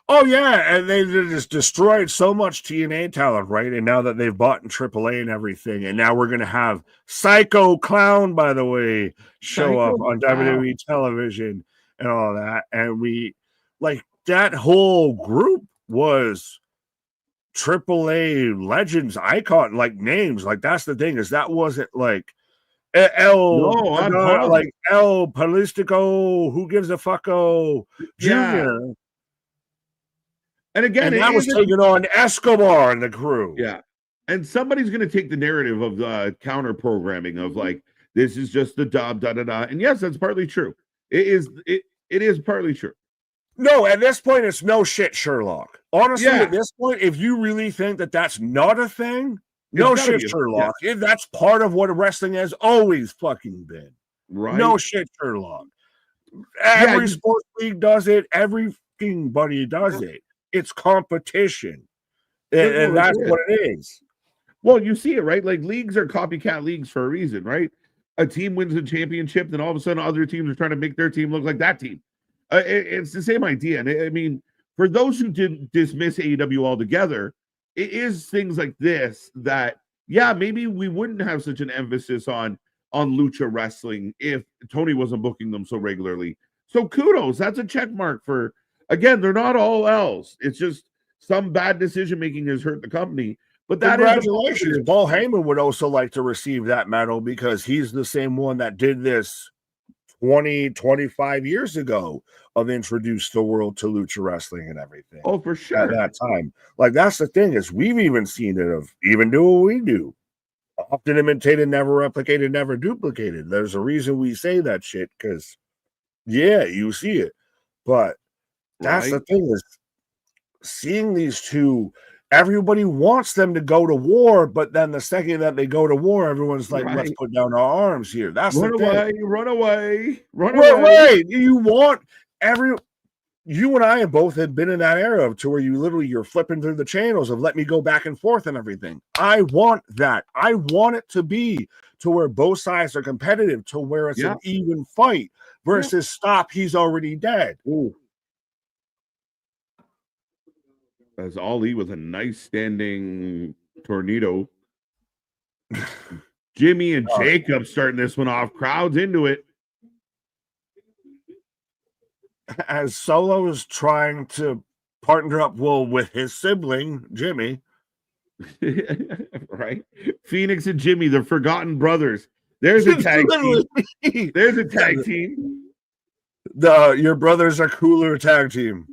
Oh, yeah. And they just destroyed so much TNA talent, right? And now that they've bought in AAA and everything, and now we're going to have Psycho Clown, by the way, show up on WWE television and all that. And that whole group was AAA legends, icon, like names. Like that's the thing is that wasn't like El Palistico, who gives a fucko Junior. And again, that was taking on Escobar and the crew. Yeah. And somebody's going to take the narrative of the counter programming of like, this is just the dub, da da da. And yes, that's partly true. It is partly true. No, at this point, it's no shit, Sherlock. Honestly, at this point, if you really think that that's not a thing, no shit, Sherlock. That's part of what wrestling has always fucking been. Right. No shit, Sherlock. Every sports league does it. Everybody does it. It's competition. And that's what it is. Well, you see it, right? Like leagues are copycat leagues for a reason, right? A team wins a championship, then all of a sudden other teams are trying to make their team look like that team. It's the same idea. And I mean, for those who didn't dismiss AEW altogether, it is things like this that, maybe we wouldn't have such an emphasis on lucha wrestling if Tony wasn't booking them so regularly. So kudos. That's a check mark for, again, they're not all L's. It's just some bad decision making has hurt the company. But that congratulations. Paul Heyman would also like to receive that medal because he's the same one that did this 25 years ago of introduced the world to lucha wrestling and everything. Oh, for sure. At that time. Like, that's the thing is we've even seen it of even do what we do. Often imitated, never replicated, never duplicated. There's a reason we say that shit because, you see it. But that's the thing is seeing these two, everybody wants them to go to war, but then the second that they go to war, everyone's like, let's put down our arms here. That's run away. You and I have both had been in that era to where you're flipping through the channels of let me go back and forth and everything. I want that. I want it to be to where both sides are competitive, to where it's an even fight versus stop, he's already dead. Ooh. As Ali with a nice standing tornado. Jimmy and Jacob starting this one off. Crowds into it. As Solo is trying to partnered up with his sibling, Jimmy. Right? Phoenix and Jimmy, the Forgotten Brothers. There's a tag team. There's a tag team. Your brothers are cooler tag team.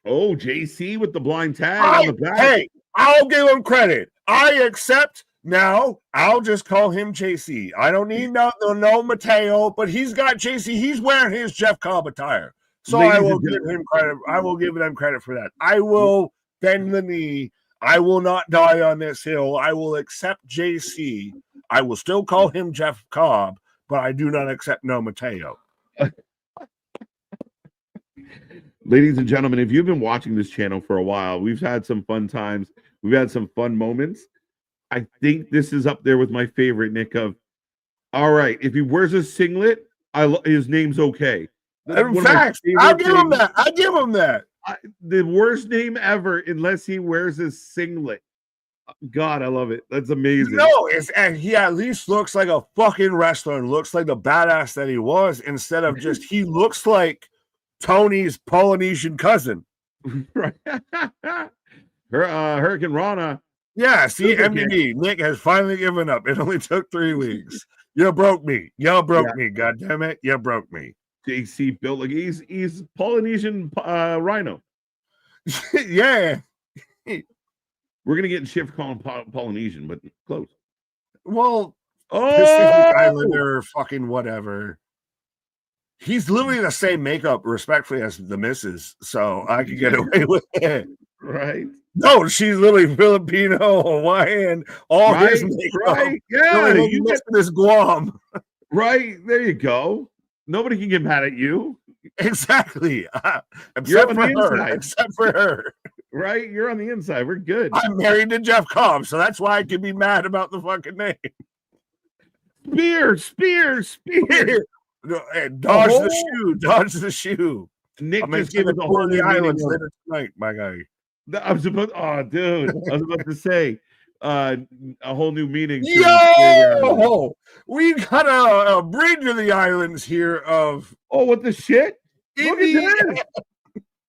Oh, JC with the blind tag on the back. Hey, I'll give him credit. I accept now. I'll just call him JC. I don't need no Mateo, but he's got JC. He's wearing his Jeff Cobb attire. So I will give him credit. I will give them credit for that. I will bend the knee. I will not die on this hill. I will accept JC. I will still call him Jeff Cobb, but I do not accept no Mateo. Ladies and gentlemen, if you've been watching this channel for a while, we've had some fun times. We've had some fun moments. I think this is up there with my favorite, Nick, of, all right, if he wears a singlet, his name's okay. In fact, I'll give him that. I give him that. The worst name ever, unless he wears a singlet. God, I love it. That's amazing. No, and he at least looks like a fucking wrestler and looks like the badass that he was, instead of just, he looks like Tony's Polynesian cousin. Right. Hurricane Rana. Yeah, see, MDD. Nick has finally given up. It only took 3 weeks. You broke me. You broke me. God damn it. You broke me. JC built like he's Polynesian rhino. Yeah. We're gonna get in shit for calling Polynesian, but close. Well, Pacific Islander, fucking whatever. He's literally the same makeup, respectfully, as the missus, so I could get away with it. Right? No, she's literally Filipino, Hawaiian, all his makeup. Right? Yeah, you get this Guam. Right there, you go. Nobody can get mad at you. Exactly. Except for her. Right? You're on the inside. We're good. I'm married to Jeff Cobb, so that's why I can be mad about the fucking name. Spear. Dodge the shoe. Nick I'm just giving the islands later tonight, my guy. I was about to say a whole new meaning. Yo, we got a bridge of the islands here of what the shit? Look at this.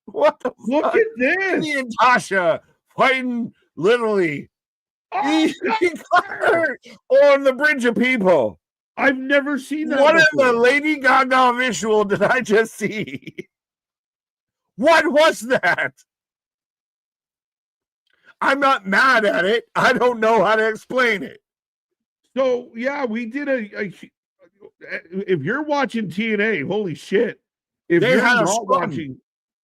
What the Look fuck? at this. Me and Tasha fighting literally. He got her on the bridge of people. I've never seen that. What in the Lady Gaga visual did I just see? What was that? I'm not mad at it. I don't know how to explain it. So yeah, we did if you're watching TNA, holy shit. If they you're had not watching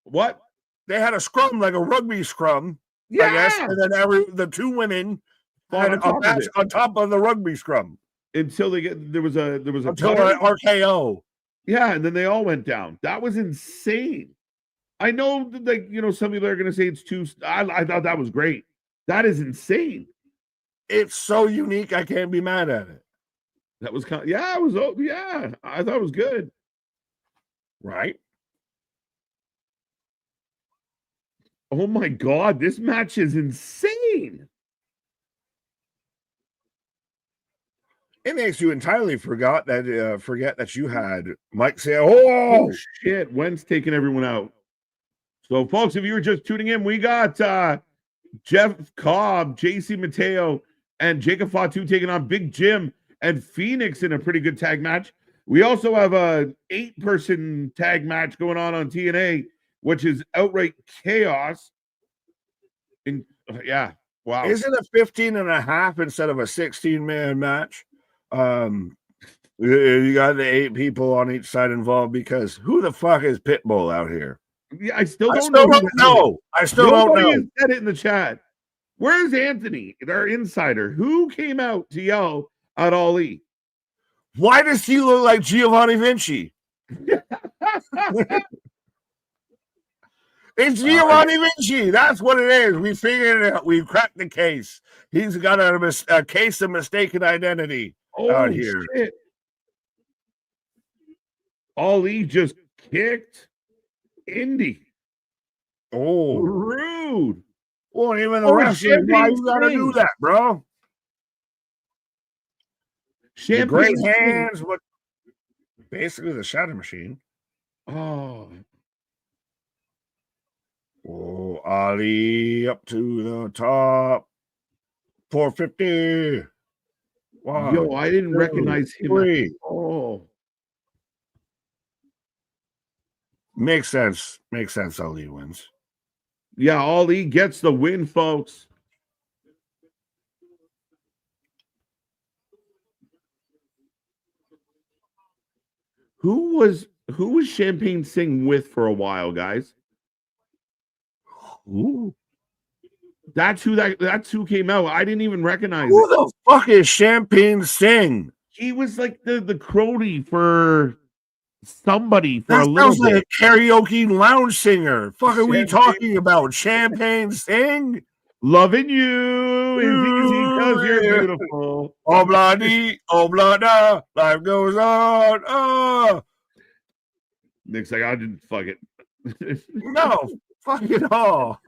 what? They had a scrum, like a rugby scrum, I guess, and then the two women had a match on top of the rugby scrum. Until there was a RKO. Yeah, and then they all went down. That was insane. I know that some people are gonna say it's too. I thought that was great. That is insane. It's so unique. I can't be mad at it. That was I thought it was good. Right. Oh my god, this match is insane. It makes you entirely forget that you had Mike say, "Oh shit, Wentz taking everyone out." So, folks, if you were just tuning in, we got Jeff Cobb, JC Mateo, and Jacob Fatu taking on Big Jim and Phoenix in a pretty good tag match. We also have a 8-person tag match going on TNA, which is outright chaos. Wow. Isn't it 15.5 instead of a 16-man match? You got the 8 people on each side involved, because who the fuck is Pitbull out here? Yeah, I still don't know. I still don't know. Nobody said it in the chat. Where's Anthony, our insider? Who came out to yell at Ali? Why does he look like Giovanni Vinci? It's Giovanni Vinci. That's what it is. We figured it out. We cracked the case. He's got a case of mistaken identity out here. Shit. Ali just kicked Indy. Oh, rude. Well, even the wrestling, why you gotta do that, bro? The great hands, what basically the shadow machine. Oh. Ali up to the top. 450. Wow. Yo, I didn't recognize him. Oh. Makes sense. Makes sense. Ali wins. Yeah, Ali gets the win, folks. Who was Champagne Singh with for a while, guys? Ooh. That's who came out. I didn't even recognize Who it. the fuck is Champagne Singh? He was like the crony for somebody for that a little sounds like bit. a karaoke lounge singer. Fuck are we Champagne- talking about? Champagne Singh? Loving you is easy because you're beautiful. Obladi, oblada, life goes on. Oh. Nick's like, I didn't fuck it. No, fuck it all.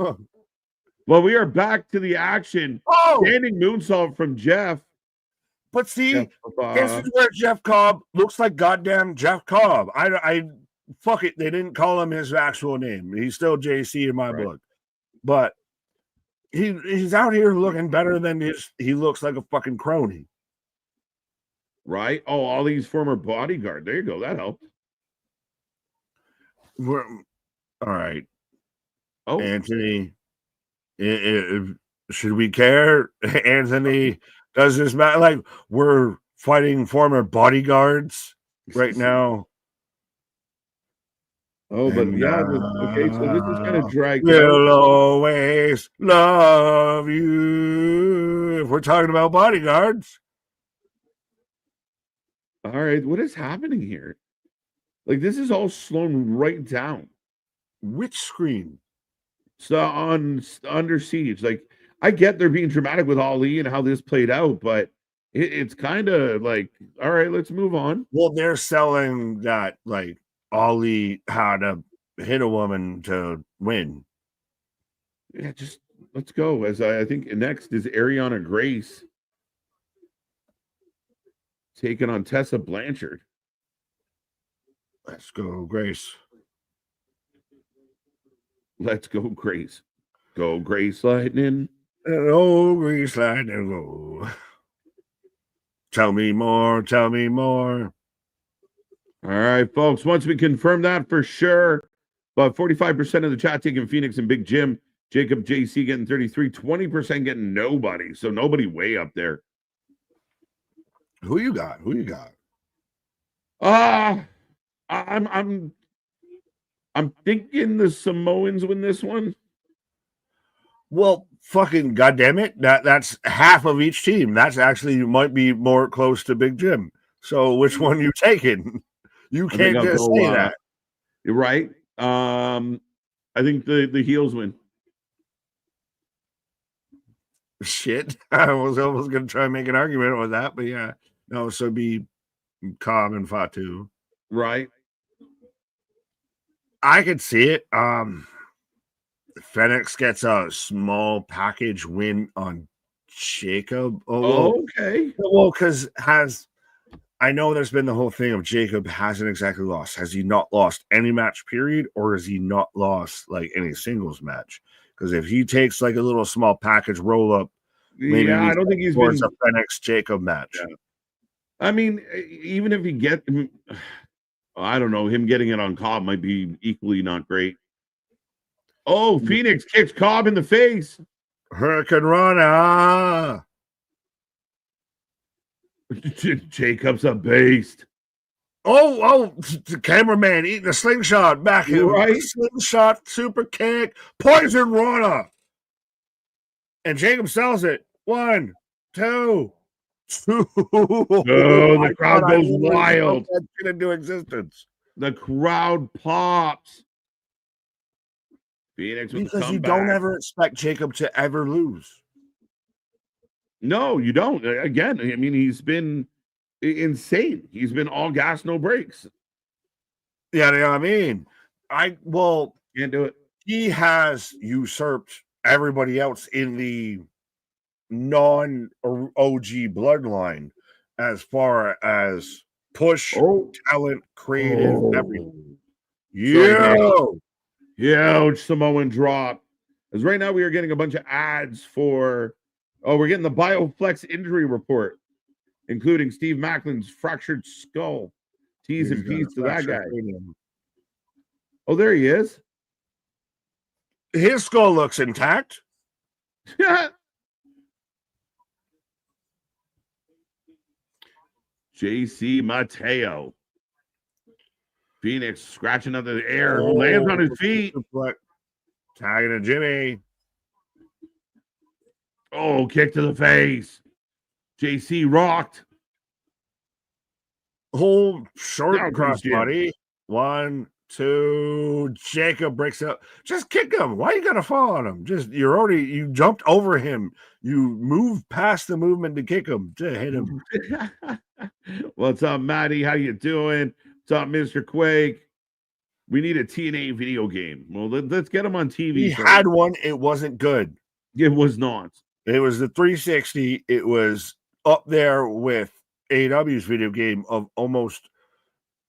Well, we are back to the action. Oh, Standing moonsault from Jeff. but see, Jeff, this is where Jeff Cobb looks like goddamn Jeff Cobb. I fuck it. They didn't call him his actual name. He's still JC in my book, but he's out here looking better than he looks like a fucking crony. Right? Oh, all these former bodyguard. There you go. That helped. All right. Oh, Anthony, should we care? Anthony, does this matter? Like, we're fighting former bodyguards right now. Oh, but yeah, okay, so this is kind of dragged out. We'll always love you. If we're talking about bodyguards. All right, what is happening here? Like, this is all slowing right down. Which screen? So on Under Siege, like, I get they're being dramatic with Ali and how this played out, but it's kind of like, all right, let's move on. Well, they're selling that like Ali had to hit a woman to win. Yeah, just let's go. As I think next is Ariana Grace taking on Tessa Blanchard. Let's go, Grace. Let's go, Grace. Go, Grace Lightning. Oh, Grace Lightning, go. Tell me more. Tell me more. All right, folks. Once we confirm that for sure, but 45% of the chat taking Phoenix and Big Jim. Jacob JC getting 33, 20% getting nobody. So nobody way up there. Who you got? Who you got? I'm thinking the Samoans win this one. Well, fucking goddamn it. That's half of each team. That's actually might be more close to Big Jim. So which one you taking? You can't just say that. You're right. I think the heels win. Shit. I was almost gonna try and make an argument with that, but yeah. No, so it'd be Cobb and Fatu. Right. I could see it. Phoenix gets a small package win on Jacob. Oh, okay. Well, because I know there's been the whole thing of Jacob hasn't exactly lost. Has he not lost any match period, or has he not lost like any singles match? Because if he takes like a little small package roll up, maybe I don't think he's been a Phoenix Jacob match. Yeah. I mean, even if he get, I don't know, him getting it on Cobb might be equally not great. Oh, Phoenix kicks Cobb in the face. Hurricane Rana. Jacob's a beast. Oh, the cameraman eating a slingshot back in. Right. Slingshot, super kick, poison Rana. And Jacob sells it. 1, 2, 2. Oh, the crowd goes wild. Into existence. The crowd pops. Phoenix because you don't ever expect Jacob to ever lose. No, you don't. Again, I mean, he's been insane. He's been all gas, no brakes. Yeah, you know what I mean? Can't do it. He has usurped everybody else in the non-OG bloodline as far as push, talent, creative, everything. Huge Samoan drop. Because right now we are getting a bunch of ads for, we're getting the BioFlex injury report, including Steve Macklin's fractured skull. T's and P's to that guy. Oh, there he is. His skull looks intact. JC Mateo. Phoenix scratching out the air, lands on his feet. Tagging to Jimmy. Oh, kick to the face. JC rocked. Whole short Down cross goes Jim. body. 1, 2. Jacob breaks up. Just kick him. Why you gotta fall on him? You jumped over him. You moved past the movement to kick him. To hit him. What's up, Maddie? How you doing? What's up, Mr. Quake? We need a TNA video game. Well, let's get him on TV. He had one. It wasn't good. It was not. It was the 360. It was up there with AEW's video game of almost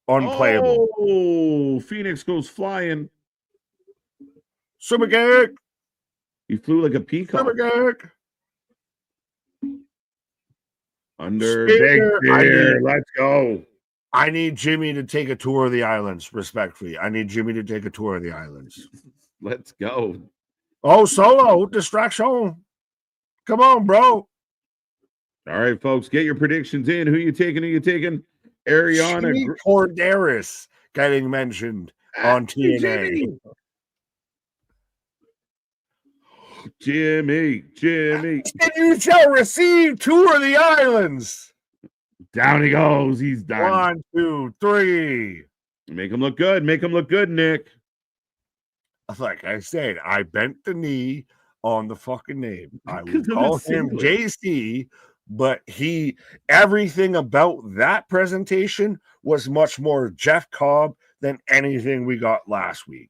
unplayable. Oh, Phoenix goes flying. Super kick. He flew like a peacock. Super kick. Under big beer. Let's go. I need Jimmy to take a tour of the islands, respectfully. I need Jimmy to take a tour of the islands. Let's go. Oh, Solo. Distraction. Come on, bro. All right, folks. Get your predictions in. Who you taking? Ariana. Jimmy Corderis getting mentioned on TNA. Jimmy. And you shall receive tour of the islands. Down he goes. He's done. 1, 2, 3. Make him look good. Nick. Like I said, I bent the knee on the fucking name. I would 'Cause of call his him singlet. JC, but everything about that presentation was much more Jeff Cobb than anything we got last week.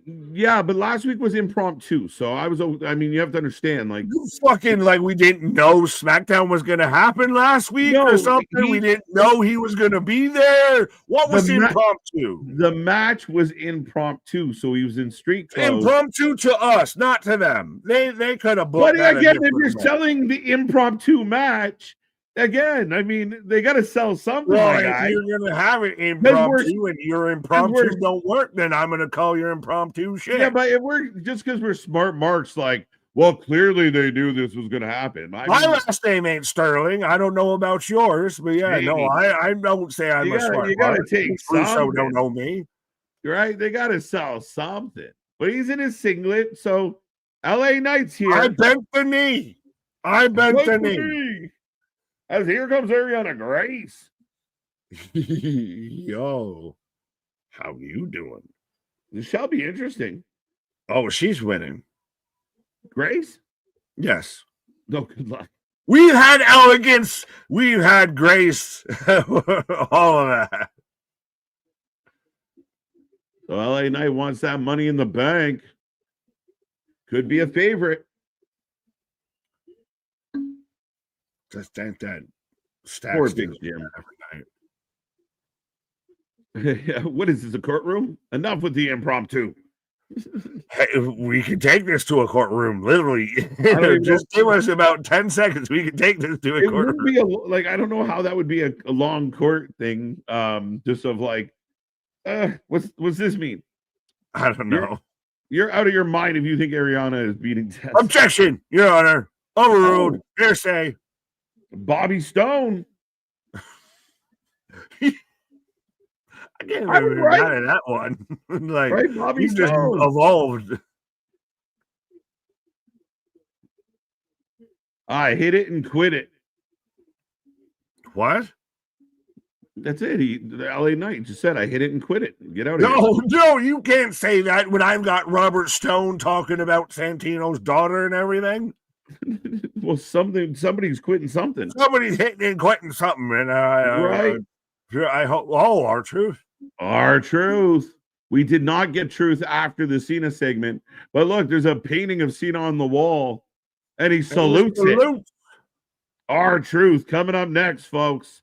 Yeah, but last week was impromptu. So you have to understand, like, You fucking like we didn't know SmackDown was going to happen last week No, or something. We didn't know he was going to be there. What was impromptu? the match was impromptu, so he was in street clothes. Impromptu to us, not to them. They could have But booked that a again, if different you're way. selling the impromptu match, again, I mean, they got to sell something. Well, my if guy. you're going to have it impromptu and your impromptu don't work, then I'm going to call your impromptu shit. Yeah, but if we're just because we're smart marks, like, well, clearly they knew this was going to happen. My last name ain't Sterling. I don't know about yours, but yeah, Maybe. no, I don't say I'm a smart. You got to take Russo something. don't know me, right? They got to sell something. But he's in his singlet, so LA Knight's here. I bent the knee. As here comes Ariana Grace. Yo, how you doing? This shall be interesting. Oh, she's winning. Grace? Yes. No, good luck. We've had Elegance. We've had Grace. All of that. So LA Knight wants that Money in the Bank. Could be a favorite. Just that Poor stacks Big Jim every night. What is this, a courtroom? Enough with the impromptu. Hey, we can take this to a courtroom, literally. Just give us about 10 seconds. We can take this to a courtroom. Would be I don't know how that would be a long court thing. Just of like, what's this mean? I don't know. You're out of your mind if you think Ariana is beating Tess. Objection, Your Honor. Overruled. Hearsay. Bobby Stone. I can't remember out of that one. Like, right, Bobby he's just Stone. evolved. I hit it and quit it. What? That's it. The LA Knight just said, I hit it and quit it. Get out of here. No, you can't say that when I've got Robert Stone talking about Santino's daughter and everything. Well, somebody's quitting something. Somebody's hitting and quitting something, and right. I hope. Oh, R-Truth. R-Truth. We did not get Truth after the Cena segment, but look, there's a painting of Cena on the wall, and he salutes it. R-Truth coming up next, folks.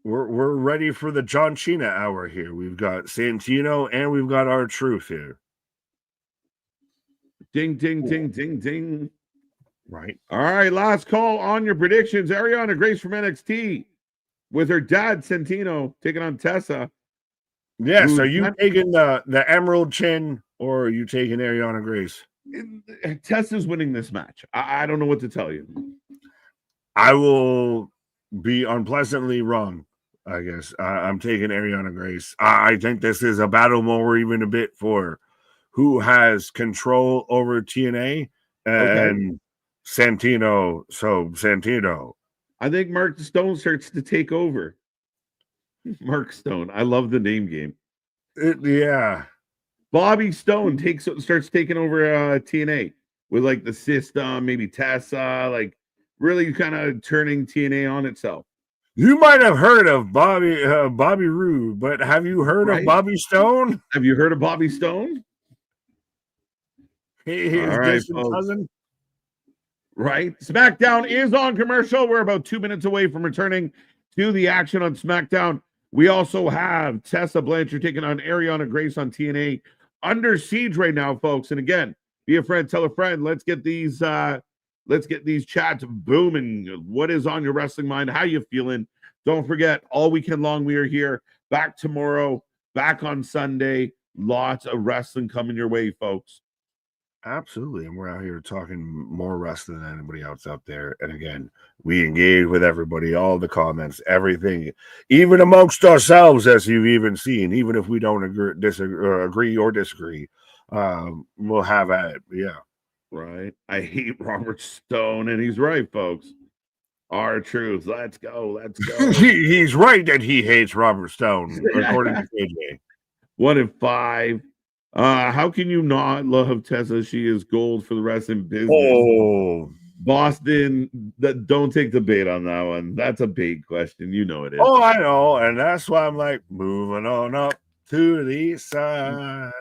we're ready for the John Cena hour here. We've got Santino and we've got R-Truth here. Ding, ding, ding, ding, ding. Right. All right, last call on your predictions. Ariana Grace from NXT with her dad Santino taking on Tessa. Yes, are you taking the Emerald Chin or are you taking Ariana Grace? Tessa's winning this match. I don't know what to tell you. I will be unpleasantly wrong, I guess. I'm taking Ariana Grace. I think this is a battle more even a bit for who has control over TNA and Santino. So Santino. I think Mark Stone starts to take over. Mark Stone. I love the name game. Yeah. Bobby Stone starts taking over TNA with like the system, maybe Tessa, like really kind of turning TNA on itself. You might have heard of Bobby Roode, but have you heard of Bobby Stone? Have you heard of Bobby Stone? His distant cousin. Right. SmackDown is on commercial. We're about 2 minutes away from returning to the action on SmackDown. We also have Tessa Blanchard taking on Ariana Grace on TNA. Under siege right now, folks. And again, be a friend, tell a friend. Let's get these chats booming. What is on your wrestling mind? How you feeling? Don't forget, all weekend long we are here. Back tomorrow, back on Sunday. Lots of wrestling coming your way, folks. Absolutely. And we're out here talking more wrestling than anybody else out there. And again, we engage with everybody, all the comments, everything, even amongst ourselves, as you've even seen, even if we don't agree or disagree, we'll have at it. Yeah. Right. I hate Robert Stone, and he's right, folks. R-Truth. Let's go. Let's go. He's right that he hates Robert Stone, according to KJ. 1 in 5. How can you not love Tessa? She is gold for the wrestling business. Oh, Boston, don't take the bait on that one. That's a big question. You know it is. Oh, I know. And that's why I'm like, moving on up to the east side.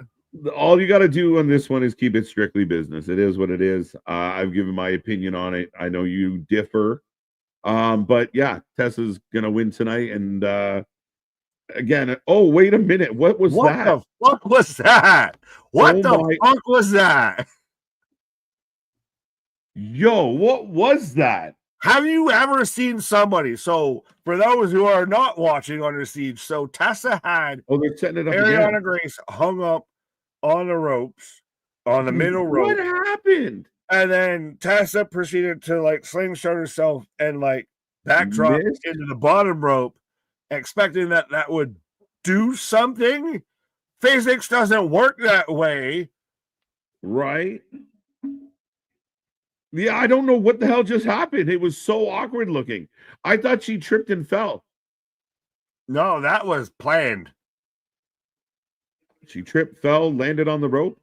All you got to do on this one is keep it strictly business. It is what it is. I've given my opinion on it. I know you differ. But yeah, Tessa's going to win tonight. And again, oh, wait a minute. What was that? What the fuck was that? What the fuck was that? Yo, what was that? Have you ever seen somebody? So, for those who are not watching Under Siege, so Tessa had they're setting it up Ariana again. Grace hung up on the ropes, on the middle rope. What happened? And then Tessa proceeded to like slingshot herself and like backdrop into the bottom rope, expecting that would do something. Physics doesn't work that way. Right? Yeah, I don't know what the hell just happened. It was so awkward looking. I thought she tripped and fell. No, that was planned. She tripped, fell, landed on the rope.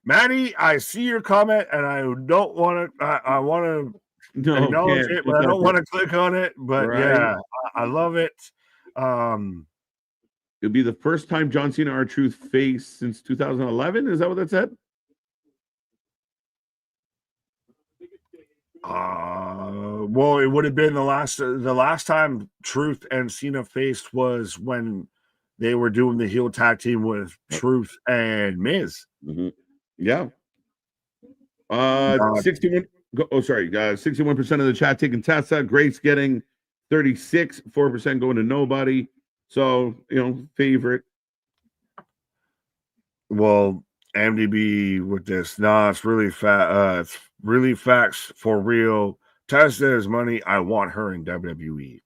Maddie, I see your comment, and I don't want to. I want to acknowledge it, but I don't want to click on it. But yeah, I love it. It'll be the first time John Cena R-Truth faced since 2011. Is that what that said? Well, it would have been the last time Truth and Cena faced was when they were doing the heel tag team with Truth and Miz. Mm-hmm. Yeah. 61. Oh, sorry. 61% of the chat taking Tessa. Grace getting 36. 4% going to nobody. So favorite. Well, MDB with this. Nah, it's really fat. It's really facts for real. Tessa is money. I want her in WWE.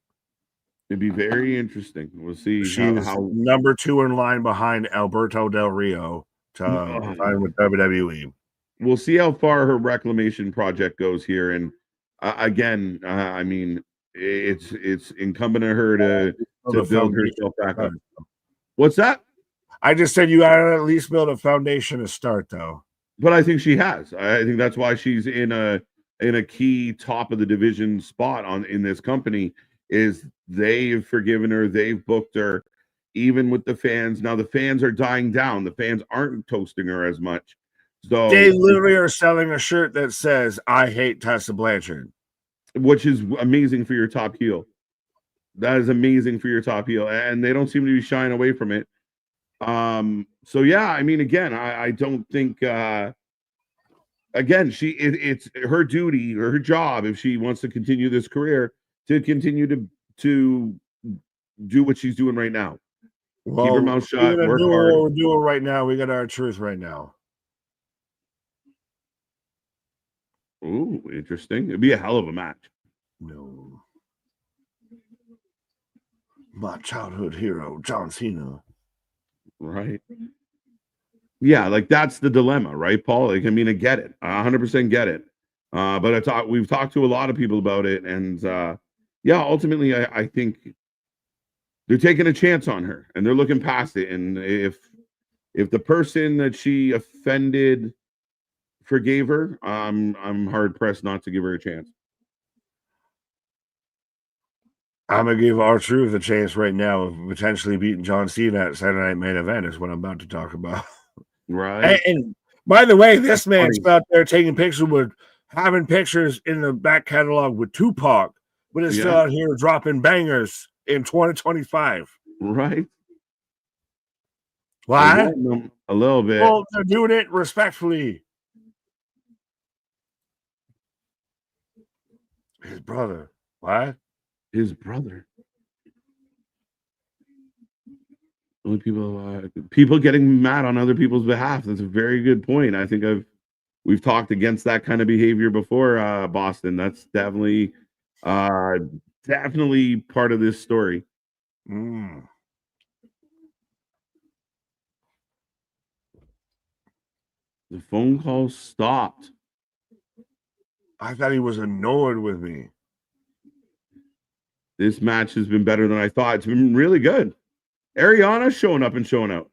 It'd be very interesting. We'll see. She's how number 2 in line behind Alberto Del Rio to sign with WWE. We'll see how far her reclamation project goes here. And again, I mean, it's incumbent on her to build herself back up. What's that? I just said you got to at least build a foundation to start, though. But I think she has. I think that's why she's in a key top of the division spot in this company. Is they've forgiven her, they've booked her, even with the fans. Now the fans are dying down. The fans aren't toasting her as much. So they literally are selling a shirt that says "I hate Tessa Blanchard." which is amazing for your top heel. That is amazing for your top heel, and they don't seem to be shying away from it. So yeah, I mean, again, I don't think again, it's her duty or her job if she wants to continue this career to continue to do what she's doing right now. Well, keep her mouth we're shut, gonna work do hard. what we're doing right now. We got our truth right now. Ooh, interesting. It'd be a hell of a match. No. My childhood hero, John Cena. Right. Yeah, like that's the dilemma, right, Paul? Like, I mean, I get it. I 100% get it. But we've talked to a lot of people about it, and yeah, ultimately, I think they're taking a chance on her and they're looking past it. And if the person that she offended forgave her, I'm hard pressed not to give her a chance. I'm gonna give our truth a chance right now of potentially beating John Cena at Saturday Night Main Event is what I'm about to talk about. Right. And by the way, this man's out there taking pictures with having pictures in the back catalog with Tupac, but is still out here dropping bangers in 2025. Right. Why? A little bit. Well, they're doing it respectfully. His brother. What? His brother. Only people getting mad on other people's behalf. That's a very good point. I think we've talked against that kind of behavior before, Boston. That's definitely part of this story. Mm. The phone call stopped. I thought he was annoyed with me. This match has been better than I thought. It's been really good. Ariana showing up and showing out.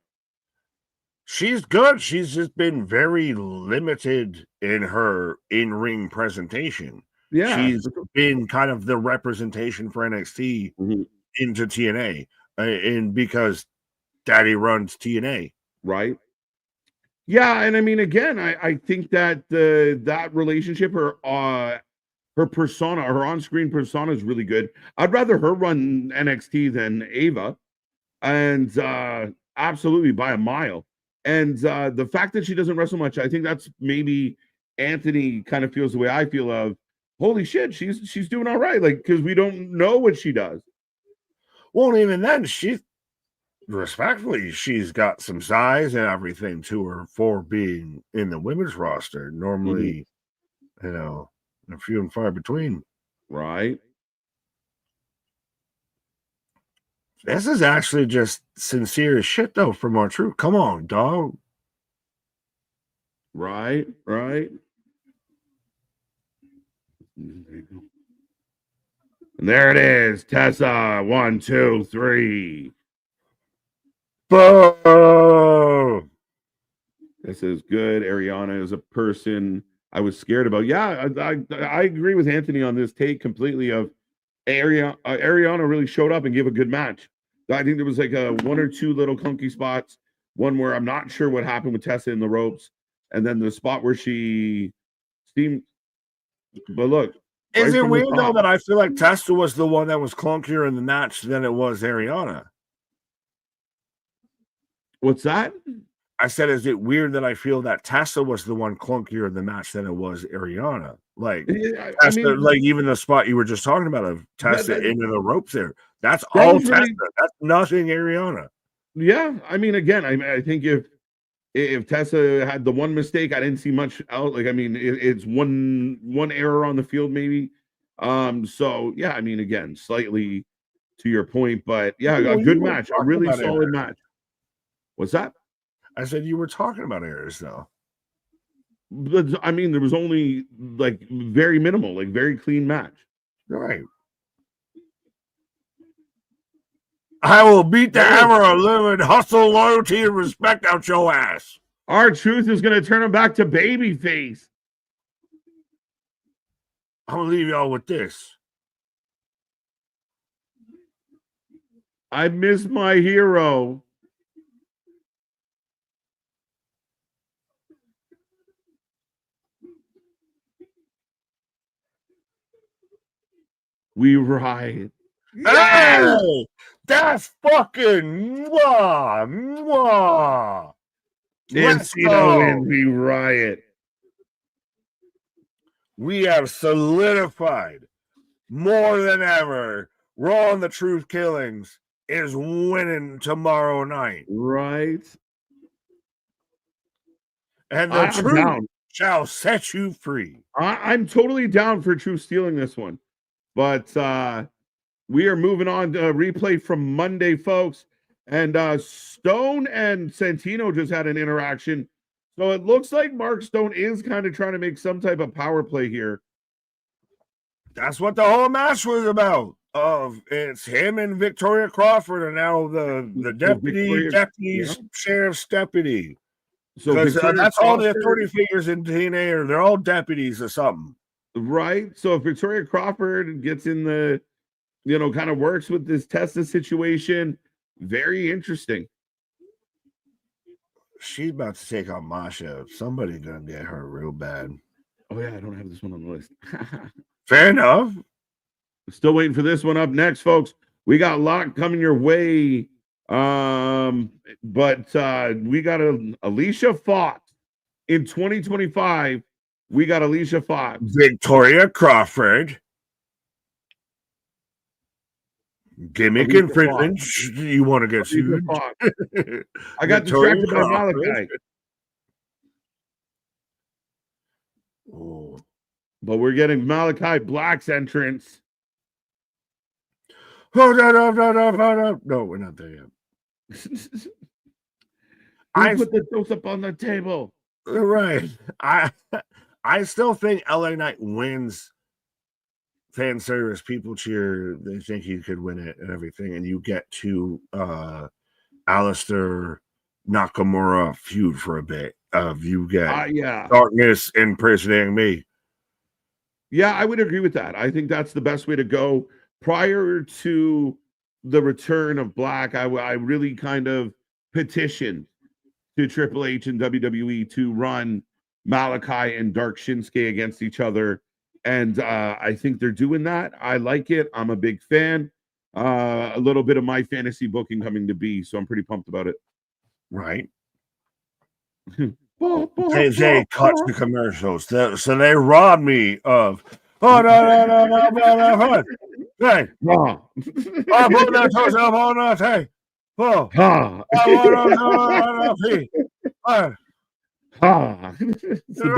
She's good. She's just been very limited in her in-ring presentation. Yeah. She's been kind of the representation for NXT into TNA. And because Daddy runs TNA. Right. Yeah, and I mean, again, I think that that relationship, her persona, her on-screen persona is really good. I'd rather her run NXT than Ava, and absolutely by a mile. And the fact that she doesn't wrestle much, I think that's maybe Anthony kind of feels the way I feel of, holy shit, she's doing all right, like, because we don't know what she does. Well, even then, respectfully, she's got some size and everything to her for being in the women's roster. Normally, you know, a few and far between. Right. This is actually just sincere as shit, though, from our truth. Come on, dog. Right. And there it is. Tessa, 1, 2, 3. Boom. This is good. Ariana is a person I was scared about. Yeah, I agree with Anthony on this take completely. Of Ariana really showed up and gave a good match. I think there was like a one or two little clunky spots. One where I'm not sure what happened with Tessa in the ropes, and then the spot where she seemed. But look, is it weird though that I feel like Tessa was the one that was clunkier in the match than it was Ariana? What's that? I said, is it weird that I feel that Tessa was the one clunkier in the match than it was Ariana? Like, Yeah, Tessa, like even the spot you were just talking about of Tessa into the ropes there, that's all Tessa. That's nothing Ariana. Yeah, I mean, again, I think if Tessa had the one mistake, I didn't see much out. Like, I mean, it's one error on the field, maybe. So yeah, I mean, again, slightly to your point, but yeah, a good match, a really solid match. What's that? I said you were talking about errors, though. But I mean, there was only like very minimal, like very clean match. All right. I will beat the hammer of living, hustle, loyalty, and respect out your ass. Our truth is going to turn him back to babyface. I'm going to leave y'all with this. I miss my hero. we riot. Hey, that's fucking mwah. And Let's Cena go. wins, we riot. We have solidified more than ever. Raw and the Truth Killings is winning tomorrow night. Right. And the truth shall set you free. I'm totally down for Truth stealing this one. But we are moving on to a replay from Monday, folks. And Stone and Santino just had an interaction. So it looks like Mark Stone is kind of trying to make some type of power play here. That's what the whole match was about. It's him and Victoria Crawford are now the deputy sheriff's deputy. So that's all the authority figures in TNA they're all deputies or something. Right. So if Victoria Crawford gets in the, kind of works with this Tessa situation, very interesting. She's about to take on Masha. Somebody's gonna get her real bad. Oh yeah, I don't have this one on the list. Fair enough. Still waiting for this one up next, folks. We got a lot coming your way. But we got Alicia Fox in 2025. We got Alicia Fox. Victoria Crawford. Gimmick infringement. You want to get sued? I got distracted by Malachi. Oh. But we're getting Malachi Black's entrance. Oh, no, we're not there yet. I put the dose up on the table. Right. I still think LA Knight wins fan service. People cheer. They think he could win it and everything. And you get to Alistair Nakamura feud for a bit. You get Darkness impersonating me. Yeah, I would agree with that. I think that's the best way to go. Prior to the return of Black, I really kind of petitioned to Triple H and WWE to run Malachi and Dark Shinsuke against each other. And I think they're doing that. I like it. I'm a big fan. A little bit of my fantasy booking coming to be, so I'm pretty pumped about it. Right. They cut the commercials. So they robbed me of. Oh, no. Hey. I put that toast up on that. Hey. Oh. It's the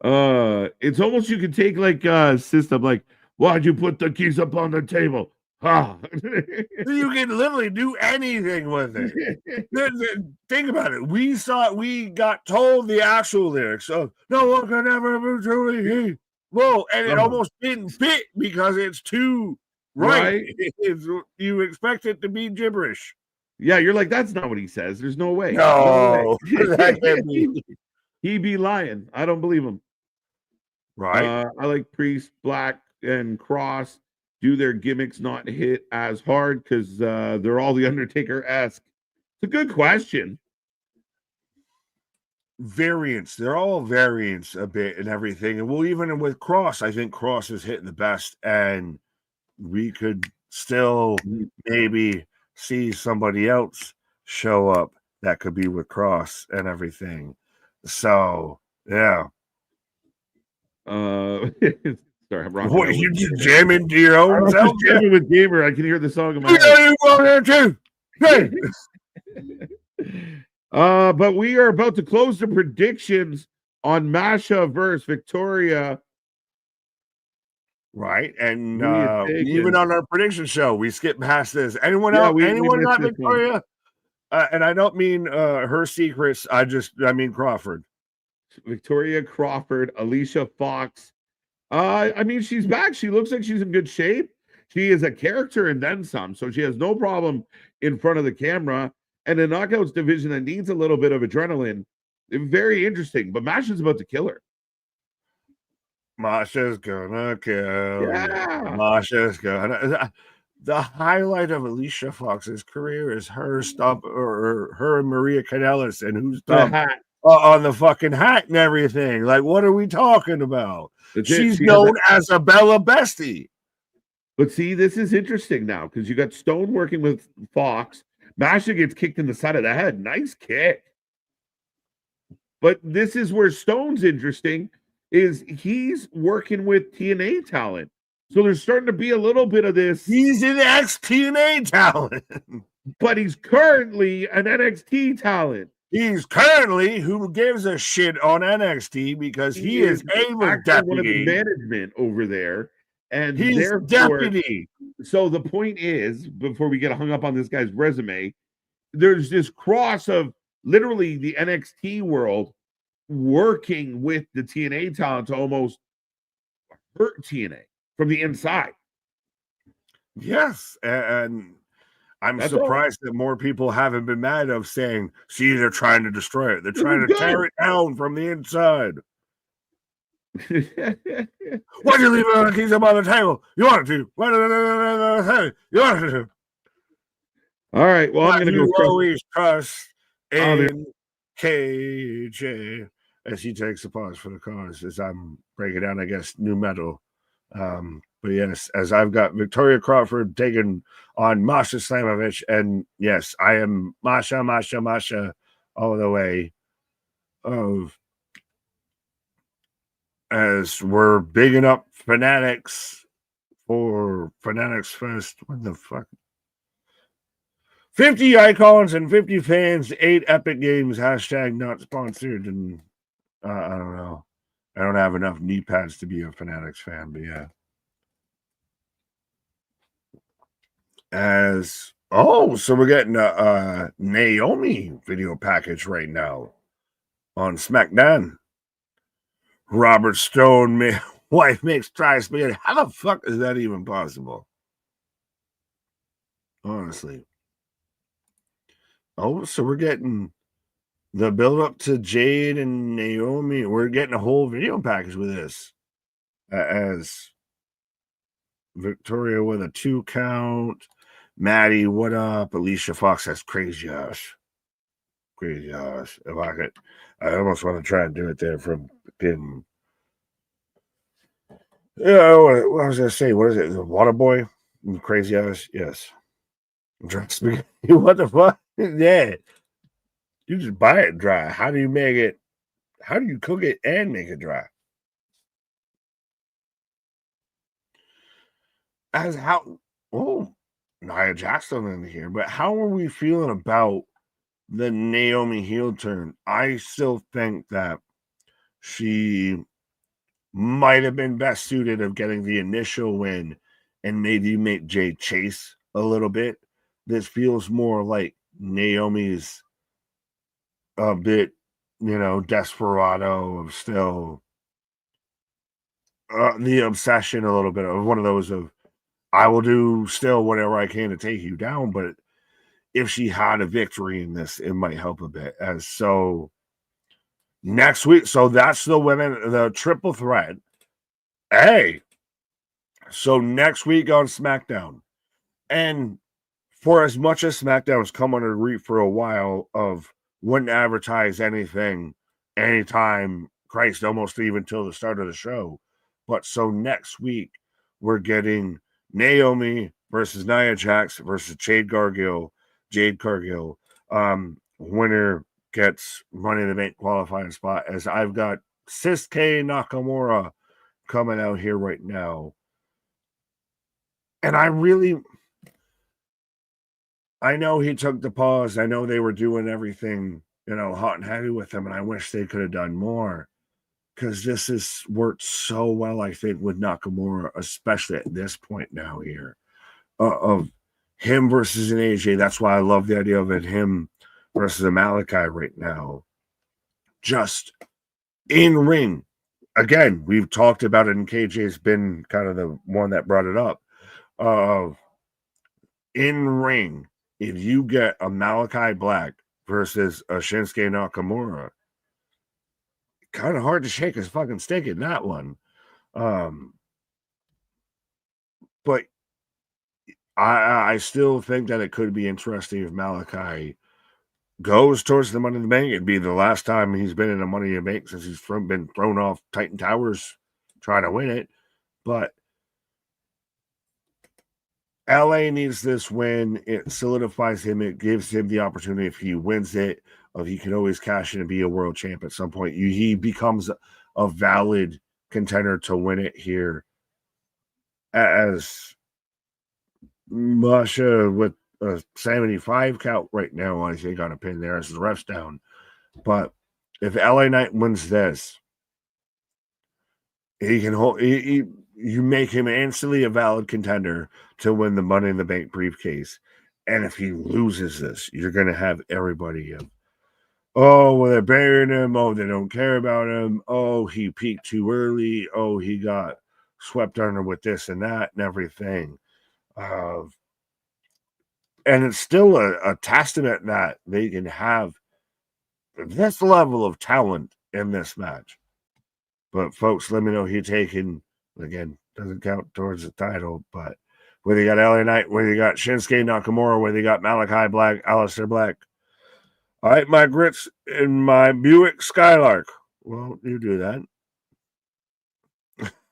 best. It's almost you could take like system, like, why'd you put the keys up on the table? You can literally do anything with it. Think about it. We got told the actual lyrics of no one can ever be truly he. Whoa, and it almost didn't fit because it's too right. You expect it to be gibberish. Yeah, you're like, that's not what he says. There's no way. No, that can't be. He be lying. I don't believe him. Right. I like Priest, Black, and Cross do their gimmicks not hit as hard because they're all the Undertaker-esque. It's a good question. Variants. They're all variants a bit and everything. And well, even with Cross, I think Cross is hitting the best. And we could still maybe see somebody else show up that could be with Cross and everything. So, yeah. Sorry, I'm wrong. What, you just jamming to your own self? Jamming with Gamer. I can hear the song in my head. Hey. But we are about to close the predictions on Masha versus Victoria. Right. And even on our prediction show, we skipped past this. Anyone else? Anyone not Victoria? And I don't mean her secrets. I mean Crawford. Victoria Crawford, Alicia Fox. I mean, she's back. She looks like she's in good shape. She is a character and then some. So she has no problem in front of the camera. And the knockouts division that needs a little bit of adrenaline. Very interesting. But Masha's about to kill her. Masha's gonna kill. Yeah. Masha's gonna. The highlight of Alicia Fox's career is her stump, or her and Maria Kanellis, and who's dumb. on the fucking hat and everything. Like, what are we talking about? That's it. She's See, known as a Bella Bestie. but see, this is interesting now because you got Stone working with Fox. Masha gets kicked in the side of the head. Nice kick. But this is where Stone's interesting, is he's working with TNA talent. So there's starting to be a little bit of this. He's an ex-TNA talent. But he's currently an NXT talent. He's currently, who gives a shit on NXT, because he is Ava's deputy. One of the management over there. And he's deputy. So the point is, before we get hung up on this guy's resume, there's this cross of literally the NXT world working with the TNA talent to almost hurt TNA from the inside. Yes, and I'm surprised that more people haven't been mad of saying, see, they're trying to destroy it. They're trying to tear it down from the inside. Why'd you leave it keep them on the table? You wanted to. You wanted to. All right. Well, I'm going to go always trust in KJ as he takes a pause for the cause as I'm breaking down, I guess, new metal. But yes, as I've got Victoria Crawford taking on Masha Slamovich, and yes, I am Masha all the way. As we're bigging up Fanatics for Fanatics Fest. What the fuck? 50 icons and 50 fans, 8 epic games, hashtag not sponsored. And I don't know. I don't have enough knee pads to be a Fanatics fan, but yeah. So we're getting a Naomi video package right now on SmackDown. Robert Stone, wife makes dry spaghetti. How the fuck is that even possible? Honestly. So we're getting the build up to Jade and Naomi. We're getting a whole video package with this. As Victoria with a 2 count. Maddie, what up? Alicia Fox has crazy ass. Crazy ass. If I could, I almost want to try and do it there from getting. Yeah, what I was gonna say, what is it? The Water Boy? Crazy ass? Yes. Spaghetti. What the fuck? Yeah. You just buy it dry. How do you make it? How do you cook it and make it dry? Nia Jackson in here, but how are we feeling about the Naomi heel turn? I still think that she might have been best suited of getting the initial win and maybe make Jade chase a little bit. This feels more like Naomi's a bit, desperado of still the obsession a little bit of one of those of I will do still whatever I can to take you down, but if she had a victory in this, it might help a bit. Next week, so that's the triple threat. Hey, so next week on SmackDown, and for as much as SmackDown has come under grief for a while of wouldn't advertise anything, anytime, Christ, almost even till the start of the show. But so next week, we're getting Naomi versus Nia Jax versus Jade Cargill. Winner gets Money in the Bank qualifying spot, as I've got Sasuke Nakamura coming out here right now. And I know he took the pause. I know they were doing everything, hot and heavy with him, and I wish they could have done more. Because this has worked so well, I think, with Nakamura, especially at this point now here, of him versus an AJ. That's why I love the idea of it, him versus a Malachi right now. Just in ring. Again, we've talked about it, and KJ's been kind of the one that brought it up. In ring, if you get a Malachi Black versus a Shinsuke Nakamura, kind of hard to shake his fucking stick in that one. But I still think that it could be interesting if Malachi goes towards the Money in the Bank. It'd be the last time he's been in a Money in the Bank since he's been thrown off Titan Towers trying to win it. But LA needs this win. It solidifies him. It gives him the opportunity, if he wins it, he can always cash in and be a world champ at some point. He becomes a valid contender to win it here. As Masha with a 75 count right now, I think, on a pin there as the ref's down. But if LA Knight wins this, he can hold. You make him instantly a valid contender to win the Money in the Bank briefcase. And if he loses this, you're going to have everybody oh, well, they're burying him. Oh, they don't care about him. Oh, he peaked too early. Oh, he got swept under with this and that and everything. And it's still a testament that they can have this level of talent in this match. But folks, let me know who you're taking. Again, doesn't count towards the title, but whether you got LA Knight, whether you got Shinsuke Nakamura, whether you got Malachi Black, Aleister Black. All right, my grits in my Buick Skylark. Well, you do that.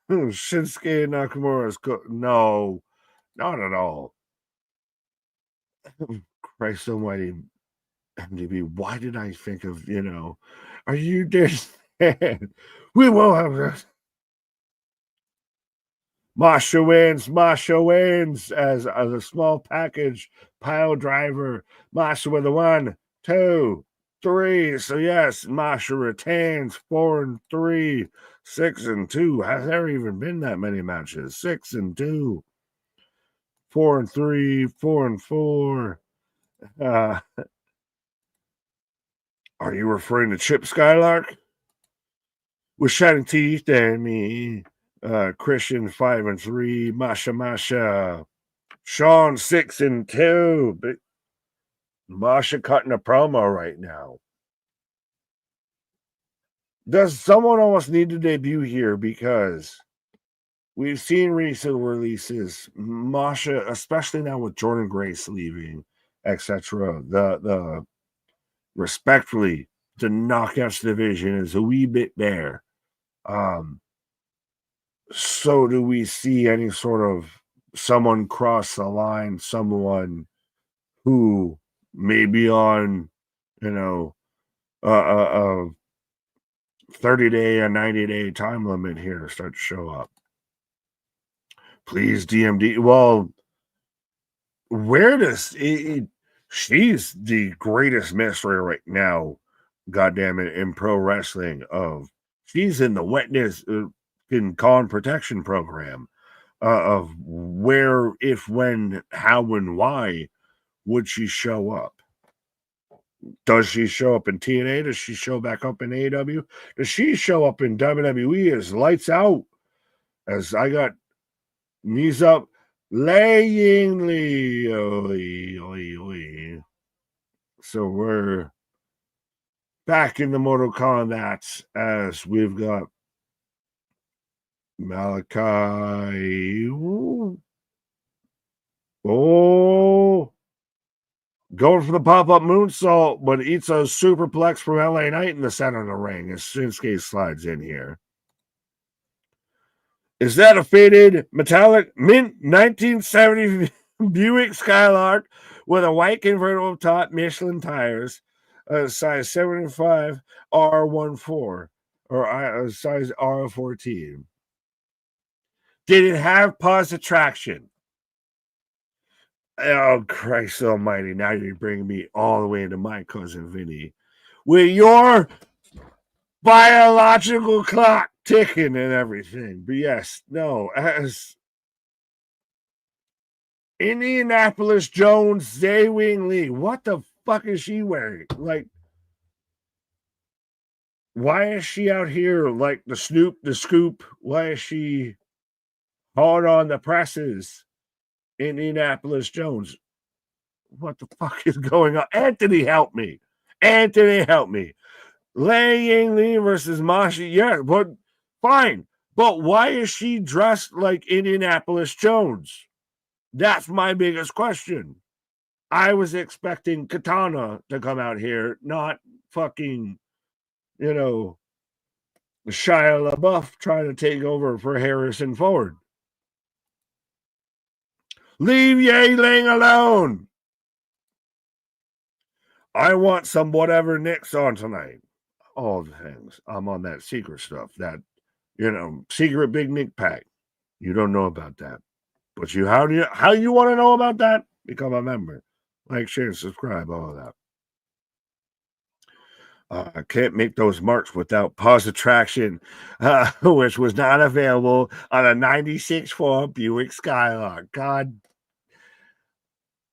Shinsuke Nakamura is no, not at all. Christ almighty, MDB, why did I think of, are you just we will have this. Masha wins as a small package pile driver. Masha with a 1, 2, 3. So yes, Masha retains 4-3, 6-2. Has there even been that many matches? 6-2, 4-3, 4-4. Are you referring to Chip Skylark? With shining teeth and me. Christian 5-3, Masha, Sean 6-2. But Masha cutting a promo right now. Does someone almost need to debut here? Because we've seen recent releases, Masha, especially now with Jordan Grace leaving, etc. The respectfully, the Knockouts division is a wee bit bare. So do we see any sort of someone cross the line, someone who may be on, a 30-day, a 90-day time limit here to start to show up? Please, DMD. Well, where does she's the greatest mystery right now, goddamn it, in pro wrestling. She's in the wetness in Con Protection program of where, if, when, how, and why would she show up? Does she show up in TNA? Does she show back up in AEW? Does she show up in WWE as lights out? As I got knees up, layingly. So we're back in the Mortal Kombat as we've got Malachi. Oh, going for the pop-up moonsault, but eats a superplex from LA Knight in the center of the ring as Shinsuke slides in here. Is that a faded metallic mint 1970 Buick Skylark with a white convertible top, Michelin tires, size 75 R14 or size R14? Did it have positive traction? Oh, Christ almighty. Now you're bringing me all the way into my cousin Vinny with your biological clock ticking and everything. But yes, no, as Indianapolis Jones, Zaywing Lee, what the fuck is she wearing? Like, why is she out here like the Snoop, the Scoop? Why is she hard on the presses? Indianapolis Jones. What the fuck is going on? Anthony, help me. Anthony, help me. Lei Ying Lee versus Masha. Yeah, but fine. But why is she dressed like Indianapolis Jones? That's my biggest question. I was expecting Katana to come out here, not fucking, you know, Shia LaBeouf trying to take over for Harrison Ford. Leave Yay Ling alone. I want some whatever Nick's on tonight. All the things. I'm on that secret stuff, that, secret Big Nick pack. You don't know about that. But how you want to know about that? Become a member. Like, share, subscribe, all of that. I can't make those marks without Pause Attraction, which was not available on a 96 Ford Buick Skylark. God,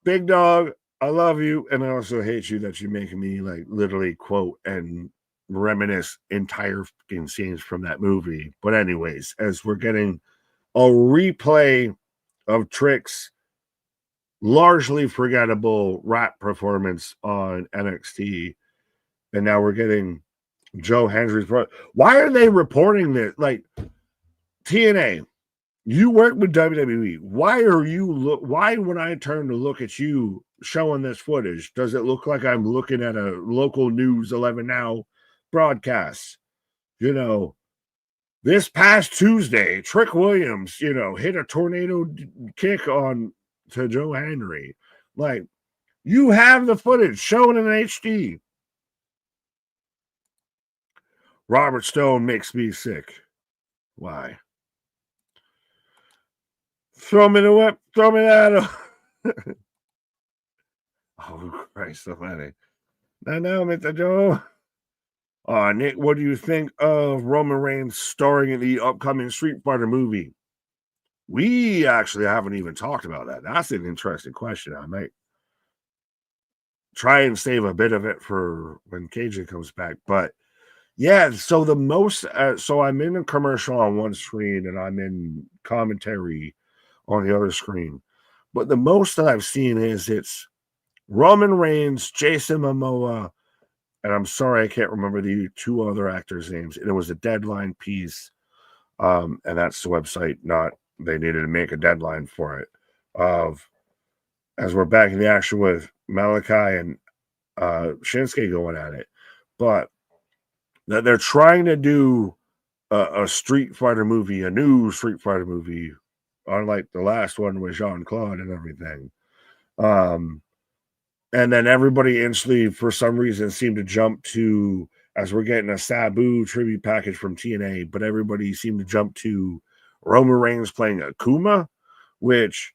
Big Dog, I love you, and I also hate you that you're making me like literally quote and reminisce entire fucking scenes from that movie. But anyways, as we're getting a replay of Trick's largely forgettable rap performance on NXT, and now we're getting Joe Hendry's. Why are they reporting this? Like, TNA, you work with WWE. Why when I turn to look at you showing this footage, does it look like I'm looking at a local News 11 Now broadcast? This past Tuesday, Trick Williams, hit a tornado kick on to Joe Henry. Like, you have the footage shown in HD. Robert Stone makes me sick. Why? Throw me the whip, throw me that. Oh, Christ almighty. Now, Mr. Joe. Nick, what do you think of Roman Reigns starring in the upcoming Street Fighter movie? We actually haven't even talked about that. That's an interesting question. I might try and save a bit of it for when KJ comes back. But yeah, so so I'm in a commercial on one screen and I'm in commentary on the other screen. But the most that I've seen is it's Roman Reigns, Jason Momoa, and I'm sorry I can't remember the two other actors' names. And it was a deadline piece, and that's the website. They needed to make a deadline for it. As we're back in the action with Malachi and Shinsuke going at it, but that they're trying to do a Street Fighter movie, a new Street Fighter movie, unlike the last one with Jean-Claude and everything. And then everybody instantly, for some reason, seemed to jump to, as we're getting a Sabu tribute package from TNA, but everybody seemed to jump to Roman Reigns playing Akuma, which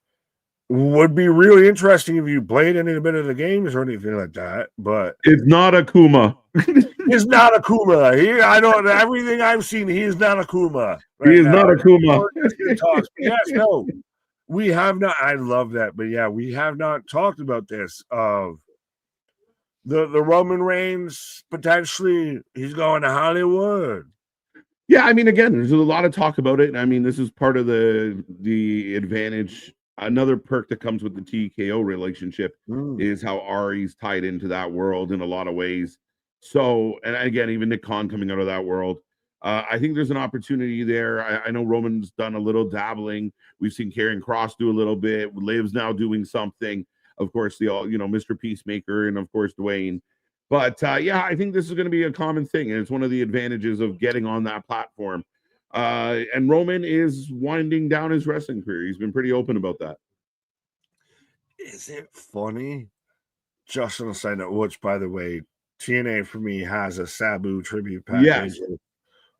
would be really interesting if you played any bit of the games or anything like that. But it's not Akuma. It's not Akuma. Everything I've seen, he is not Akuma. He is not Akuma. Yes, no. We have not. I love that, but yeah, we have not talked about this. The Roman Reigns potentially he's going to Hollywood. Yeah, I mean, again, there's a lot of talk about it. I mean, this is part of the advantage. Another perk that comes with the TKO relationship is how Ari's tied into that world in a lot of ways. So, and again, even Nick Khan coming out of that world. I think there's an opportunity there. I know Roman's done a little dabbling. We've seen Karrion Kross do a little bit. Liv's now doing something. Of course, Mr. Peacemaker and of course Dwayne. But yeah, I think this is going to be a common thing, and it's one of the advantages of getting on that platform. And Roman is winding down his wrestling career. He's been pretty open about that. Is it funny? Just on a side note, which by the way, TNA for me has a Sabu tribute package. Yes.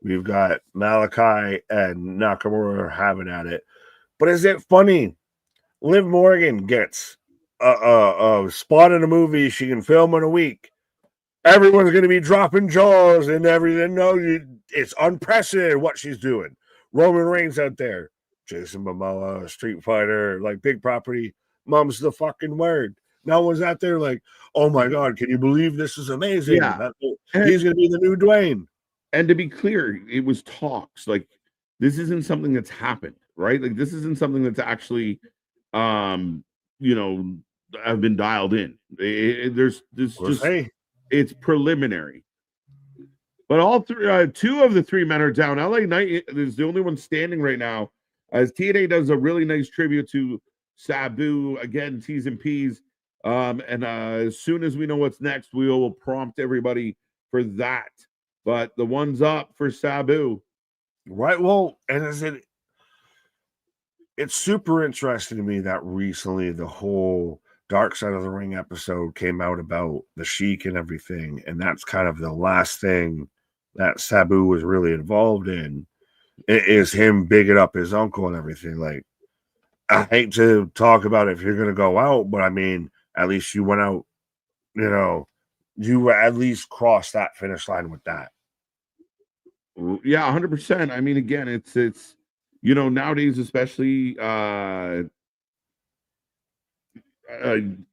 We've got Malachi and Nakamura having at it. But is it funny? Liv Morgan gets a spot in a movie she can film in a week. Everyone's going to be dropping jaws and everything. No, it's unprecedented what she's doing. Roman Reigns out there. Jason Momoa, Street Fighter, like big property. Mom's the fucking word. No one's out there like, oh my God, can you believe this is amazing? Yeah. He's going to be the new Dwayne. And to be clear, it was talks. Like, this isn't something that's happened, right? Like, this isn't something that's actually, have been dialed in. It's preliminary. But all two of the three men are down. LA Knight is the only one standing right now, as TNA does a really nice tribute to Sabu. Again, T's and P's. And as soon as we know what's next, we will prompt everybody for that. But the one's up for Sabu. Right. Well, and it's super interesting to me that recently the whole Dark Side of the Ring episode came out about the Sheik and everything, and that's kind of the last thing that Sabu was really involved in, is him bigging up his uncle and everything. Like, I hate to talk about it if you're going to go out, but I mean, at least you went out, you at least crossed that finish line with that. Yeah, 100%. I mean, again, it's nowadays, especially,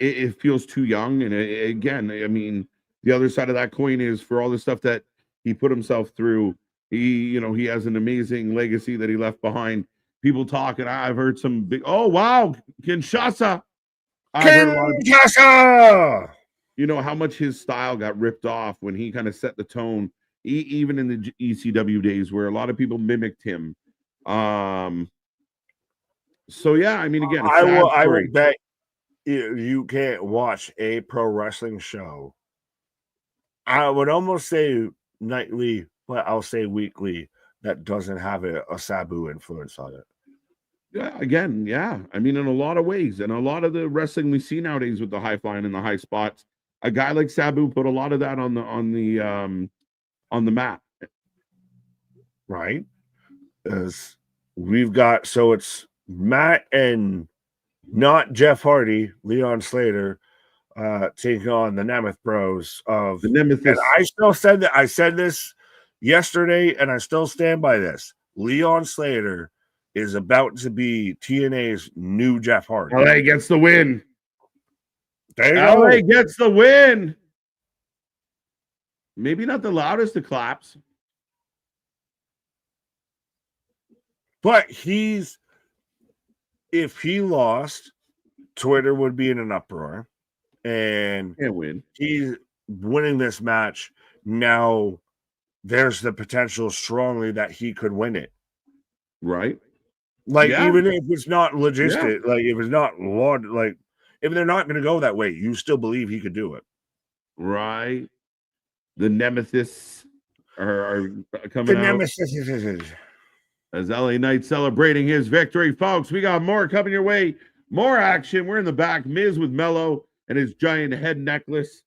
it feels too young. And again, I mean, the other side of that coin is for all the stuff that he put himself through. He has an amazing legacy that he left behind. People talking. I've heard some big. Oh wow, Kinshasa. Kinshasa. How much his style got ripped off when he kind of set the tone, even in the ECW days, where a lot of people mimicked him. So yeah, I mean, again, I will bet you can't watch a pro wrestling show. I would almost say nightly, but I'll say weekly, that doesn't have a Sabu influence on it. Yeah, again, yeah. I mean, in a lot of ways, and a lot of the wrestling we see nowadays with the high flying and the high spots, a guy like Sabu put a lot of that on the map. Right. As we've got, so it's Matt and not Jeff Hardy, Leon Slater, taking on the Nemeth Bros of the Nemeth. And I still said that. I said this yesterday, and I still stand by this. Leon Slater is about to be TNA's new Jeff Hardy. LA gets the win. There you LA go. gets the win. Maybe not the loudest of claps. But if he lost, Twitter would be in an uproar. And can't win. He's winning this match. Now there's the potential strongly that he could win it. Right. Like, even if it's not logistic, like if it's not like if they're not going to go that way, you still believe he could do it. Right. The Nemesis are coming out. Nemesis. As LA Knight celebrating his victory, folks. We got more coming your way. More action. We're in the back. Miz with Mello and his giant head necklace.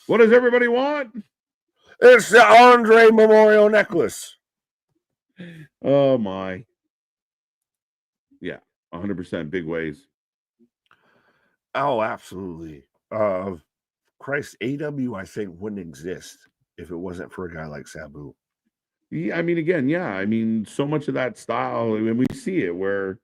What does everybody want? It's the Andre Memorial necklace. Oh, my. Yeah, 100% big ways. Oh, absolutely. Christ, AW, I think, wouldn't exist if it wasn't for a guy like Sabu. Yeah, I mean, again, yeah. I mean, so much of that style, and we see it where,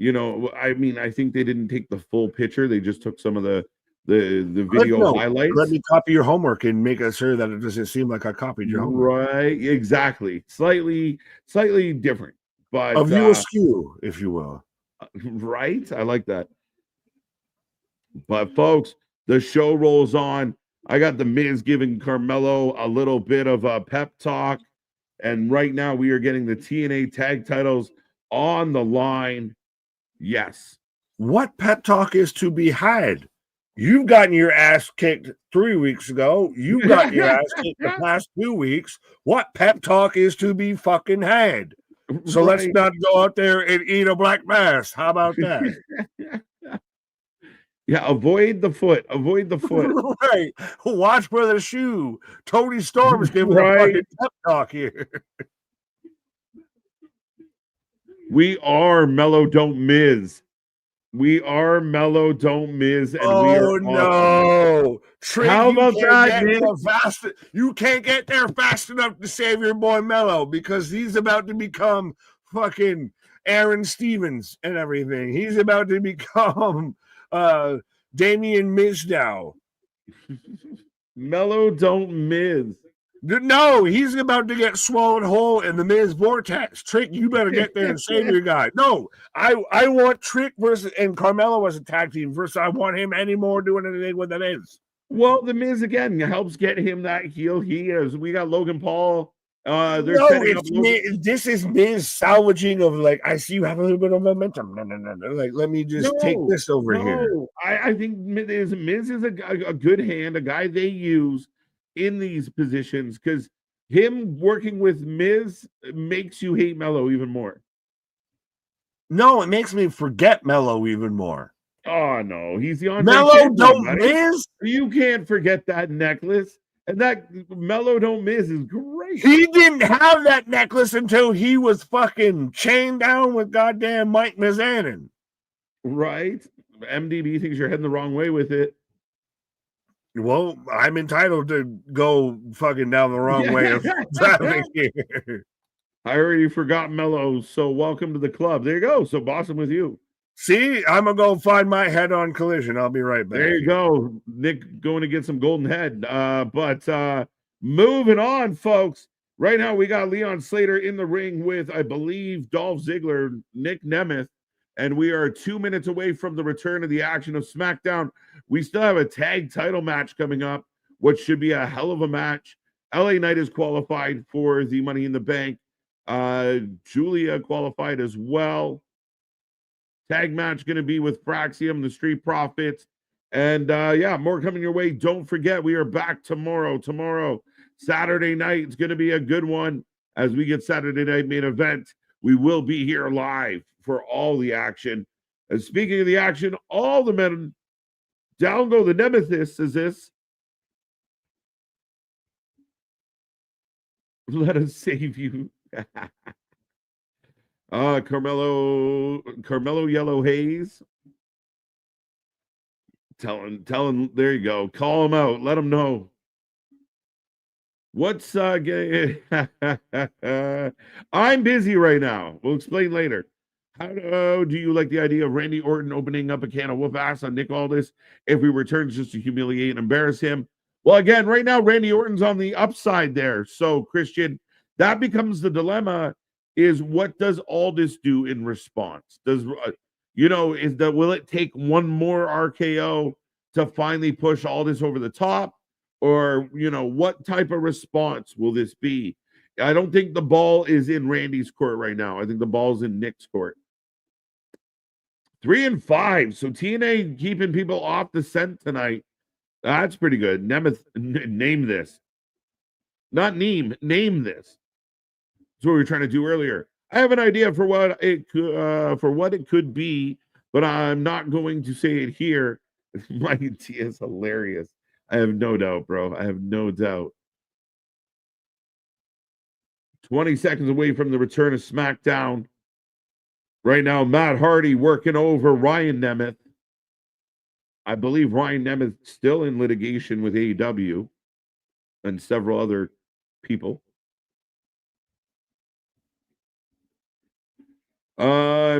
I mean, I think they didn't take the full picture. They just took some of the video highlights. Let me copy your homework and make sure that it doesn't seem like I copied your homework. Right, exactly. Slightly different, but a view askew, if you will. Right, I like that. But folks, the show rolls on. I got the Miz giving Carmelo a little bit of a pep talk, and right now we are getting the TNA tag titles on the line. Yes. What pep talk is to be had? You've gotten your ass kicked 3 weeks ago. You've gotten your ass kicked the past 2 weeks. What pep talk is to be fucking had? So let's not go out there and eat a black mass. How about that? Yeah, avoid the foot. Avoid the foot. Right. Watch for the shoe. Tony Storm's giving a fucking pep talk here. We are Mellow Don't Miz. We are Mellow Don't Miz. And we are no. Trick, how about that? You can't get there fast enough to save your boy Mellow because he's about to become fucking Aaron Stevens and everything. He's about to become Damian Mizdow. Mellow Don't Miz. No, he's about to get swallowed whole in the Miz vortex. Trick, you better get there and save your guy. No, I want Trick versus and Carmelo as a tag team versus I want him anymore doing anything with the Miz. Well, the Miz again helps get him that heel he is. We got Logan Paul They're No, setting up. this is Miz salvaging of like, I see you have a little bit of momentum. No. Like, let me just take this over here. I think Miz is a good hand, a guy they use in these positions because him working with Miz makes you hate Mello even more. No, it makes me forget Mello even more. Oh no, he's the Mello don't Miz. You can't forget that necklace. And that Mello don't Miz is great. He didn't have that necklace until he was fucking chained down with goddamn Mike Mizanin. Right? MDB thinks you're heading the wrong way with it. Well, I'm entitled to go fucking down the wrong way of traffic here. I already forgot Mello, so welcome to the club. There you go. So Boston with you. See, I'm gonna go find my head-on collision. I'll be right back. There you go. Nick going to get some golden head. But moving on, folks. Right now, we got Leon Slater in the ring with, I believe, Dolph Ziggler, Nick Nemeth, and we are 2 minutes away from the return of the action of SmackDown. We still have a tag title match coming up, which should be a hell of a match. LA Knight is qualified for the Money in the Bank. Julia qualified as well. Tag match going to be with Fraxium, the Street Profits. And yeah, more coming your way. Don't forget, we are back tomorrow. Tomorrow, Saturday night, it's going to be a good one as we get Saturday night main event. We will be here live for all the action. And speaking of the action, all the men, down go the Nemesis is this. Let us save you. Carmelo Yellow Hayes. Tell him, there you go. Call him out. Let him know. What's I'm busy right now. We'll explain later. How do you like the idea of Randy Orton opening up a can of whoop ass on Nick Aldis if he returns just to humiliate and embarrass him? Well, again, right now, Randy Orton's on the upside there. So, Christian, that becomes the dilemma is what does Aldis do in response? Does, will it take one more RKO to finally push Aldis over the top? Or, what type of response will this be? I don't think the ball is in Randy's court right now. I think the ball's in Nick's court. 3-5. So TNA keeping people off the scent tonight. That's pretty good. Nemeth, name this. Not name this. That's what we were trying to do earlier. I have an idea for what it could be, but I'm not going to say it here. My idea is hilarious. I have no doubt, bro. I have no doubt. 20 seconds away from the return of SmackDown. Right now, Matt Hardy working over Ryan Nemeth. I believe Ryan Nemeth still in litigation with AEW and several other people.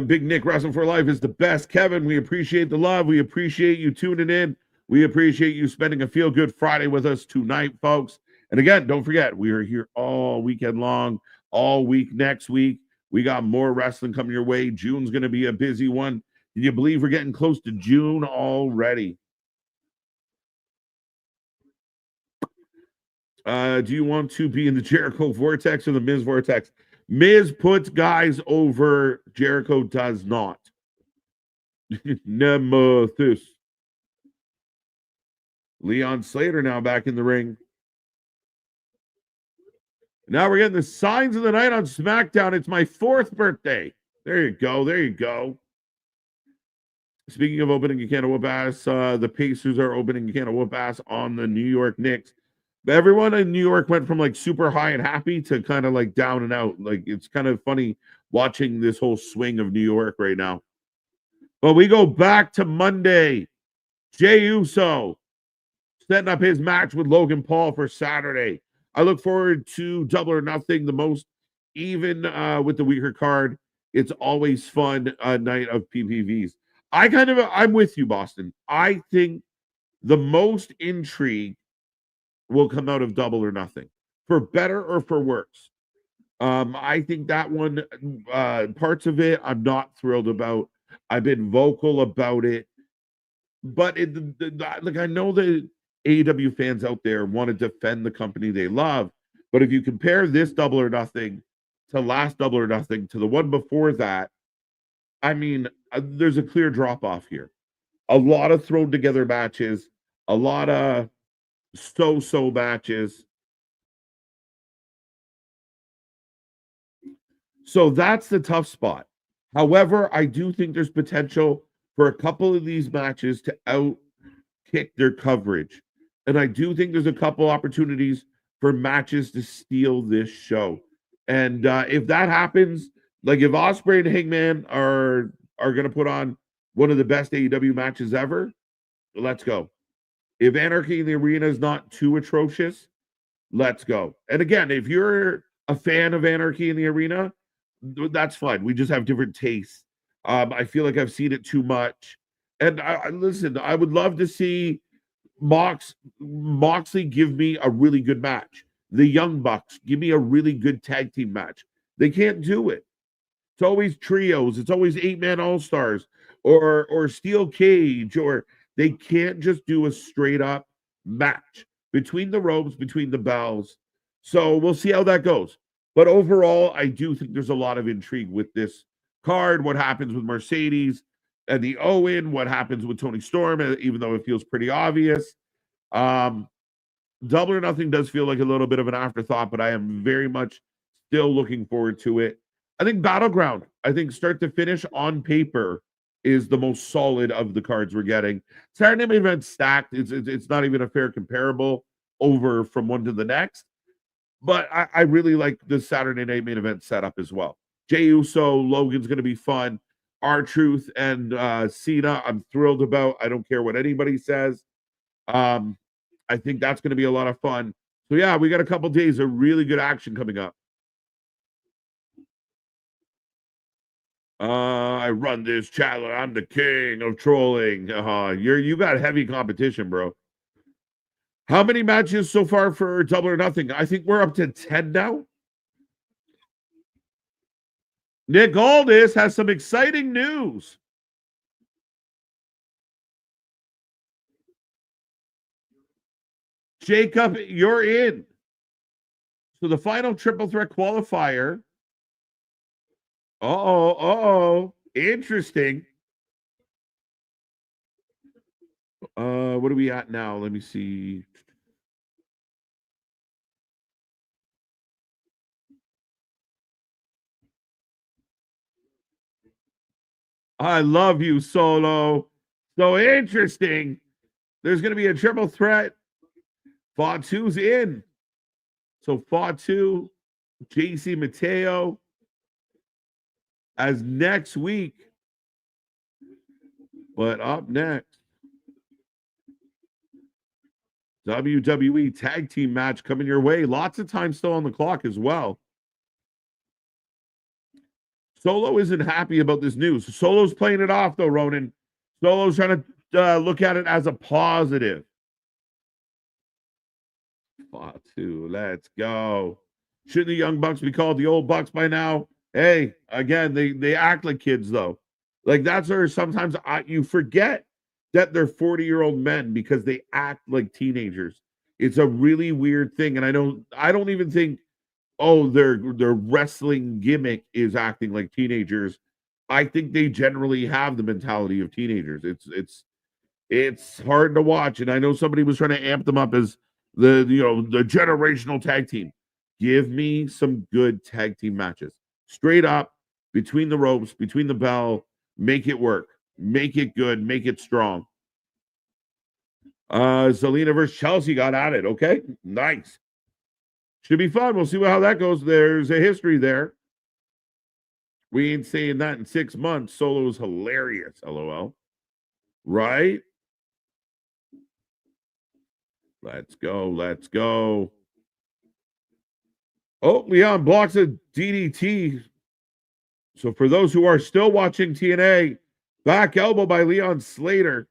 Big Nick Wrestling for Life is the best. Kevin, we appreciate the love. We appreciate you tuning in. We appreciate you spending a feel-good Friday with us tonight, folks. And again, don't forget, we are here all weekend long, all week next week. We got more wrestling coming your way. June's going to be a busy one. Can you believe we're getting close to June already? Do you want to be in the Jericho Vortex or the Miz Vortex? Miz puts guys over. Jericho does not. Nemesis. Leon Slater now back in the ring. Now we're getting the signs of the night on SmackDown. It's my 4th birthday. There you go. There you go. Speaking of opening a can of whoop ass, the Pacers are opening a can of whoop ass on the New York Knicks. But everyone in New York went from like super high and happy to kind of like down and out. Like it's kind of funny watching this whole swing of New York right now. But we go back to Monday. Jey Uso setting up his match with Logan Paul for Saturday. I look forward to Double or Nothing the most, even with the weaker card. It's always fun night of PPVs. I'm with you, Boston. I think the most intrigue will come out of Double or Nothing, for better or for worse. I think that one, parts of it, I'm not thrilled about. I've been vocal about it, but I know that AEW fans out there want to defend the company they love, But if you compare this Double or Nothing to last Double or Nothing to the one before that, I mean, there's a clear drop off here. A lot of thrown together matches, a lot of so matches. So that's the tough spot. However, I do think there's potential for a couple of these matches to outkick their coverage. And I do think there's a couple opportunities for matches to steal this show. And if that happens, like if Ospreay and Hangman are going to put on one of the best AEW matches ever, let's go. If Anarchy in the Arena is not too atrocious, let's go. And again, if you're a fan of Anarchy in the Arena, that's fine. We just have different tastes. I feel like I've seen it too much. And listen, I would love to see Moxley give me a really good match. The Young Bucks give me a really good tag team match. They can't do it. It's always trios. It's always 8-man all-stars or steel cage, or they can't just do a straight up match between the ropes, between the bells. So we'll see how that goes. But overall, I do think there's a lot of intrigue with this card. What happens with Mercedes and the Owen? What happens with Tony Storm, even though it feels pretty obvious? Double or Nothing does feel like a little bit of an afterthought, but I am very much still looking forward to it. I think Battleground, I think start to finish on paper is the most solid of the cards we're getting. Saturday Night Event stacked. It's not even a fair comparable over from one to the next. But I really like the Saturday Night Main Event setup as well. Jey Uso, Logan's going to be fun. R-Truth and Cena, I'm thrilled about. I don't care what anybody says. I think that's going to be a lot of fun. So yeah, we got a couple days of really good action coming up. I run this channel. I'm the king of trolling. You got heavy competition, bro. How many matches so far for Double or Nothing? I think we're up to 10 now. Nick Aldis has some exciting news. Jacob, you're in. So the final triple threat qualifier. Interesting. What are we at now? Let me see. I love you, Solo. So interesting. There's going to be a triple threat. Fatu's in. So Fatu, JC Mateo as next week. But up next, WWE tag team match coming your way. Lots of time still on the clock as well. Solo isn't happy about this news. Solo's playing it off, though, Ronan. Solo's trying to look at it as a positive. Fatu, let's go. Shouldn't the Young Bucks be called the Old Bucks by now? Hey, again, they act like kids, though. Like, that's where sometimes you forget that they're 40-year-old men because they act like teenagers. It's a really weird thing. And I don't even think, their wrestling gimmick is acting like teenagers. I think they generally have the mentality of teenagers. It's hard to watch. And I know somebody was trying to amp them up as the generational tag team. Give me some good tag team matches. Straight up, between the ropes, between the bell, make it work. Make it good. Make it strong. Zelina versus Chelsea got at it. Okay, nice. Should be fun. We'll see how that goes. There's a history there. We ain't saying that in 6 months. Solo is hilarious. LOL. Right? Let's go. Let's go. Oh, Leon blocks a DDT. So for those who are still watching TNA, back elbow by Leon Slater.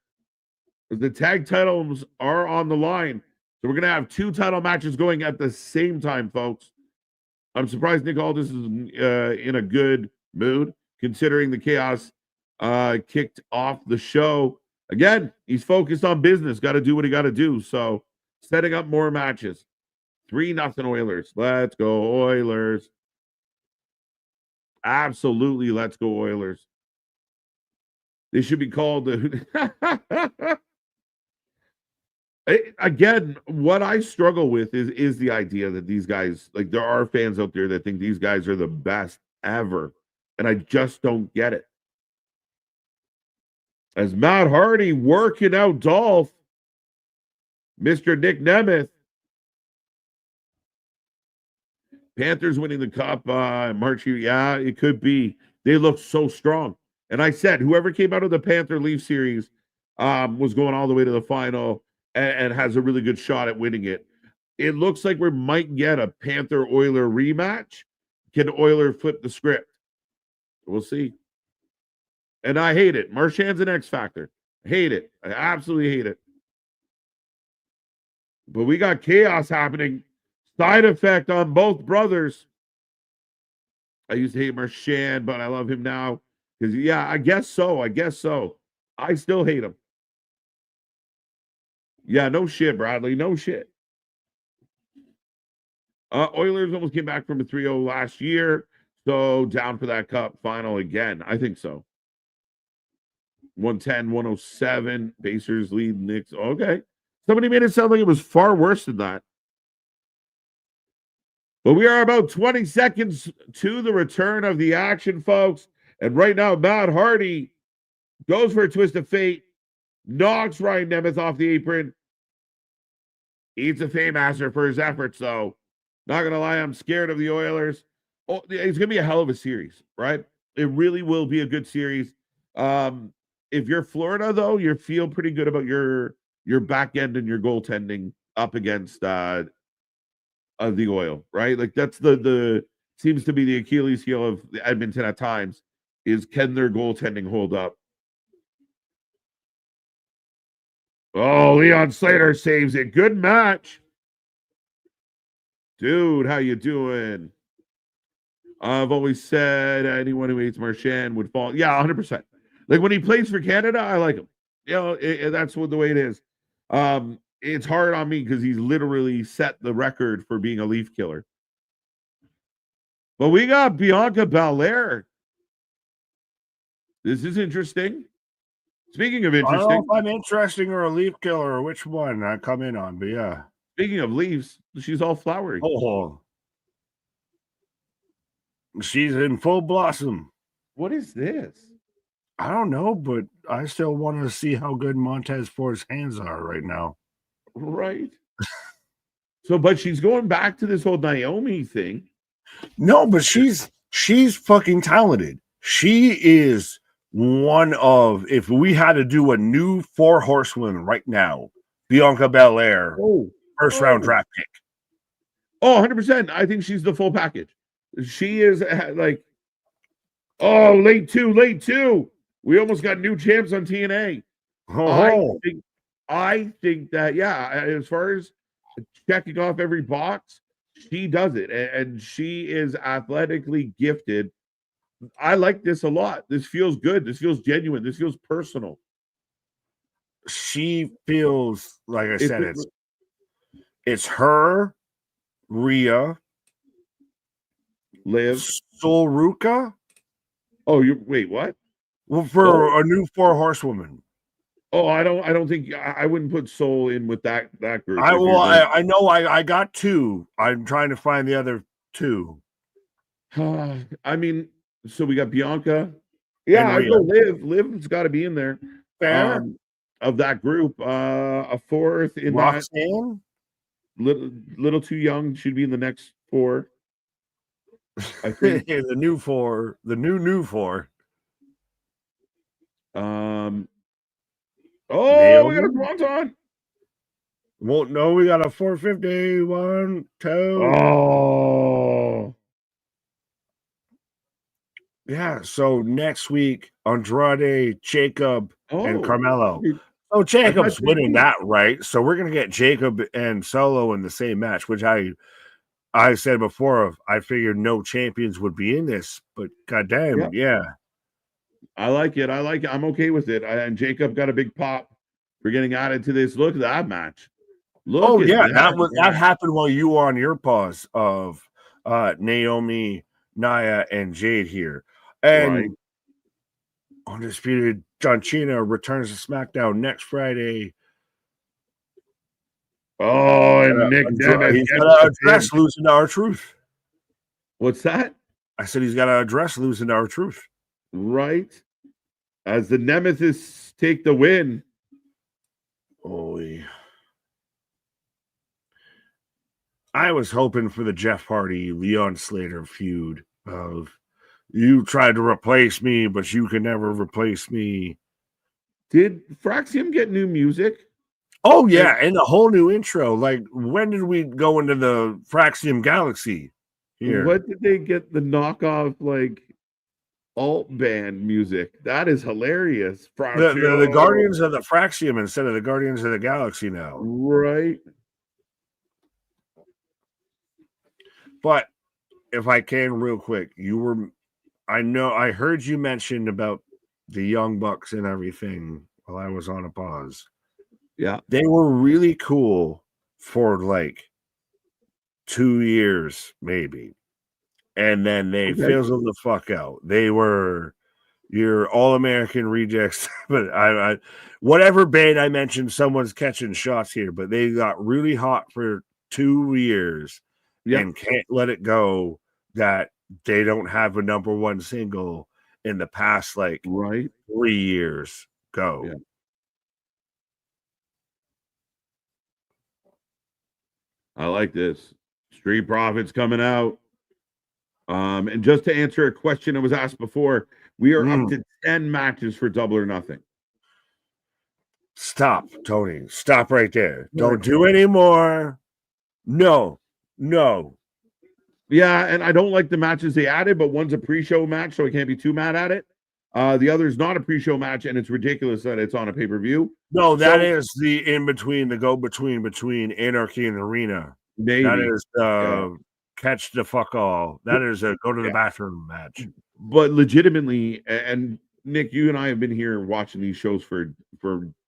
The tag titles are on the line. So we're going to have 2 title matches going at the same time, folks. I'm surprised Nick Aldis is in a good mood, considering the chaos kicked off the show. Again, he's focused on business. Got to do what he got to do. So setting up more matches. 3-0 Oilers. Let's go Oilers. Absolutely, let's go Oilers. They should be called the again, what I struggle with is the idea that these guys, like, there are fans out there that think these guys are the best ever, and I just don't get it. As Matt Hardy working out Dolph, Mr. Nick Nemeth. Panthers winning the cup, March. Yeah, it could be. They look so strong. And I said, whoever came out of the Panther Leaf series was going all the way to the final and has a really good shot at winning it. It looks like we might get a Panther Oiler rematch. Can Oiler flip the script? We'll see. And I hate it. Marchand's an X factor. I hate it. I absolutely hate it. But we got chaos happening. Side effect on both brothers. I used to hate Marchand, but I love him now. Because, yeah, I guess so. I still hate him. Yeah, no shit, Bradley. No shit. Oilers almost came back from a 3-0 last year. So down for that cup final again. I think so. 110, 107. Pacers lead Knicks. Okay. Somebody made it sound like it was far worse than that. But we are about 20 seconds to the return of the action, folks. And right now, Matt Hardy goes for a twist of fate, knocks Ryan Nemeth off the apron. Eats a Faymaster for his efforts, though. Not going to lie, I'm scared of the Oilers. Oh, it's going to be a hell of a series, right? It really will be a good series. If you're Florida, though, you feel pretty good about your back end and your goaltending up against the Oil, right? Like, that's the seems to be the Achilles heel of Edmonton at times, is can their goaltending hold up? Oh, Leon Slater saves it. Good match. Dude, how you doing? I've always said anyone who hates Marchand would fall. Yeah, 100%. Like, when he plays for Canada, I like him. You know, that's what the way it is. It's hard on me because he's literally set the record for being a Leaf killer. But we got Bianca Belair. This is interesting. Speaking of interesting, I don't know if I'm interesting or a Leaf killer or which one I come in on, but yeah. Speaking of Leafs, she's all flowery. Oh, she's in full blossom. What is this? I don't know, but I still want to see how good Montez Ford's hands are right now. Right. So, but she's going back to this whole Naomi thing. No, but she's fucking talented. She is one of, if we had to do a new 4 horsewomen right now, Bianca Belair, first round draft pick. Oh, 100%. I think she's the full package. She is like, oh, late two. We almost got new champs on TNA. Oh. I think that, yeah, as far as checking off every box, she does it. And she is athletically gifted. I like this a lot. This feels good. This feels genuine. This feels personal. She feels, like I said, it's her, Rhea, Liv, Solruka. Oh, wait, what? Well, for a new 4 horsewoman. Oh, I don't think I wouldn't put Soul in with that group. I know I got 2. I'm trying to find the other 2. I mean, so we got Bianca. Yeah, I go Liv. Liv's got to be in there. Fair. Of that group, a 4th in Roxanne? that. Little too young. Should be in the next 4. I think the new 4. The new 4. Oh, Naomi? we got a Swanton. Well, no, we got a 450. 1, 2. Oh. Yeah, so next week, Andrade, Jacob, and Carmelo. Oh, Jacob's winning that, right? So we're going to get Jacob and Solo in the same match, which I said before, I figured no champions would be in this, but goddamn, yeah. I like it. I'm okay with it. And Jacob got a big pop for getting added to this. Look at that match. Look at that. that happened while you were on your pause of Naomi, Nia, and Jade here. And Right. Undisputed John Cena returns to SmackDown next Friday. Oh, and Nick Nemeth he's gets got to the pin. address losing to R-Truth. What's that? I said he's got to address losing to R-Truth. Right. As the Nemesis take the win. Holy. I was hoping for the Jeff Hardy, Leon Slater feud of you tried to replace me, but you can never replace me. Did Fraxium get new music? Oh, yeah, and a whole new intro. Like, when did we go into the Fraxium Galaxy here? What did they get the knockoff, like, alt band music? That is hilarious. The Guardians of the Fraxium instead of the Guardians of the Galaxy now. Right. But if I can real quick, I heard you mention about the Young Bucks and everything while I was on a pause. Yeah. They were really cool for like 2 years, maybe. And then they fizzled the fuck out. They were your all-American rejects. But I whatever band I mentioned, someone's catching shots here, but they got really hot for 2 years and can't let it go that they don't have a number one single in the past like 3 years go. Yeah. I like this. Street Profits coming out. And just to answer a question that was asked before, we are up to 10 matches for Double or Nothing. Stop, Tony. Stop right there. Don't do any more. No. Yeah, and I don't like the matches they added, but one's a pre-show match, so I can't be too mad at it. The other is not a pre-show match, and it's ridiculous that it's on a pay-per-view. No, that is the in-between, the go-between between Anarchy and Arena. Maybe. That is catch the fuck all. That is a go to the bathroom match. But legitimately, and Nick, you and I have been here watching these shows for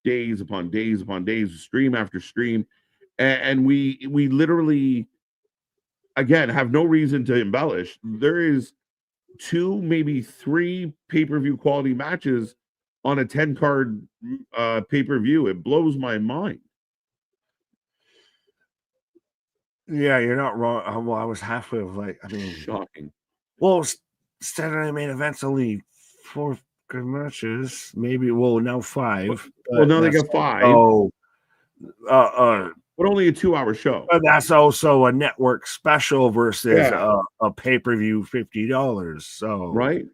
days upon days upon days, stream after stream, and we literally, again, have no reason to embellish. There is 2, maybe 3 pay-per-view quality matches on a 10-card pay-per-view. It blows my mind. Yeah, you're not wrong. Well, I was halfway of like, I mean, shocking. Well, Saturday main events only 4 good matches, maybe. Well, now 5. Well, now they got 5. Oh, but only a 2-hour show. But that's also a network special versus a pay-per-view $50. So right,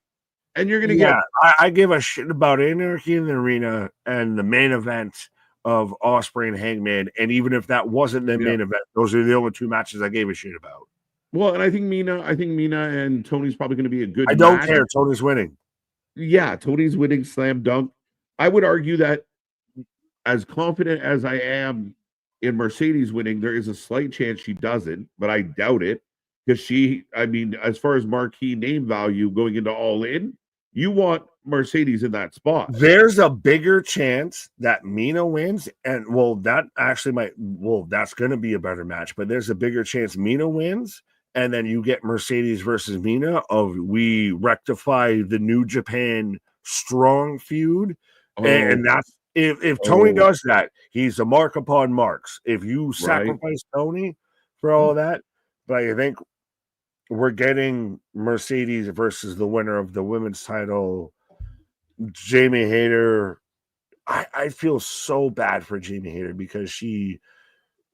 and you're gonna get. I give a shit about Anarchy in the Arena and the main event of Ospreay and Hangman, and even if that wasn't the main event, those are the only 2 matches I gave a shit about. Well, and I think Mina and Tony's probably going to be a good. I don't care. Tony's winning. Yeah, Tony's winning, slam dunk. I would argue that, as confident as I am in Mercedes winning, there is a slight chance she doesn't, but I doubt it because as far as marquee name value going into All In, you want Mercedes in that spot. There's a bigger chance that Mina wins, and that actually that's going to be a better match, but there's a bigger chance Mina wins, and then you get Mercedes versus Mina we rectify the New Japan strong feud. And that's if Tony does that, he's a mark upon marks. If you sacrifice Tony for all of that, but I think we're getting Mercedes versus the winner of the women's title, Jamie Hayter. I feel so bad for Jamie Hayter because she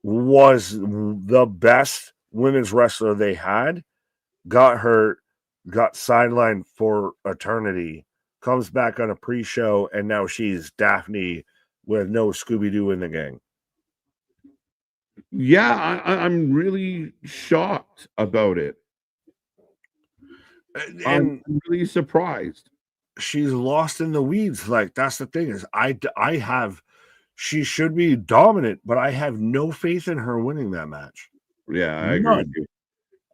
was the best women's wrestler they had, got hurt, got sidelined for eternity, comes back on a pre-show, and now she's Daphne with no Scooby-Doo in the gang. Yeah, I'm really shocked about it. And I'm really surprised. She's lost in the weeds. Like, that's the thing is she should be dominant, but I have no faith in her winning that match. Yeah, I agree with you.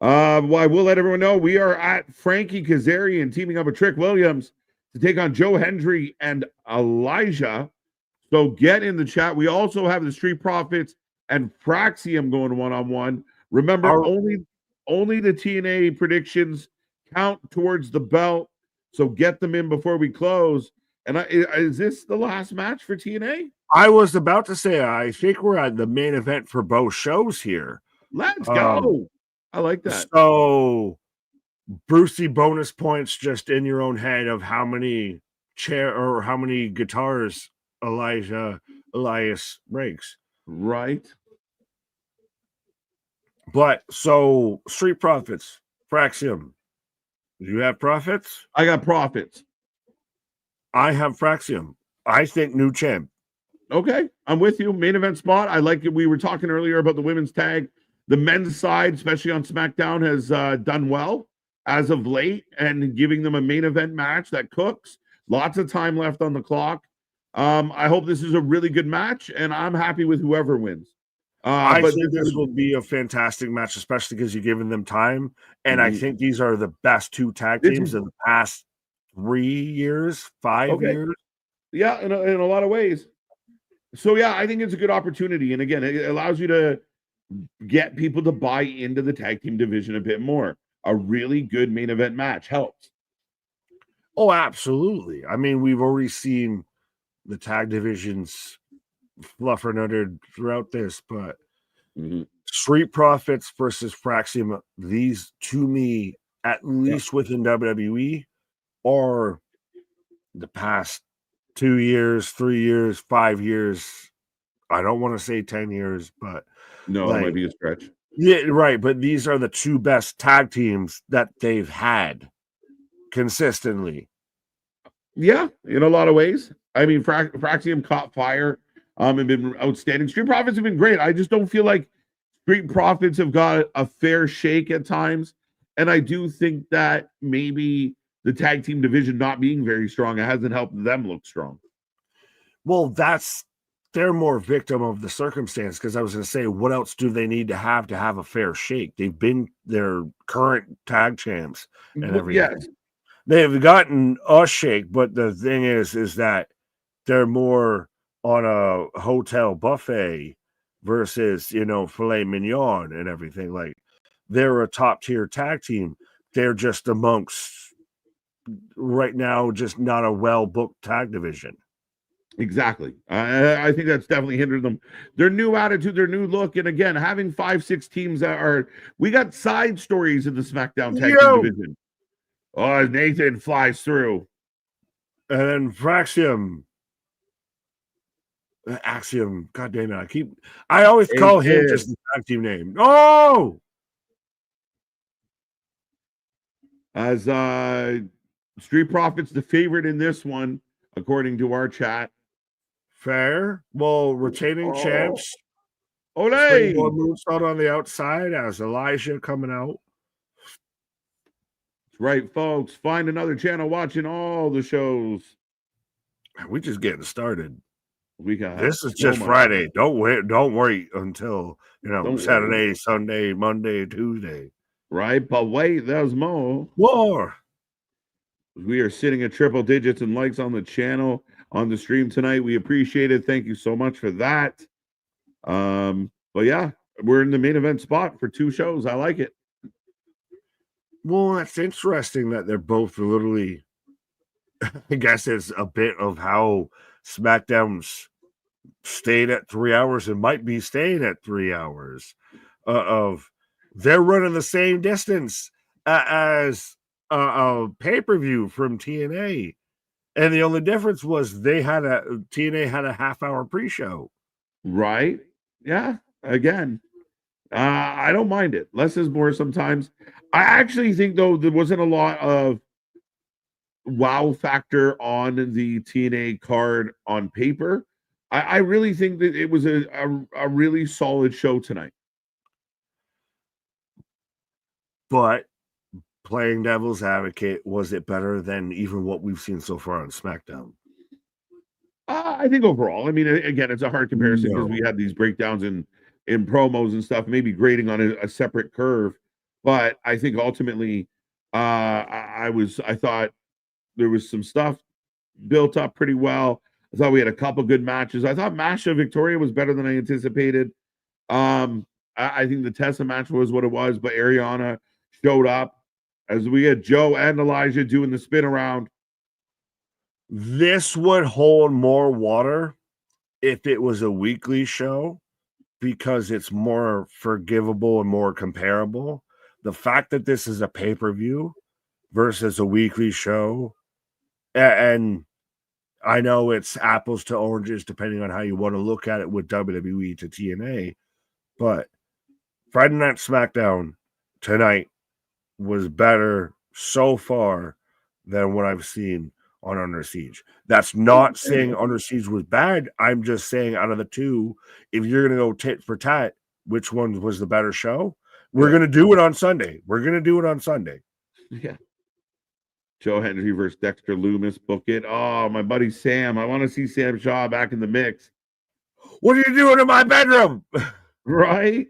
Well, I will let everyone know we are at Frankie Kazarian teaming up with Trick Williams to take on Joe Hendry and Elijah. So get in the chat. We also have the Street Profits and Fraxium going one-on-one. Remember, only the TNA predictions count towards the belt, so get them in before we close. And is this the last match for TNA? I was about to say, I think we're at the main event for both shows here. Let's go. I like that. So, Brucey bonus points just in your own head of how many how many guitars Elias breaks. Right. But so Street Profits, Fraxium. Do you have Profits? I got Profits. I have Fraxium. I think new champ. Okay, I'm with you. Main event spot. I like it. We were talking earlier about the women's tag. The men's side, especially on SmackDown, has done well as of late and giving them a main event match that cooks. Lots of time left on the clock. I hope this is a really good match, and I'm happy with whoever wins. I think this will be a fantastic match, especially because you're giving them time. And I think these are the best two tag teams in the past 3 years, 5 years. Yeah, in a lot of ways. So, yeah, I think it's a good opportunity. And again, it allows you to get people to buy into the tag team division a bit more. A really good main event match helps. Oh, absolutely. I mean, we've already seen the tag divisions fluff or nutted throughout this, but Street Profits versus Fraxium, these to me, at least within WWE, are the past 2 years, 3 years, 5 years. I don't want to say 10 years, but no, it might be a stretch. Yeah, right. But these are the two best tag teams that they've had consistently. Yeah, in a lot of ways. I mean, Fraxium caught fire and been outstanding. Street Profits have been great. I just don't feel like Street Profits have got a fair shake at times. And I do think that maybe the tag team division not being very strong, it hasn't helped them look strong. Well, they're more victim of the circumstance, because I was going to say, what else do they need to have a fair shake? They've been their current tag champs and everything. Yes. They've gotten a shake, but the thing is that they're more on a hotel buffet versus, filet mignon and everything. Like, they're a top tier tag team. They're just amongst right now, just not a well booked tag division. Exactly. I think that's definitely hindered them. Their new attitude, their new look, and again, having 5-6 teams we got side stories in the SmackDown tag team division. Oh, Nathan flies through. And then Fraxium. Axiom. God damn it. I always call him just the tag team name. Oh! As Street Profits, the favorite in this one, according to our chat. Fair. Well, retaining champs. Olay! Moonsault on the outside as Elijah coming out. Right, folks. Find another channel watching all the shows. We're just getting started. This is just Friday. Don't wait until Saturday, Sunday, Monday, Tuesday. Right, but wait, there's more. More. We are sitting at triple digits and likes on the channel on the stream tonight. We appreciate it. Thank you so much for that. But yeah, we're in the main event spot for 2 shows. I like it. Well, that's interesting that they're both literally, I guess it's a bit of how SmackDown's stayed at 3 hours and might be staying at 3 hours of they're running the same distance as a pay-per-view from TNA. And the only difference was TNA had a half-hour pre-show. Right. Yeah. Again, I don't mind it. Less is more sometimes. I actually think, though, there wasn't a lot of wow factor on the TNA card on paper. I really think that it was a really solid show tonight. But playing devil's advocate, was it better than even what we've seen so far on SmackDown? I think overall, I mean, again, it's a hard comparison because we had these breakdowns in promos and stuff, maybe grading on a separate curve. But I think ultimately, I thought there was some stuff built up pretty well. I thought we had a couple good matches. I thought Masha Victoria was better than I anticipated. I think the Tessa match was what it was, but Ariana showed up as we had Joe and Elijah doing the spin around. This would hold more water if it was a weekly show because it's more forgivable and more comparable. The fact that this is a pay-per-view versus a weekly show, and I know it's apples to oranges depending on how you want to look at it with WWE to TNA, but Friday Night SmackDown tonight was better so far than what I've seen on Under Siege. That's not saying Under Siege was bad. I'm just saying out of the two, if you're going to go tit for tat, which one was the better show? We're going to do it on Sunday. Yeah. Joe Hendry versus Dexter Loomis. Book it. Oh, my buddy Sam. I want to see Sam Shaw back in the mix. What are you doing in my bedroom? Right?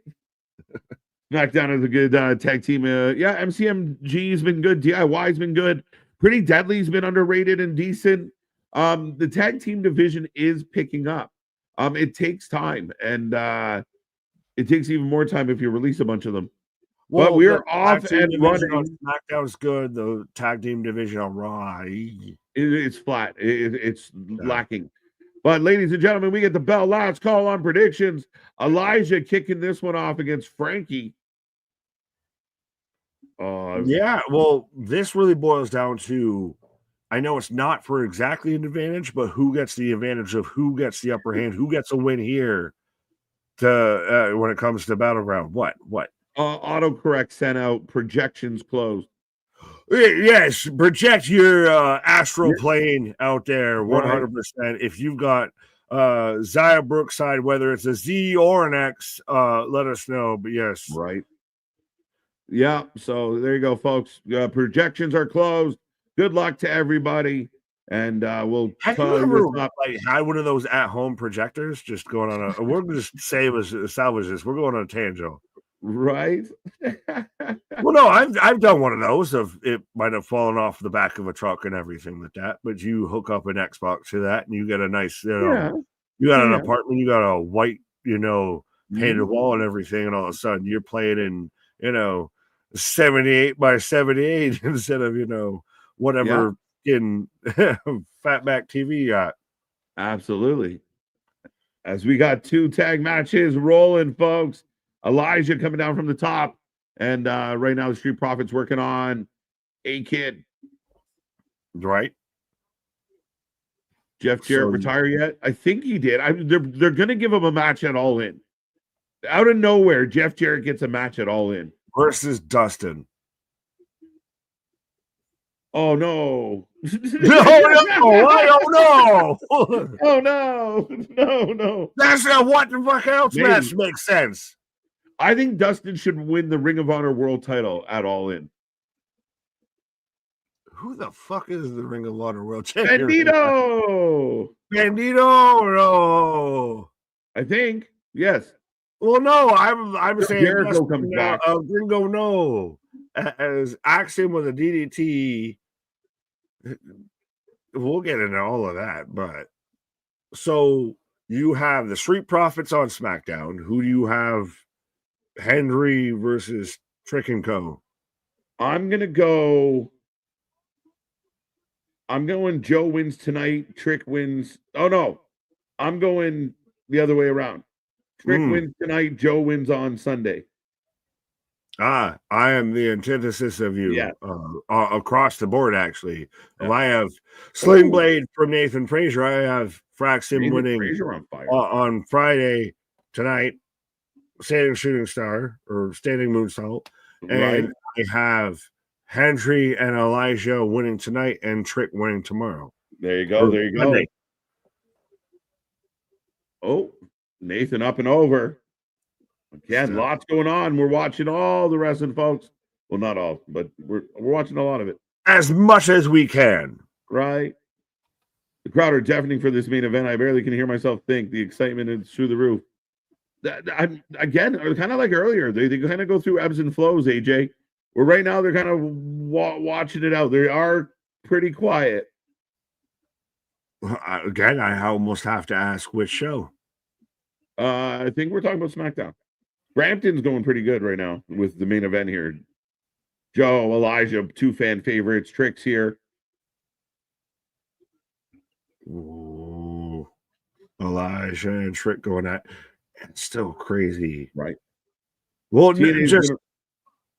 SmackDown is a good tag team. MCMG's been good. DIY's been good. Pretty Deadly's been underrated and decent. The tag team division is picking up. It takes time, and it takes even more time if you release a bunch of them. Well, but we're off and running. On SmackDown's good. The tag team division on Raw, it's flat. It's lacking. But ladies and gentlemen, we get the bell. Last call on predictions. Elijah kicking this one off against Frankie. Yeah, well, this really boils down to, I know it's not for exactly an advantage, but who gets the advantage of who gets the upper hand, who gets a win here to when it comes to Battleground. What? Autocorrect sent out projections closed. Yes, project your astral plane out there 100%. If you've got Zaya Brookside, whether it's a Z or an X, let us know. But yes. Right. Yeah, so there you go, folks. Projections are closed. Good luck to everybody. And we'll have you ever had one of those at-home projectors just going on a we're just salvage this. We're going on a tangent. Right. Well, no, I've done one of those. It might have fallen off the back of a truck and everything like that, but you hook up an Xbox to that and you get a nice, you got an apartment, you got a white, painted wall and everything, and all of a sudden you're playing in, 78 by 78 instead of, whatever in fatback TV you got. Absolutely. As we got two tag matches rolling, folks. Elijah coming down from the top, and right now the Street Profits working on A-Kid. Right. Jeff Jarrett retire yet? I think he did. They're going to give him a match at All In. Out of nowhere, Jeff Jarrett gets a match at All In. Versus Dustin. Oh, no. No, I don't know. Oh, no. That's not what the fuck else match makes sense. I think Dustin should win the Ring of Honor World title at All In. Who the fuck is the Ring of Honor World Champion? Bandito! No. I think, yes. Well, no, I'm saying Jericho comes back. Gringo, no. As Axiom with a DDT, we'll get into all of that, but so you have the Street Profits on SmackDown. Who do you have? Henry versus Trick and Co. I'm going Joe wins tonight. Trick wins. Oh, no. I'm going the other way around. Trick wins tonight. Joe wins on Sunday. I am the antithesis of you. Yeah. Across the board, actually. Yeah. I have Sling Blade from Nathan Frazier. I have Fraxim winning on Friday tonight. Standing Shooting Star or Standing Moonsault. And I have Henry and Elijah winning tonight and Trick winning tomorrow. There you go. Monday. Oh, Nathan up and over. Again, lots going on. We're watching all the wrestling, folks. Well, not all, but we're watching a lot of it. As much as we can. Right. The crowd are deafening for this main event. I barely can hear myself think. The excitement is through the roof. I'm again kind of like earlier. They kind of go through ebbs and flows, AJ. Where right now they're kind of watching it out. They are pretty quiet. Again, I almost have to ask which show. I think we're talking about SmackDown. Brampton's going pretty good right now with the main event here. Joe, Elijah, 2 fan favorites. Tricks here. Ooh, Elijah and Trick going at. It's still crazy, right? Well, just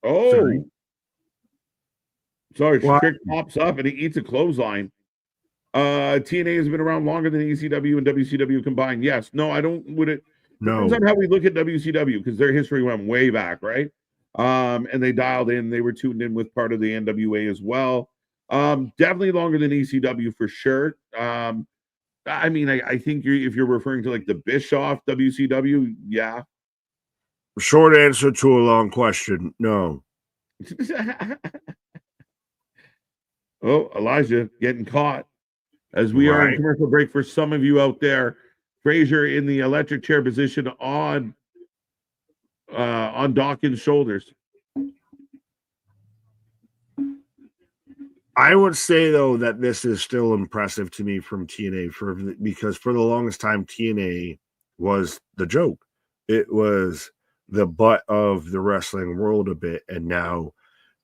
sorry. Trick pops up and he eats a clothesline. TNA has been around longer than ECW and WCW combined. Yes. No, I don't. Would it? No. Depends on how we look at WCW because their history went way back, right? And they dialed in. They were tuned in with part of the NWA as well. Definitely longer than ECW for sure. I mean, I think if you're referring to like the Bischoff WCW, yeah. Short answer to a long question, no. Oh, Elijah getting caught as we are in commercial break. For some of you out there, Frazier in the electric chair position on Dawkins' shoulders. I would say though that this is still impressive to me from TNA because for the longest time TNA was the joke. It was the butt of the wrestling world a bit, and now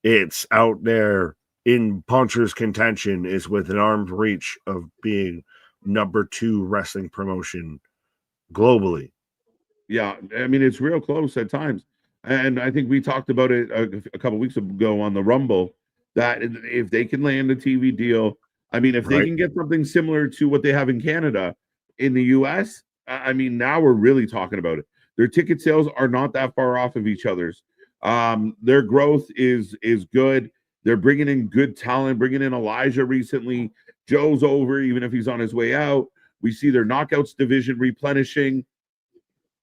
it's out there in puncher's contention, is with an arm's reach of being number 2 wrestling promotion globally. Yeah, I mean it's real close at times, and I think we talked about it a couple weeks ago on the Rumble. That if they can land a TV deal, I mean, if they can get something similar to what they have in Canada, in the US, I mean, now we're really talking about it. Their ticket sales are not that far off of each other's. Their growth is good. They're bringing in good talent, bringing in Elijah recently. Joe's over, even if he's on his way out. We see their knockouts division replenishing.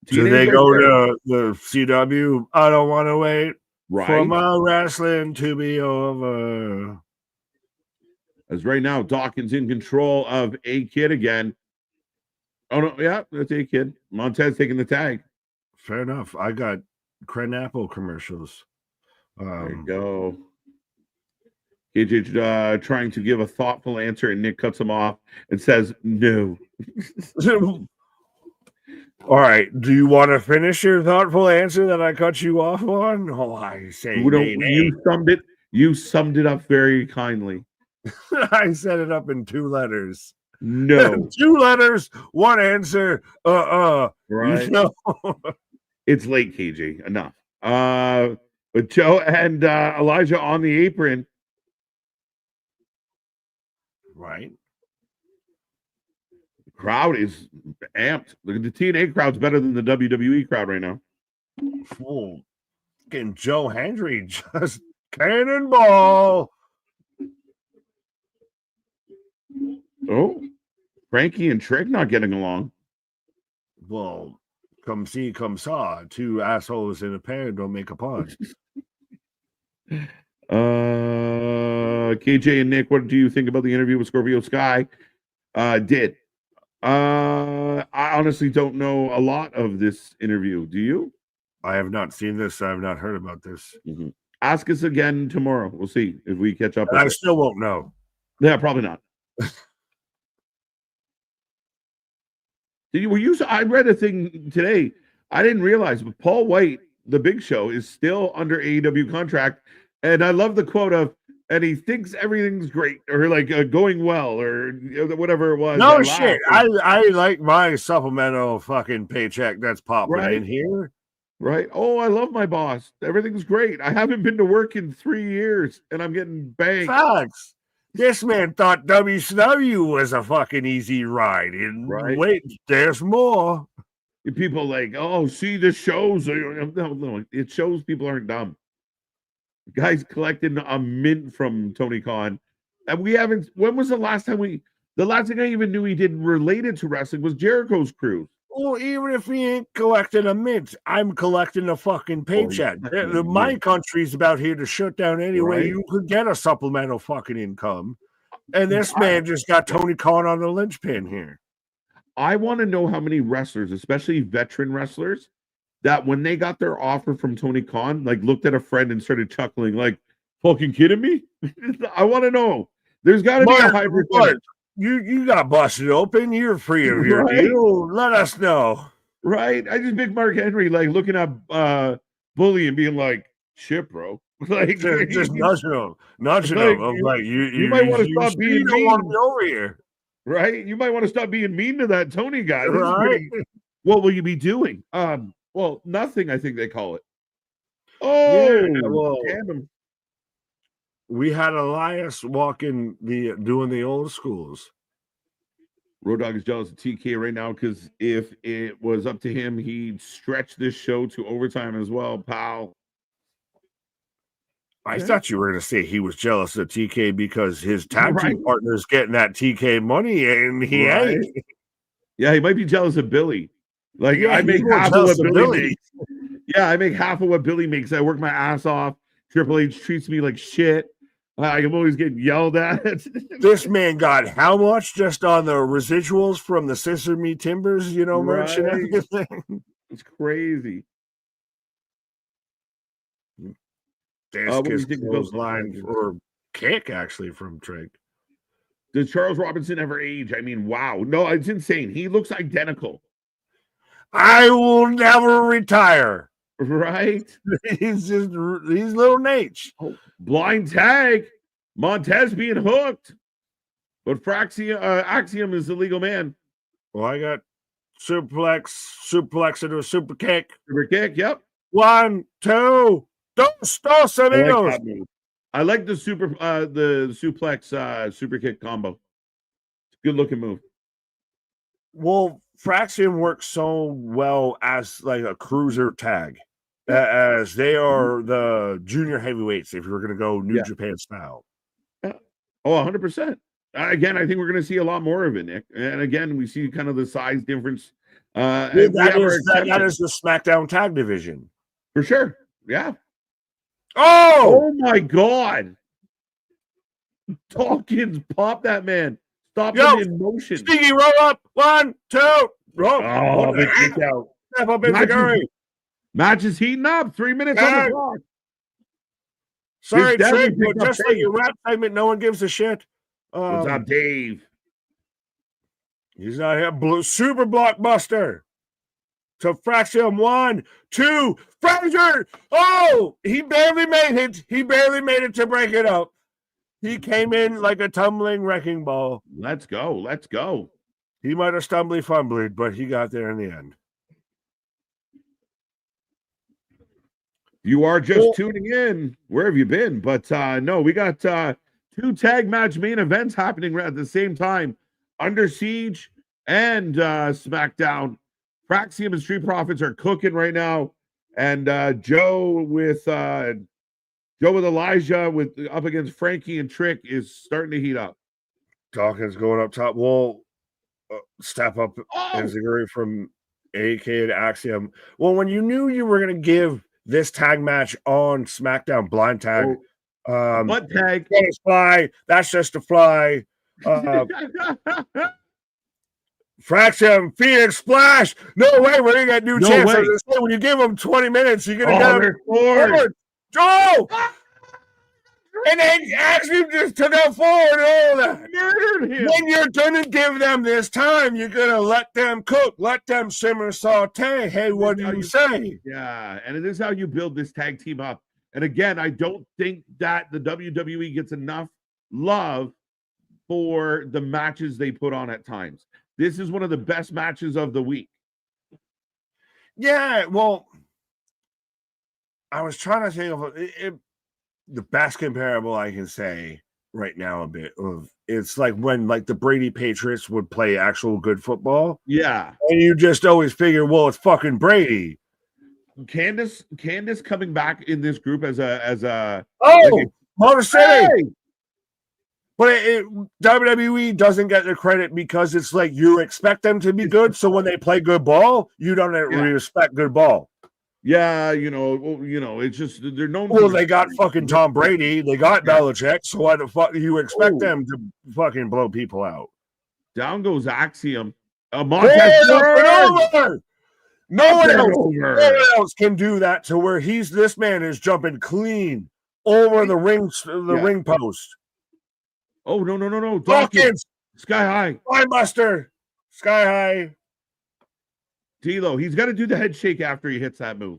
Do they go to the CW? I don't want to wait. Right. For my wrestling to be over. As right now, Dawkins in control of A-Kid again. Oh, no. Yeah, that's A-Kid. Montez taking the tag. Fair enough. I got Crenapple commercials. There you go. KJ trying to give a thoughtful answer, and Nick cuts him off and says, no. All right. Do you want to finish your thoughtful answer that I cut you off on? Oh, I say you summed it up very kindly. I set it up in 2 letters. No. 2 letters, 1 answer. Right. No. It's late, KJ. Enough. But Joe and Elijah on the apron. Right. Crowd is amped. Look at the TNA crowd's better than the WWE crowd right now. Oh, getting Joe Hendry just cannonball. Oh, Frankie and Trick not getting along. Well, come see, come saw. 2 assholes in a pair don't make a pod. KJ and Nick, what do you think about the interview with Scorpio Sky? I honestly don't know a lot of this interview. Do you? I have not seen this. I have not heard about this. Mm-hmm. Ask us again tomorrow. We'll see if we catch up. I still won't know. Yeah, probably not. I read a thing today. I didn't realize, but Paul White, the Big Show, is still under AEW contract. And I love the quote of, and he thinks everything's great or like going well or whatever it was. No shit. I like my supplemental fucking paycheck that's popping in here. Right. Oh, I love my boss. Everything's great. I haven't been to work in 3 years and I'm getting banged. Facts. This man thought WCW was a fucking easy ride. And wait, there's more. People like, oh, see, this shows. No, it shows people aren't dumb. Guys collecting a mint from Tony Khan. And we haven't, when was the last thing I even knew he did related to wrestling was Jericho's Cruise. Well, even if he ain't collecting a mint, I'm collecting a fucking paycheck. My country's about here to shut down anyway. You could get a supplemental fucking income. And this man just got Tony Khan on the linchpin here. I want to know how many wrestlers, especially veteran wrestlers, that when they got their offer from Tony Khan, like looked at a friend and started chuckling, like, fucking kidding me? I want to know. There's got to be a high percentage. You got busted open. You're free of your deal. Let us know. Right? I just pick Mark Henry, like looking at Bully and being like, shit, bro. Like, just nudging him. I'm like, you might want to stop being don't want to mean. be over here. Right? You might want to stop being mean to that Tony guy. This is Right? pretty. What will you be doing? Well, nothing, I think they call it. Oh, well, tandem. we had Elias doing the old schools. Road Dogg is jealous of TK right now because if it was up to him, he'd stretch this show to overtime as well, pal. I thought you were going to say he was jealous of TK because his tag team partner's getting that TK money and he ain't. Yeah, he might be jealous of Billy. Like, yeah, I make half of what Billy makes. Yeah, I make half of what Billy makes. I work my ass off. Triple H treats me like shit. I'm always getting yelled at. This man got how much just on the residuals from the Sesame Timbers, merch and everything? It's crazy. Discus clothesline or kick, actually, from Trigg. Does Charles Robinson ever age? I mean, wow. No, it's insane. He looks identical. I will never retire. Right? He's little Nate. Oh, blind tag. Montez being hooked. But Axiom is the legal man. Well, I got suplex into a super kick. Super kick, yep. 1, 2, dos amigos. I like the suplex super kick combo. Good looking move. Well, Fraxium works so well as like a cruiser tag, as they are the junior heavyweights. If you're going to go New Japan style, oh, 100%. Again, I think we're going to see a lot more of it, Nick. And again, we see kind of the size difference. That is the SmackDown tag division for sure. Yeah. Oh my God! Dawkins, pop that man. Stop him in motion. Stinky roll up. 1, 2. Big kick out. Step up in Match is heating up. 3 minutes on the clock. Sorry, Trigg, but just like your rap segment, no one gives a shit. What's up, Dave? He's not here. Super blockbuster. To Fraxium 1, 2. Frazier! Oh, he barely made it. He barely made it to break it up. He came in like a tumbling wrecking ball. Let's go. He might have fumbled, but he got there in the end. You are just tuning in. Where have you been? But no, we got 2 tag match main events happening at the same time. Under Siege and SmackDown. Fraxium and Street Profits are cooking right now. And Joe with Elijah up against Frankie and Trick is starting to heat up. Dawkins going up top. Well, step up Enziguri from AK to Axiom. Well, when you knew you were going to give this tag match on SmackDown blind tag, butt tag, fly. That's just a fly. Fraxium, Phoenix Splash. No way, we're gonna get new chances. When you give them 20 minutes, you're gonna get them forward. Joe! And then Axiom just took out forward and all that. Murdered him. When you're gonna give them this time, you're gonna let them cook, let them simmer, saute. Hey, what do you say? Yeah, and it is how you build this tag team up. And again, I don't think that the WWE gets enough love for the matches they put on at times. This is one of the best matches of the week. Yeah, well, I was trying to think of the best comparable I can say right now a bit of it's like when like the Brady Patriots would play actual good football. Yeah. And you just always figure, well, it's fucking Brady. Candice coming back in this group as a Motor City. Hey! But WWE doesn't get the credit because it's like you expect them to be good. So when they play good ball, you don't respect good ball. Yeah, it's just they're known. Well, they got fucking Tom Brady, they got Belichick. So why the fuck do you expect them to fucking blow people out? Down goes Axiom. No one else can do that to where this man is jumping clean over the ring post. Oh, no. Dawkins. Sky high. Spinebuster. Sky high. D'Lo, he's got to do the head shake after he hits that move.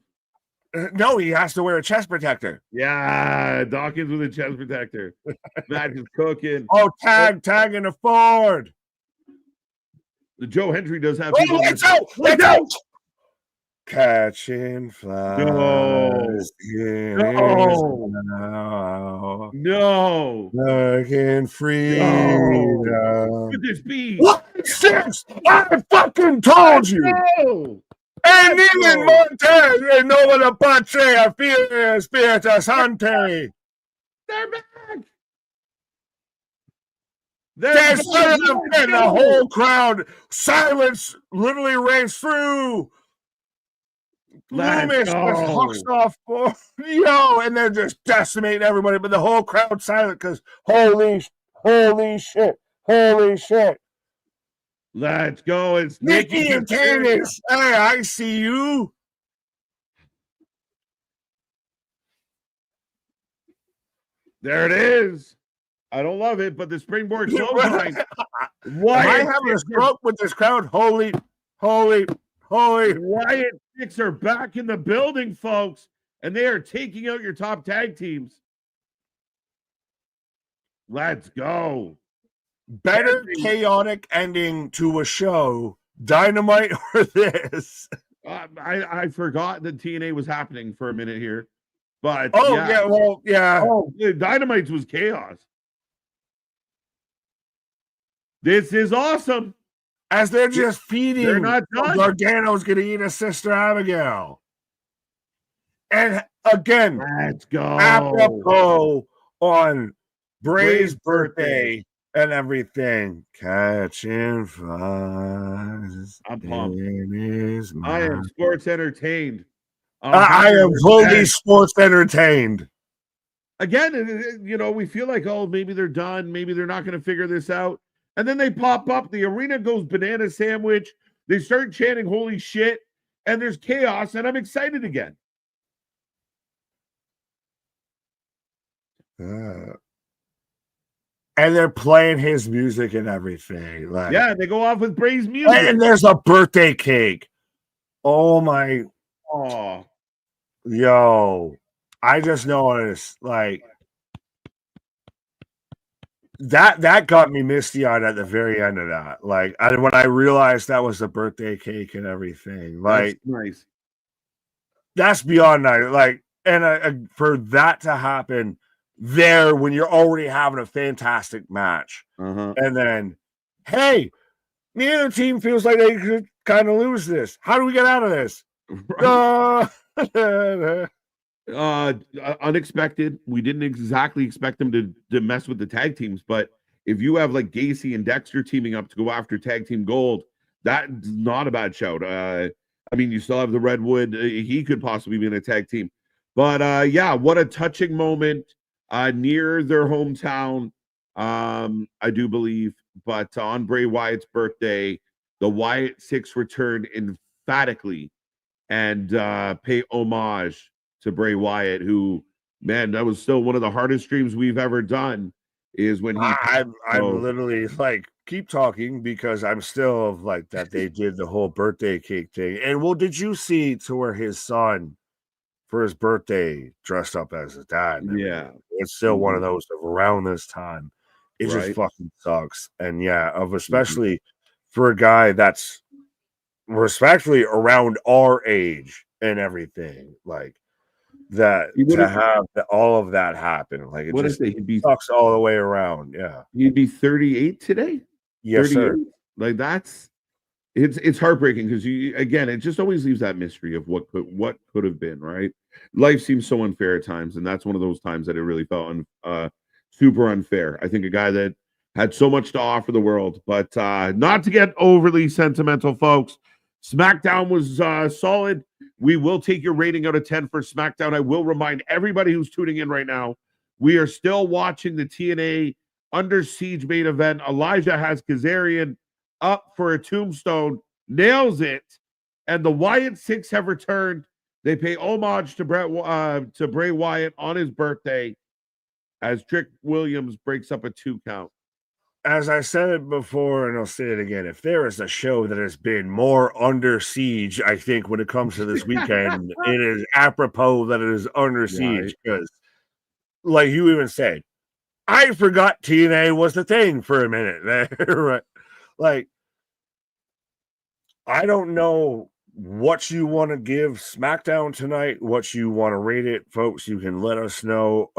No, he has to wear a chest protector. Yeah, Dawkins with a chest protector. Match is cooking. Oh, tagging the Ford. The Joe Hendry does have. Oh, let's out! Let's out! Catching flies. No. Looking freedom. Could this be? What? Six? I fucking told you. No. And even Montez, and no one apache, a fear, spirit, a sante. They're back. And the whole crowd, silence literally rings through. Loomis just hooks off, and they're just decimating everybody, but the whole crowd silent because holy shit. Let's go. It's Nikki and Candace. Hey, I see you. There it is. I don't love it, but the springboard clothesline. Why am I having a stroke with this crowd? Holy. Wyatt Six are back in the building, folks, and they are taking out your top tag teams. Let's go. Better chaotic ending to a show, Dynamite or this? I forgot that TNA was happening for a minute here, but yeah. Oh, Dynamite's was chaos. This is awesome. As they're just feeding, they're not done. Gargano's going to eat his sister Abigail. And again, let's go. Apropos on Bray's birthday and everything. Catching flies. I'm pumped. I am sports entertained. I am fully sports entertained. Again, we feel like, oh, maybe they're done. Maybe they're not going to figure this out. And then they pop up. The arena goes banana sandwich. They start chanting, holy shit. And there's chaos. And I'm excited again. And they're playing his music and everything. They go off with Bray's music. And there's a birthday cake. Oh, my. Oh. Yo. I just noticed, that got me misty-eyed at the very end of that. When I realized that was the birthday cake and everything. That's nice. That's beyond nice. And for that to happen there when you're already having a fantastic match. And then, hey, the other team feels like they could kind of lose this. How do we get out of this? Unexpected. We didn't exactly expect them to mess with the tag teams, but if you have like Gacy and Dexter teaming up to go after tag team gold, that's not a bad shout. You still have the Redwood. He could possibly be in a tag team, but what a touching moment near their hometown. I do believe, but on Bray Wyatt's birthday, the Wyatt Six returned emphatically and pay homage to Bray Wyatt, who, man, that was still one of the hardest streams we've ever done. Is when I'm literally keep talking because I'm still that they did the whole birthday cake thing. And did you see to where his son for his birthday dressed up as his dad? Yeah, it's still one of those of around this time. It just fucking sucks. And especially for a guy that's respectfully around our age and everything that to have all of that happen, it just sucks all the way around. Yeah, he'd be 38 today. Yes, 38? Sir. That's it's heartbreaking because it just always leaves that mystery of what could have been. Right, life seems so unfair at times, and that's one of those times that it really felt super unfair. I think a guy that had so much to offer the world, but not to get overly sentimental, folks. SmackDown was solid. We will take your rating out of 10 for SmackDown. I will remind everybody who's tuning in right now, we are still watching the TNA Under Siege main event. Elijah has Kazarian up for a tombstone, nails it, and the Wyatt Six have returned. They pay homage to Bray Wyatt on his birthday as Trick Williams breaks up a 2 count. as I said it before, and I'll say it again, if there is a show that has been more under siege, I think when it comes to this weekend, it is apropos that it is under siege because, like you even said, I forgot TNA was the thing for a minute there, right? Like, I don't know what you want to give SmackDown tonight, what you want to rate it, folks. You can let us know.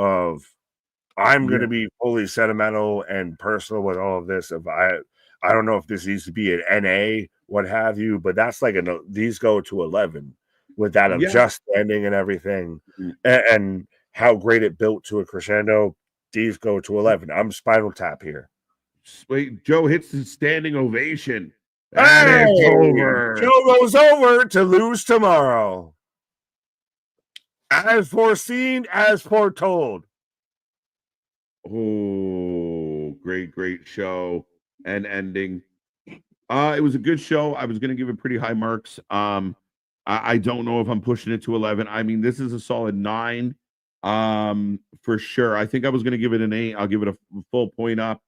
I'm going to be fully sentimental and personal with all of this. If I don't know if this needs to be an NA, what have you, but that's like these go to 11 with that just ending and everything, and how great it built to a crescendo. These go to 11. I'm Spinal Tap here. Wait, Joe hits the standing ovation. And it's over. Joe goes over to lose tomorrow. As foreseen, as foretold. Oh, great show and ending. It was a good show. I was going to give it pretty high marks. I don't know if I'm pushing it to 11. I mean, this is a solid 9 for sure. I think I was going to give it an 8. I'll give it a full point up.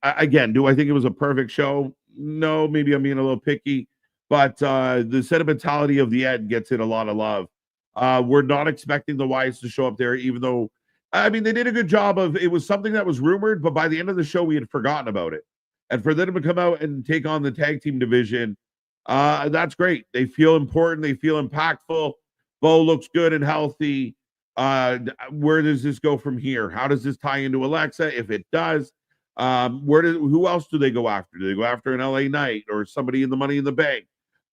Again, do I think it was a perfect show? No, maybe I'm being a little picky, but the sentimentality of the end gets it a lot of love. We're not expecting the Wyatts to show up there, even though, I mean, they did a good job of, it was something that was rumored, but by the end of the show, we had forgotten about it. And for them to come out and take on the tag team division, that's great. They feel important. They feel impactful. Bo looks good and healthy. Where does this go from here? How does this tie into Alexa? If it does, who else do they go after? Do they go after an LA Knight or somebody in the Money in the Bank?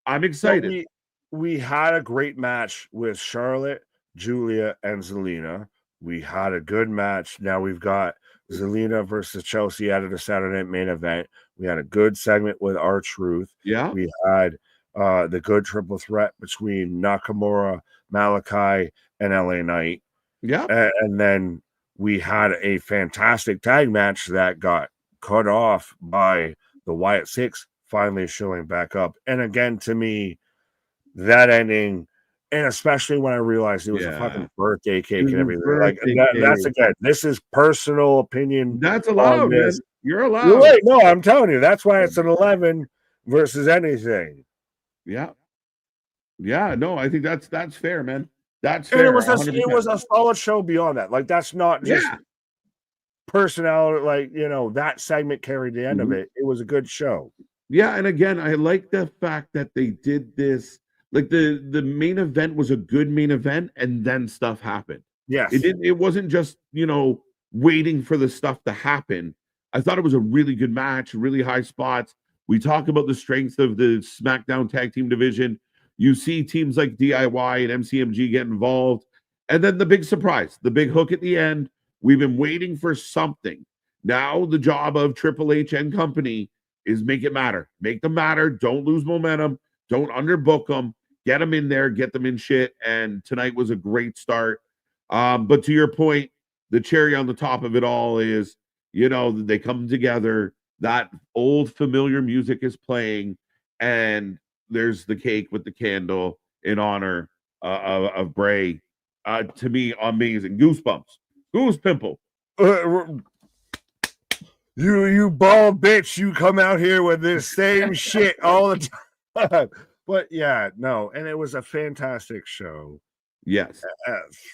I'm excited. We had a great match with Charlotte, Julia, and Zelina. We had a good match. Now we've got Zelina versus Chelsea out of the Saturday Night Main Event. We had a good segment with R-Truth. Yeah. We had the good triple threat between Nakamura, Malachi, and LA Knight. Yeah. And then we had a fantastic tag match that got cut off by the Wyatt Six finally showing back up. And again, to me, that ending, and especially when I realized it was a fucking birthday cake and everything. Like that's again, this is personal opinion. That's allowed, man. You're allowed. You're right. No, I'm telling you, that's why it's an 11 versus anything. Yeah. Yeah, no, I think that's fair, man. That's fair. And it was a solid show beyond that. Like, that's not just personality, like, that segment carried the end of it. It was a good show. Yeah, and again, I like the fact that they did this. Like the main event was a good main event, and then stuff happened. Yes. It wasn't just, waiting for the stuff to happen. I thought it was a really good match, really high spots. We talk about the strength of the SmackDown tag team division. You see teams like DIY and MCMG get involved. And then the big surprise, the big hook at the end. We've been waiting for something. Now the job of Triple H and company is make it matter. Make them matter. Don't lose momentum. Don't underbook them. Get them in there. Get them in shit. And tonight was a great start. But to your point, the cherry on the top of it all is, they come together. That old familiar music is playing. And there's the cake with the candle in honor of Bray. To me, amazing. Goosebumps. Goose pimple. You bald bitch, you come out here with this same shit all the time. But yeah, no, and it was a fantastic show. Yes.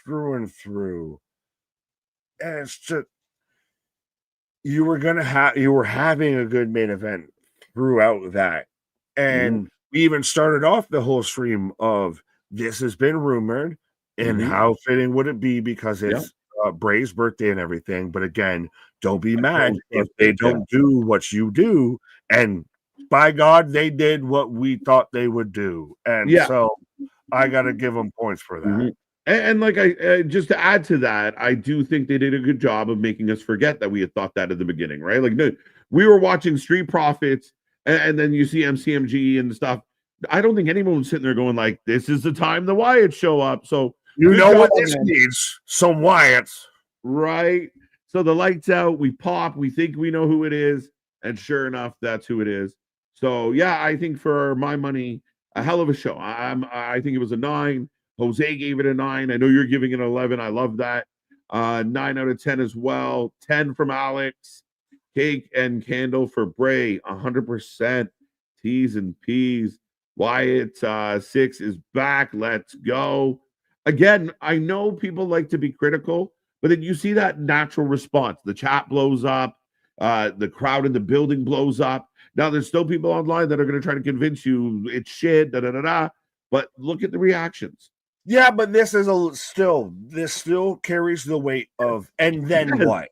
Through and through. And it's just, you were having a good main event throughout that. And we even started off the whole stream of this has been rumored, and how fitting would it be because it's Bray's birthday and everything. But again, don't be mad if they don't do what you do. And by God, they did what we thought they would do. And so I got to give them points for that. And like I just to add to that, I do think they did a good job of making us forget that we had thought that at the beginning, right? Like, no, we were watching Street Profits, and then you see MCMG and stuff. I don't think anyone was sitting there going like, "This is the time the Wyatts show up." So you know what this needs? Some Wyatts, right? So the lights out, we pop, we think we know who it is, and sure enough, that's who it is. So yeah, I think for my money, a hell of a show. I think it was a 9. Jose gave it a 9. I know you're giving it an 11. I love that. 9 out of 10 as well. 10 from Alex. Cake and candle for Bray, 100%. T's and P's. Wyatt 6 is back. Let's go. Again, I know people like to be critical, but then you see that natural response. The chat blows up, the crowd in the building blows up. Now, there's still people online that are going to try to convince you it's shit, but look at the reactions. Yeah, but this still carries the weight of and then what?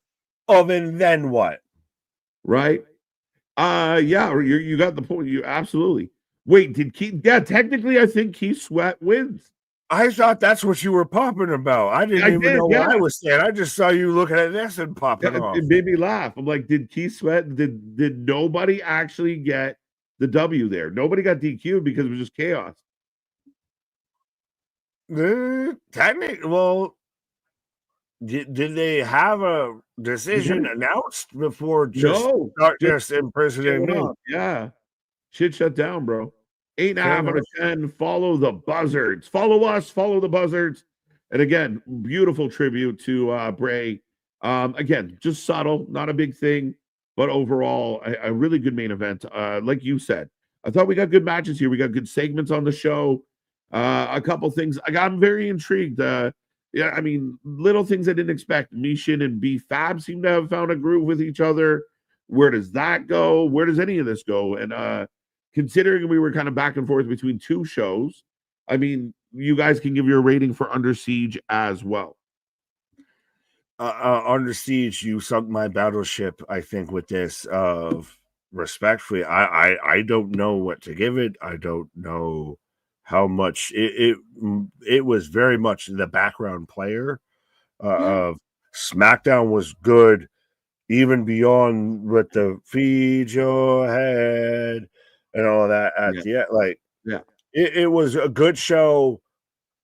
And then what? Right? Yeah, you got the point. You absolutely. Wait, did Keith? Yeah, technically, I think Keith Sweat wins. I thought that's what you were popping about. I didn't even know what I was saying. I just saw you looking at this and popping off. It made me laugh. I'm like, did Keith Sweat? Did nobody actually get the W there? Nobody got DQ'd because it was just chaos. Technically, well, did they have a decision announced before just imprisoning me? Yeah, shit shut down, bro. 8.5 out of 10. Follow the buzzards. Follow us. Follow the buzzards. And again, beautiful tribute to Bray. Again, just subtle, not a big thing, but overall, a really good main event. Like you said, I thought we got good matches here. We got good segments on the show. A couple things. I'm very intrigued. Yeah, I mean, little things I didn't expect. Mishin and B Fab seem to have found a groove with each other. Where does that go? Where does any of this go? And considering we were kind of back and forth between two shows, I mean, you guys can give your rating for Under Siege as well. Under Siege, you sunk my battleship, I think, with this. Respectfully, I don't know what to give it. I don't know how much it was very much the background player of SmackDown was good, even beyond with the feed your head and all that at the end. It was a good show,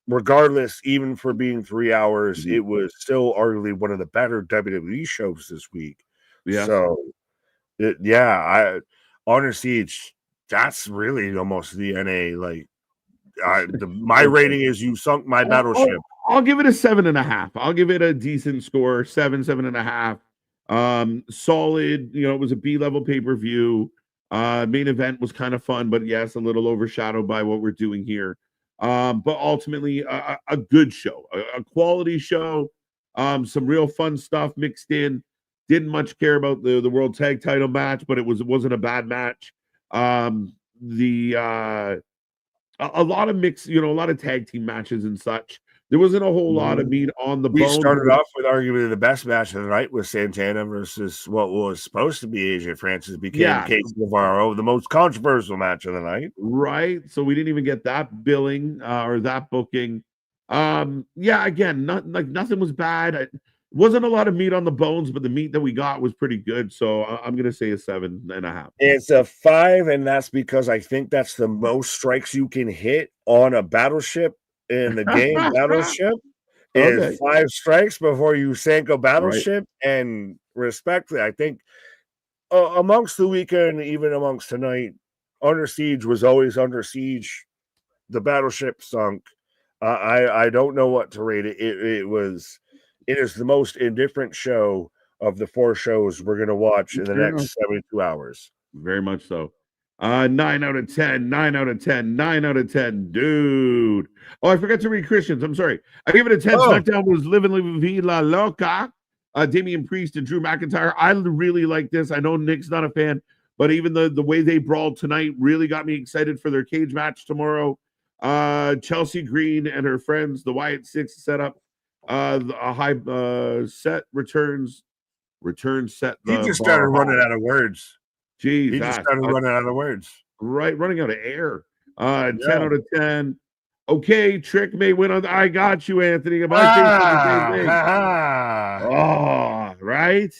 regardless, even for being 3 hours. It was still arguably one of the better WWE shows this week. So Honor Siege, that's really almost the NA. My rating is you sunk my battleship. I'll give it a 7.5. I'll give it a decent score, 7.5. Solid. It was a B-level pay-per-view. Main event was kind of fun, but yes, a little overshadowed by what we're doing here. But ultimately, a good show, a quality show. Some real fun stuff mixed in. Didn't much care about the World Tag Title match, but it wasn't a bad match. A lot of mix, a lot of tag team matches and such. There wasn't a whole lot of meat on the bone. We started off with arguably the best match of the night with Santana versus what was supposed to be AJ Francis became Casey Navarro, the most controversial match of the night. Right. So we didn't even get that billing or that booking. Again, nothing was bad. Wasn't a lot of meat on the bones, but the meat that we got was pretty good. So I'm going to say a 7.5. It's a 5, and that's because I think that's the most strikes you can hit on a battleship in the game. Battleship is 5 strikes before you sink a battleship. Right. And respectfully, I think amongst the weekend, even amongst tonight, Under Siege was always Under Siege. The battleship sunk. I don't know what to rate it. It is the most indifferent show of the 4 shows we're going to watch in the next 72 hours. Very much so. 9 out of 10, 9 out of 10, 9 out of 10, dude. Oh, I forgot to read Christians. I'm sorry. I gave it a 10. SmackDown was Living Vida Loca. Damian Priest and Drew McIntyre. I really like this. I know Nick's not a fan, but even the way they brawled tonight really got me excited for their cage match tomorrow. Chelsea Green and her friends, the Wyatt 6 setup. A high set returns set. He just started running out of words. Jeez, he just started running out of words. Right, running out of air. 10 out of 10. Okay, Trick may win on. I got you, Anthony. Oh, right.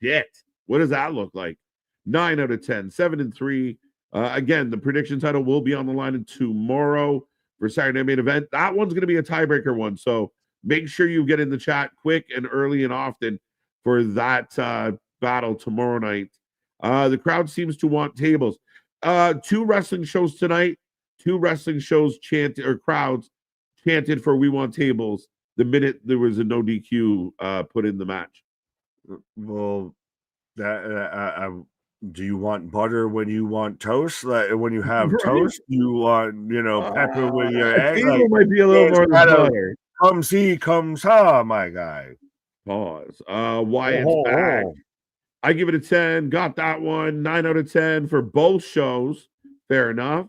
Shit. What does that look like? 9 out of 10. 7 and 3. Again, the prediction title will be on the line tomorrow for Saturday main event. That one's going to be a tiebreaker one. So make sure you get in the chat quick and early and often for that battle tomorrow night. The crowd seems to want tables. 2 wrestling shows tonight. 2 wrestling shows crowds chanted for "We want tables" the minute there was a no DQ put in the match. Well, Do you want butter when you want toast? Like when you have Right? toast, you want pepper with your egg. Cena Like might be a little it's more than kind of butter. come see, come saw, my guy. Pause. Wyatt's back. I give it a 10. Got that one. 9 out of 10 for both shows. Fair enough.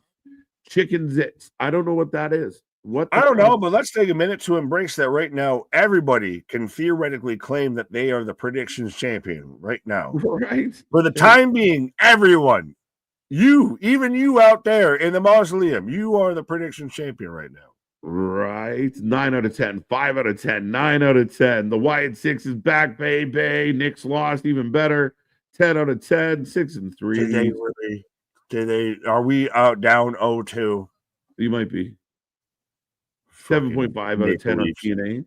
Chicken zits. I don't know what that is. What I don't know, but let's take a minute to embrace that right now. Everybody can theoretically claim that they are the predictions champion right now. Right. For the time being, everyone, even you out there in the mausoleum, you are the predictions champion right now. Right. 9 out of 10. 5 out of 10. 9 out of 10. The Wyatt 6 is back, baby. Nick's lost, even better. 10 out of 10. 6 and 3. Are we out down 0-2? You might be. 7.5 out of 10 on TNA.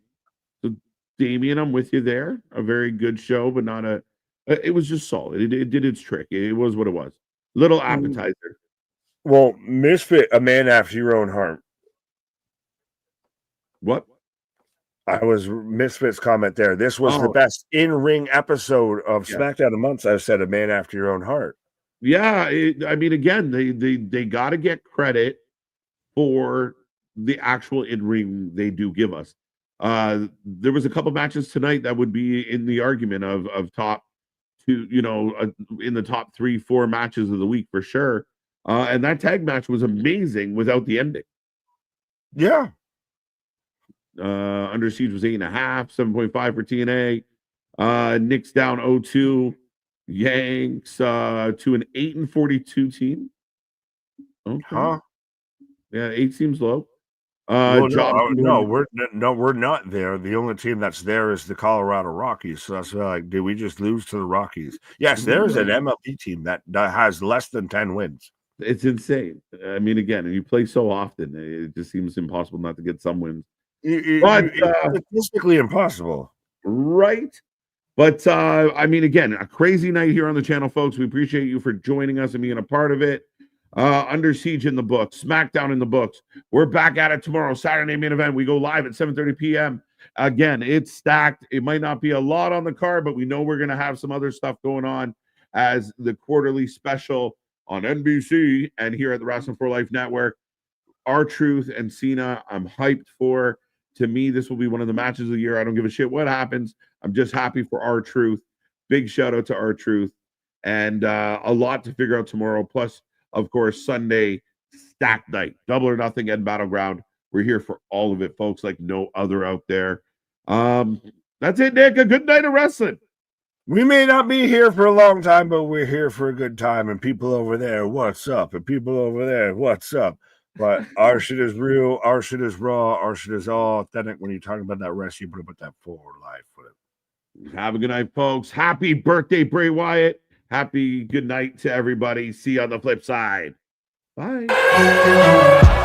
So, Damien, I'm with you there. A very good show, but not a. It was just solid. It did its trick. It was what it was. Little appetizer. Well, Misfit, a man after your own heart. What? I was Misfit's comment there. This was the best in-ring episode of SmackDown in months. I've said a man after your own heart. Yeah, I mean, again, they got to get credit for the actual in-ring they do give us. There was a couple matches tonight that would be in the argument of top two, in the top 3-4 matches of the week for sure. And that tag match was amazing without the ending. Yeah. Under Siege was 8.5, 7.5 for TNA. Nick's down 0-2. Yanks to an 8-42 team. Okay. Huh? Yeah, 8 seems low. Well, we're not there. The only team that's there is the Colorado Rockies. So that's like, did we just lose to the Rockies? Yes, there's an MLB team that has less than 10 wins. It's insane. I mean, again, you play so often, it just seems impossible not to get some wins. It's statistically impossible, right? But I mean, again, a crazy night here on the channel, folks. We appreciate you for joining us and being a part of it. Under Siege in the books, SmackDown in the books. We're back at it tomorrow, Saturday main event. We go live at 7:30 p.m. Again, it's stacked. It might not be a lot on the card, but we know we're going to have some other stuff going on as the quarterly special on NBC and here at the Wrestling for Life Network. R-Truth and Cena, I'm hyped for. To me, this will be one of the matches of the year. I don't give a shit what happens. I'm just happy for R-Truth. Big shout out to R-Truth. And a lot to figure out tomorrow. Plus, of course, Sunday, stacked night. Double or Nothing and Battleground. We're here for all of it, folks, like no other out there. That's it, Nick. A good night of wrestling. We may not be here for a long time, but we're here for a good time. And people over there, what's up? And people over there, what's up? But our shit is real. Our shit is raw. Our shit is all authentic. When you're talking about that rest, you put up that forward life with it. Have a good night, folks. Happy birthday, Bray Wyatt. Happy good night to everybody. See you on the flip side. Bye.